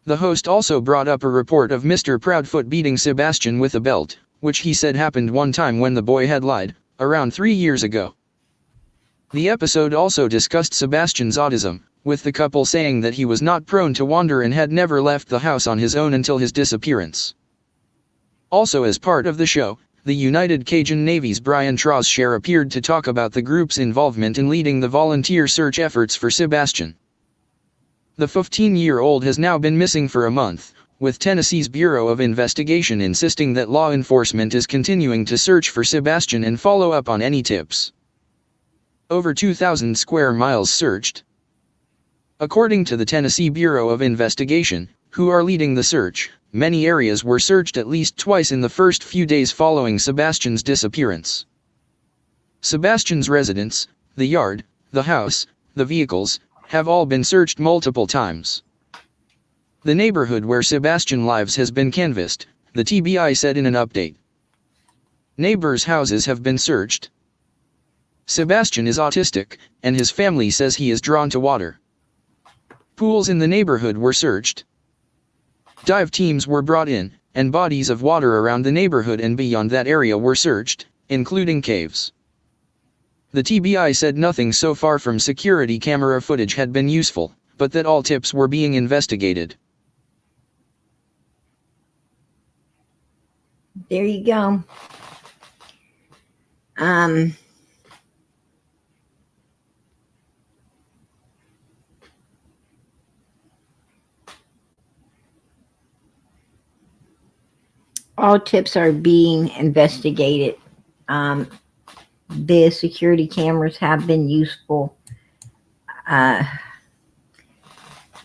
The host also brought up a report of Mr. Proudfoot beating Sebastian with a belt, which he said happened one time when the boy had lied, around 3 years ago. The episode also discussed Sebastian's autism, with the couple saying that he was not prone to wander and had never left the house on his own until his disappearance. Also as part of the show, the United Cajun Navy's Brian Trousshare appeared to talk about the group's involvement in leading the volunteer search efforts for Sebastian. The 15-year-old has now been missing for a month, with Tennessee's Bureau of Investigation insisting that law enforcement is continuing to search for Sebastian and follow up on any tips. Over 2,000 square miles searched. According to the Tennessee Bureau of Investigation, who are leading the search, many areas were searched at least twice in the first few days following Sebastian's disappearance. Sebastian's residence, the yard, the house, the vehicles, have all been searched multiple times. The neighborhood where Sebastian lives has been canvassed, the TBI said in an update. Neighbors' houses have been searched. Sebastian is autistic, and his family says he is drawn to water. Pools in the neighborhood were searched. Dive teams were brought in, and bodies of water around the neighborhood and beyond that area were searched, including caves. The TBI said nothing so far from security camera footage had been useful, but that all tips were being investigated. There you go. All tips are being investigated. The security cameras have been useful.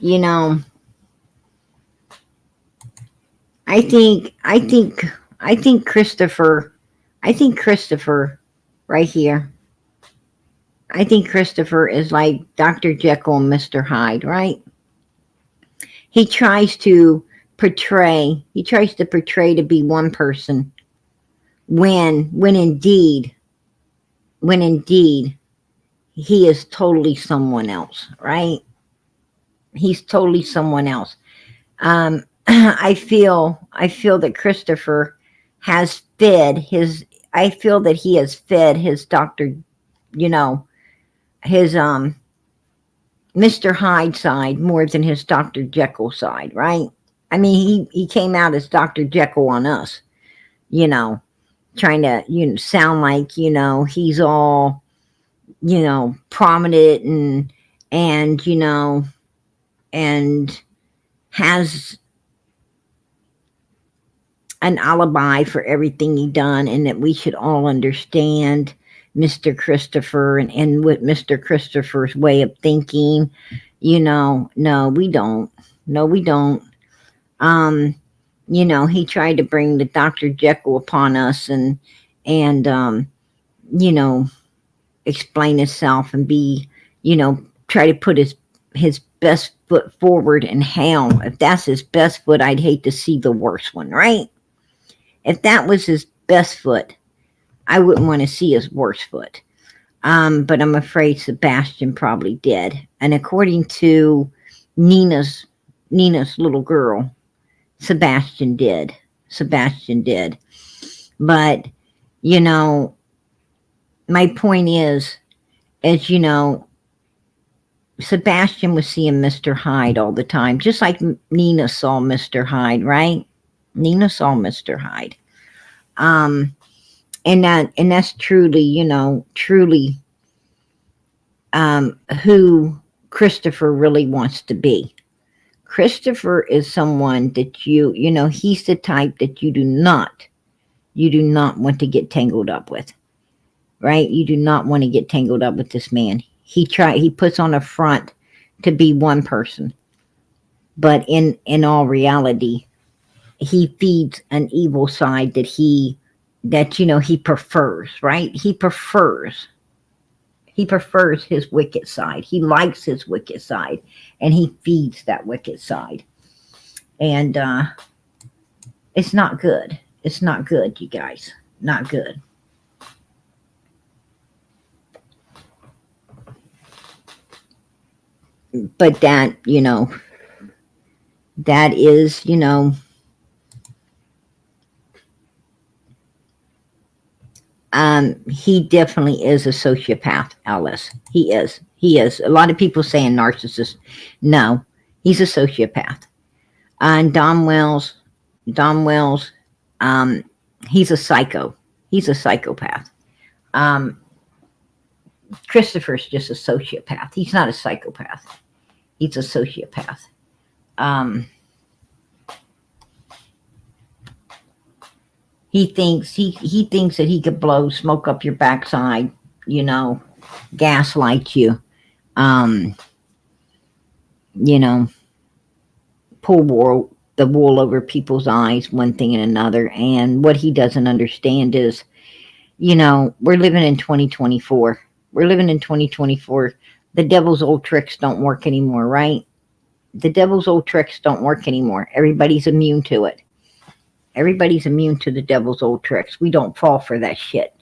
You know, I think Christopher right here. I think Christopher is like Dr. Jekyll and Mr. Hyde, right? He tries to portray to be one person when indeed he is totally someone else, right? He's totally someone else. I feel that Christopher has fed his Dr. His Mr. Hyde side more than his Dr. Jekyll side, right? I mean, he came out as Dr. Jekyll on us, trying to, sound like, he's all, prominent and has an alibi for everything he done, and that we should all understand Mr. Christopher and what Mr. Christopher's way of thinking. No, we don't. No, we don't. He tried to bring the Dr. Jekyll upon us and explain himself and be, try to put his best foot forward. And hell, if that's his best foot, I'd hate to see the worst one, right? If that was his best foot, I wouldn't want to see his worst foot. But I'm afraid Sebastian probably did. And according to Nina's little girl, Sebastian did. But, my point is, Sebastian was seeing Mr. Hyde all the time, just like Nina saw Mr. Hyde, right? Nina saw Mr. Hyde. And that's truly, who Christopher really wants to be. Christopher is someone that he's the type that you do not want to get tangled up with, right? You do not want to get tangled up with this man. He puts on a front to be one person, but in all reality, he feeds an evil side that he prefers, right? He prefers his wicked side. He likes his wicked side, and he feeds that wicked side. And it's not good. It's not good, you guys. Not good. but that, that is, he definitely is a sociopath, Alice. He is. He is. A lot of people saying narcissist. No, he's a sociopath. And Dom Wells, um, he's a psycho. He's a psychopath. Um, Christopher's just a sociopath. He's not a psychopath. He's a sociopath. Um, he thinks that he could blow smoke up your backside, you know, gaslight you, um, you know, pull the wool over people's eyes, one thing and another. And what he doesn't understand is, we're living in 2024. We're living in 2024. The devil's old tricks don't work anymore, right? The devil's old tricks don't work anymore. Everybody's immune to it. Everybody's immune to the devil's old tricks. We don't fall for that shit.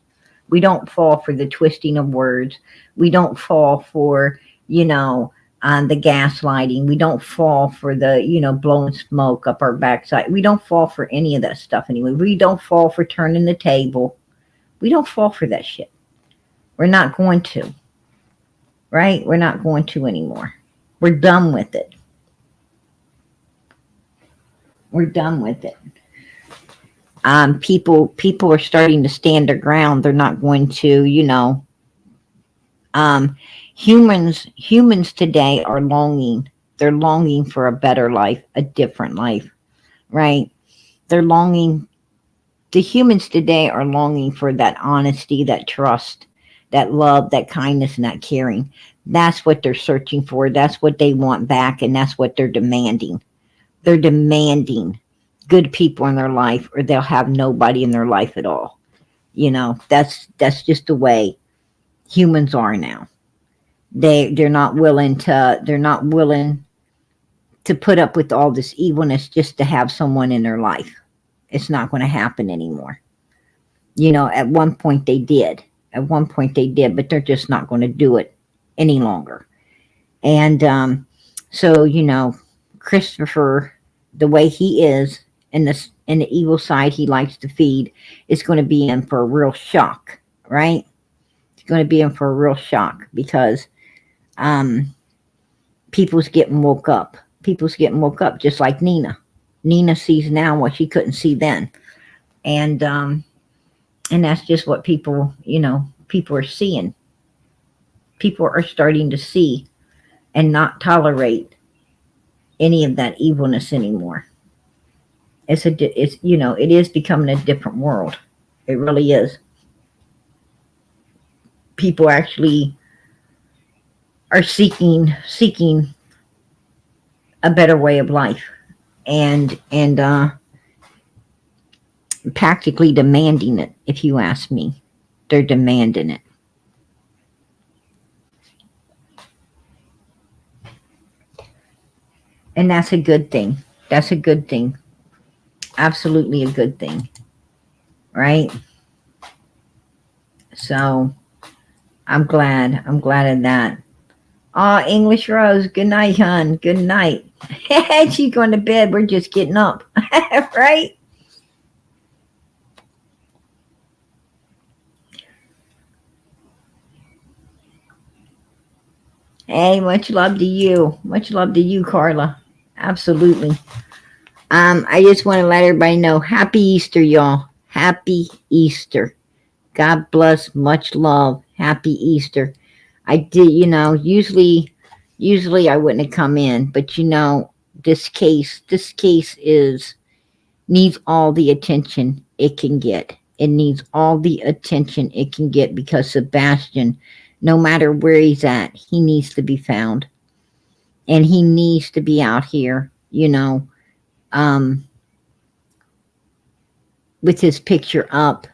We don't fall for the twisting of words. We don't fall for, the gaslighting. We don't fall for the, blowing smoke up our backside. We don't fall for any of that stuff anyway. We don't fall for turning the table. We don't fall for that shit. We're not going to. Right? We're not going to anymore. We're done with it. We're done with it. People are starting to stand their ground. They're not going to, humans today are longing. They're longing for a better life, a different life, right? They're longing. The humans today are longing for that honesty, that trust, that love, that kindness, and that caring. That's what they're searching for. That's what they want back, and that's what they're demanding. They're demanding good people in their life, or they'll have nobody in their life at all. That's just the way humans are now. They're not willing to put up with all this evilness just to have someone in their life. It's not going to happen anymore. At one point they did. At one point they did, but they're just not going to do it any longer. And so, Christopher, the way he is, and the evil side he likes to feed, is going to be in for a real shock, right? It's going to be in for a real shock because people's getting woke up. People's getting woke up, just like Nina. Nina sees now what she couldn't see then, and that's just what people are seeing. People are starting to see and not tolerate any of that evilness anymore. It is becoming a different world. It really is. People actually are seeking a better way of life, and practically demanding it. If you ask me, they're demanding it. And that's a good thing. That's a good thing. Absolutely a good thing. Right? So I'm glad. I'm glad of that. Oh, English Rose, good night, hon. Good night. She's going to bed. We're just getting up. Right? Hey, much love to you. Much love to you, Carla. Absolutely. I just want to let everybody know, Happy Easter, y'all. Happy Easter. God bless. Much love. Happy Easter. I did, usually I wouldn't have come in, but this case needs all the attention it can get. It needs all the attention it can get because Sebastian, no matter where he's at, he needs to be found. And he needs to be out here, with his picture up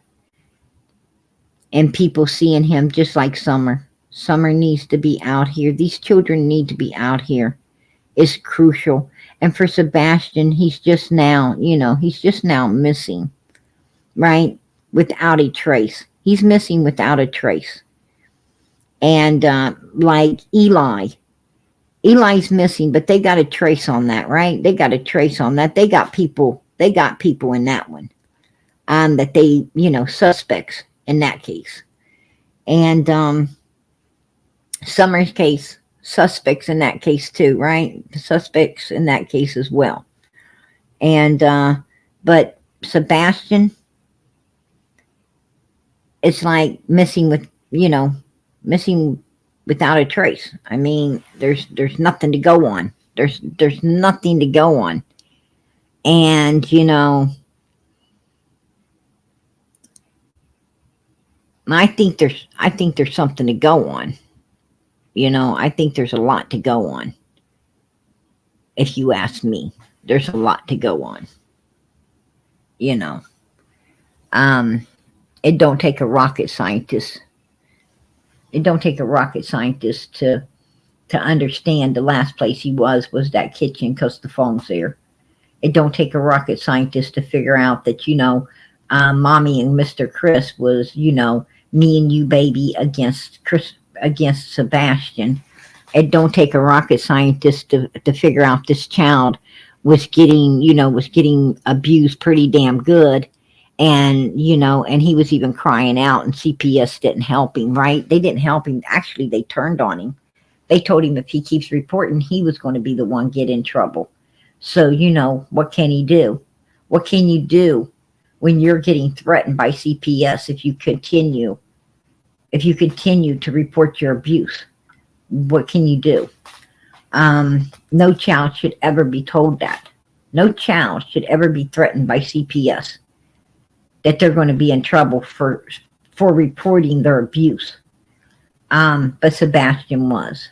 and people seeing him just like Summer. Summer needs to be out here. These children need to be out here. It's crucial. And for Sebastian, he's just now missing, right? Without a trace. He's missing without a trace. And like Eli Eli's missing, but they got a trace on that, right? They got a trace on that. They got people in that one. That they, suspects in that case. And Summer's case, suspects in that case too, right? Suspects in that case as well. And but Sebastian, it's like missing with, missing without a trace. I mean, there's nothing to go on. There's nothing to go on. And I think there's something to go on. I think there's a lot to go on. If you ask me, there's a lot to go on. It don't take a rocket scientist. It don't take a rocket scientist to understand the last place he was that kitchen because the phone's there. It don't take a rocket scientist to figure out that Mommy and Mr. Chris was me and you baby against Sebastian. It don't take a rocket scientist to figure out this child was getting abused pretty damn good. And and he was even crying out, and CPS didn't help him, right? They didn't help him. Actually, they turned on him. They told him if he keeps reporting, he was going to be the one get in trouble. So, what can he do? What can you do when you're getting threatened by CPS if you continue to report your abuse? What can you do? No child should ever be told that. No child should ever be threatened by CPS that they're going to be in trouble for reporting their abuse. But Sebastian was.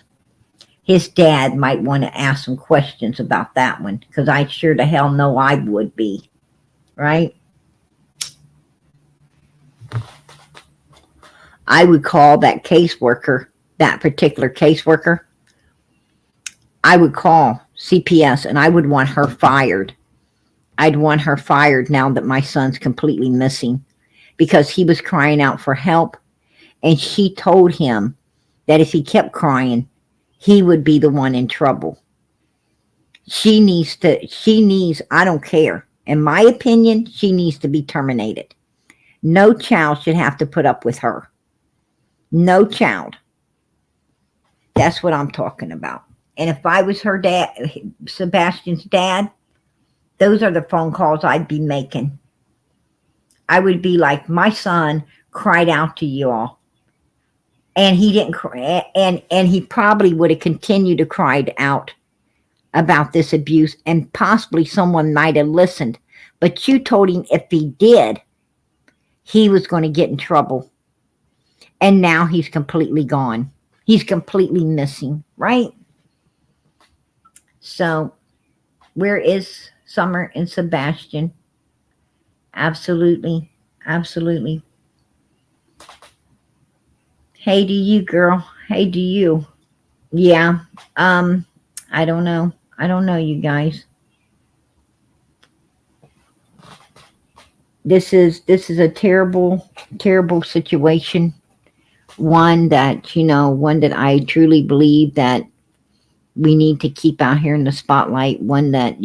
His dad might want to ask some questions about that one, because I sure the hell know I would be, right? I would call that caseworker, that particular caseworker. I would call CPS and I would want her fired. I'd want her fired now that my son's completely missing, because he was crying out for help, and she told him that if he kept crying, he would be the one in trouble. She needs, I don't care. In my opinion, she needs to be terminated. No child should have to put up with her. No child. That's what I'm talking about. And if I was her dad, Sebastian's dad, those are the phone calls I'd be making. I would be like, my son cried out to you all. And he didn't cry, and he probably would have continued to cry out about this abuse, and possibly someone might have listened. But you told him if he did, he was going to get in trouble. And now he's completely gone. He's completely missing, right? So, where is Summer and Sebastian? Absolutely, absolutely. Hey to you, girl. Hey to you. Yeah. I don't know. I don't know, you guys. This is a terrible, terrible situation. One that I truly believe that we need to keep out here in the spotlight. One that,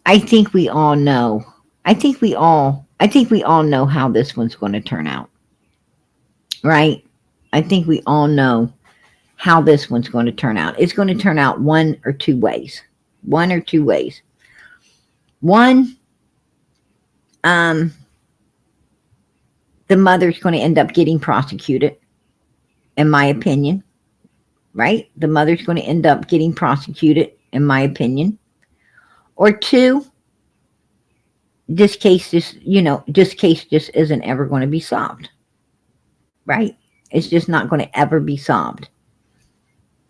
I think we all know. I think we all know how this one's going to turn out. Right? I think we all know how this one's going to turn out. It's going to turn out one or two ways. One or two ways. One, the mother's going to end up getting prosecuted, in my opinion. Right? The mother's going to end up getting prosecuted, in my opinion. Or two, this case just isn't ever going to be solved. Right? It's just not going to ever be solved.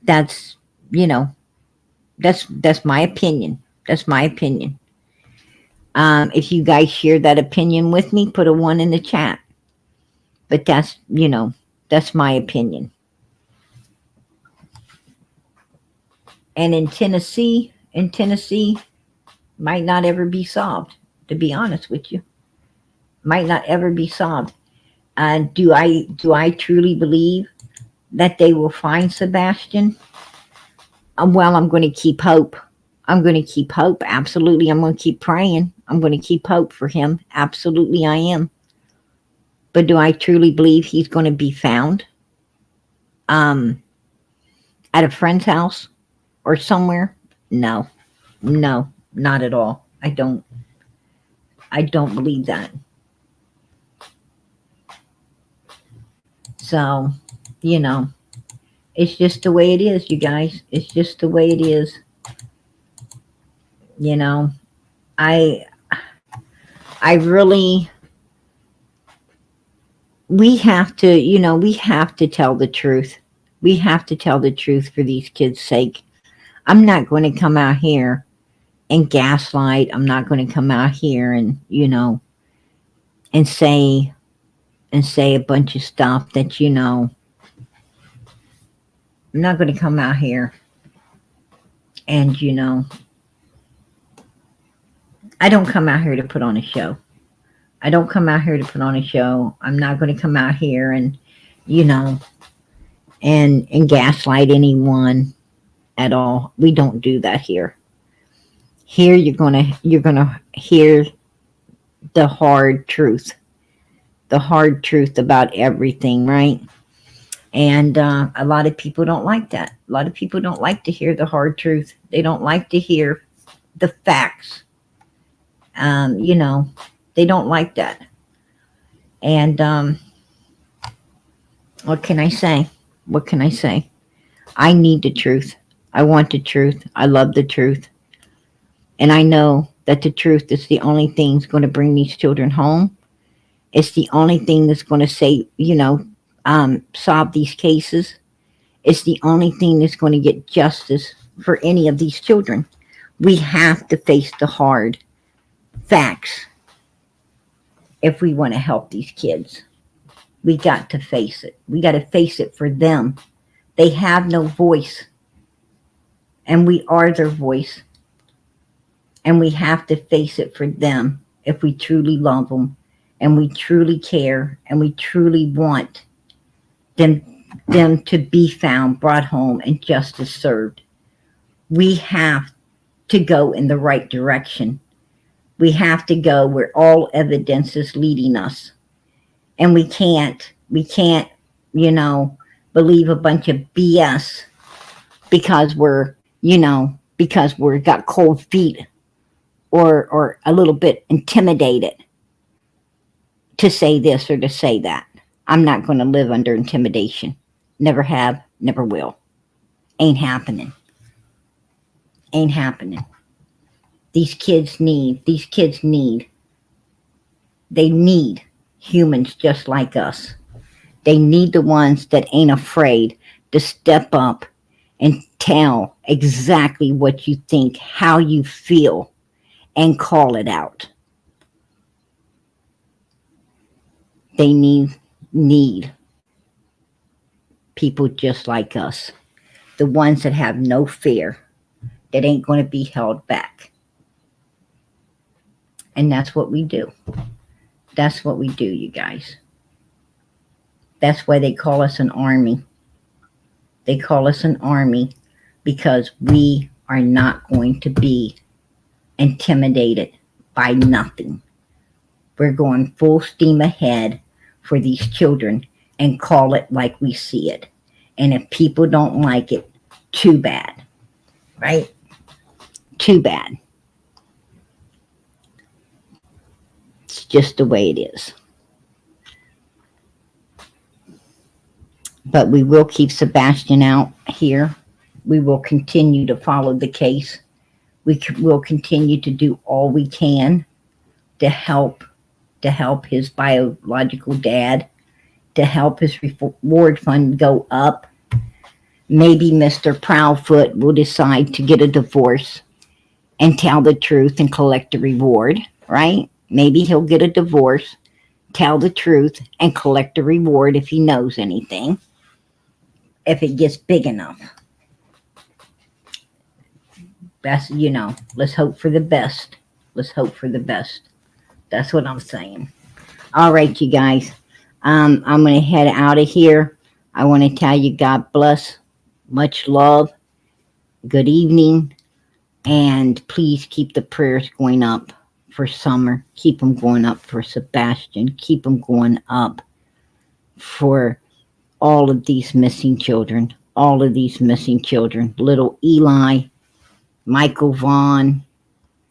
That's my opinion. That's my opinion. If you guys share that opinion with me, put a 1 in the chat. But that's my opinion. And in Tennessee, might not ever be solved, to be honest with you. Might not ever be solved. Do I truly believe that they will find Sebastian, well, I'm going to keep hope. I'm going to keep hope. Absolutely. I'm going to keep praying. I'm going to keep hope for him. Absolutely, I am. But do I truly believe he's going to be found um, at a friend's house or somewhere? No, no, not at all. I don't. I don't believe that. So, you know, it's just the way it is, you guys. It's just the way it is. You know, I I really, we have to, we have to tell the truth. We have to tell the truth for these kids' sake. I'm not going to come out here and gaslight. I'm not going to come out here and, and say a bunch of stuff that, I'm not going to come out here and, I don't come out here to put on a show. I don't come out here to put on a show. I'm not going to come out here and, and gaslight anyone at all. We don't do that here. Here you're gonna hear the hard truth. The hard truth about everything, right? And a lot of people don't like that. A lot of people don't like to hear the hard truth. They don't like to hear the facts. They don't like that. And what can I say? What can I say? I need the truth. I want the truth. I love the truth. And I know that the truth is the only thing that's going to bring these children home. It's the only thing that's going to say, solve these cases. It's the only thing that's going to get justice for any of these children. We have to face the hard facts if we want to help these kids. We got to face it. We got to face it for them. They have no voice, and we are their voice. And we have to face it for them if we truly love them and we truly care and we truly want them to be found, brought home, and justice served. We have to go in the right direction. We have to go where all evidence is leading us. And we can't, believe a bunch of BS because because we're got cold feet or a little bit intimidated to say this or to say that. I'm not going to live under intimidation. Never have, never will. Ain't happening. Ain't happening. These kids need humans just like us. They need the ones that ain't afraid to step up and tell exactly what you think, how you feel, and call it out. They need people just like us. The ones that have no fear, that ain't going to be held back. And that's what we do. That's what we do, you guys. That's why they call us an army. They call us an army because we are not going to be intimidated by nothing. We're going full steam ahead for these children and call it like we see it. And if people don't like it, too bad. Right? Too bad. It's just the way it is. But we will keep Sebastian out here. We will continue to follow the case. We will continue to do all we can to help his biological dad, to help his reward fund go up. Maybe Mr. Proudfoot will decide to get a divorce and tell the truth and collect the reward, right? Maybe he'll get a divorce, tell the truth, and collect the reward if he knows anything, if it gets big enough. That's, let's hope for the best. Let's hope for the best. That's what I'm saying. All right, you guys. I'm going to head out of here. I want to tell you, God bless, much love, good evening, and please keep the prayers going up for Summer. Keep them going up for Sebastian. Keep them going up for all of these missing children. All of these missing children. Little Eli, Michael Vaughn.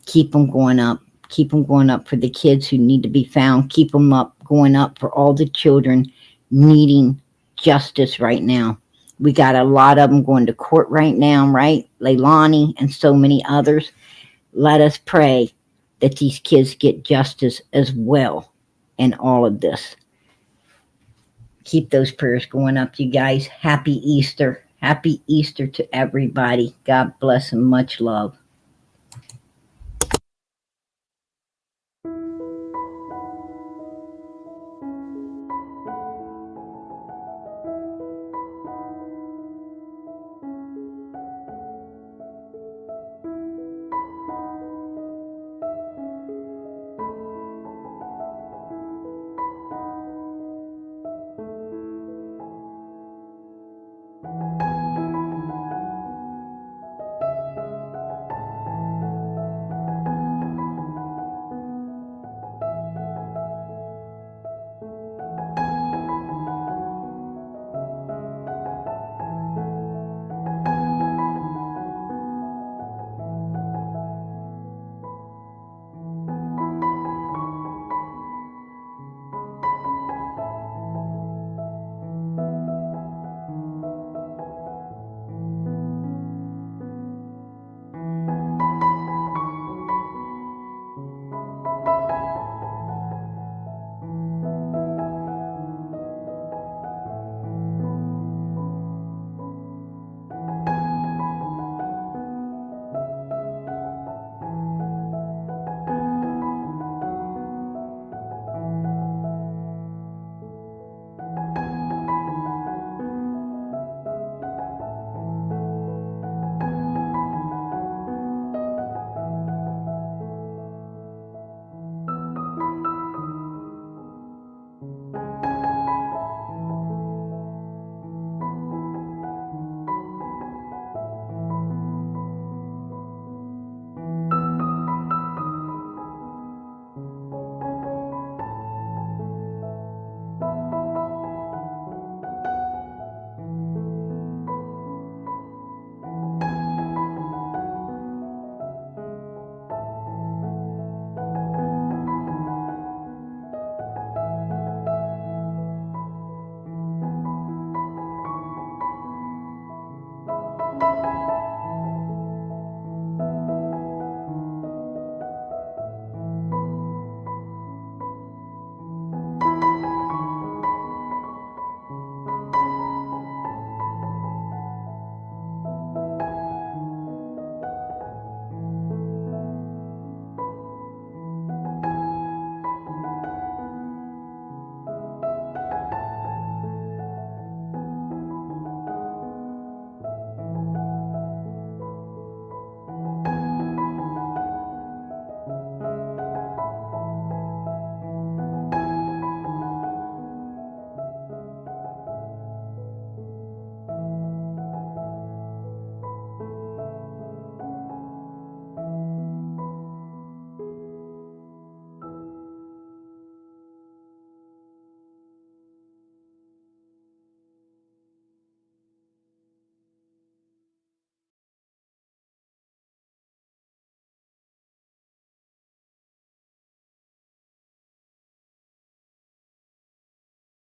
Keep them going up. Keep them going up for the kids who need to be found. Keep them up, going up for all the children needing justice right now. We got a lot of them going to court right now, right? Leilani and so many others. Let us pray that these kids get justice as well in all of this. Keep those prayers going up, you guys. Happy Easter. Happy Easter to everybody. God bless and much love.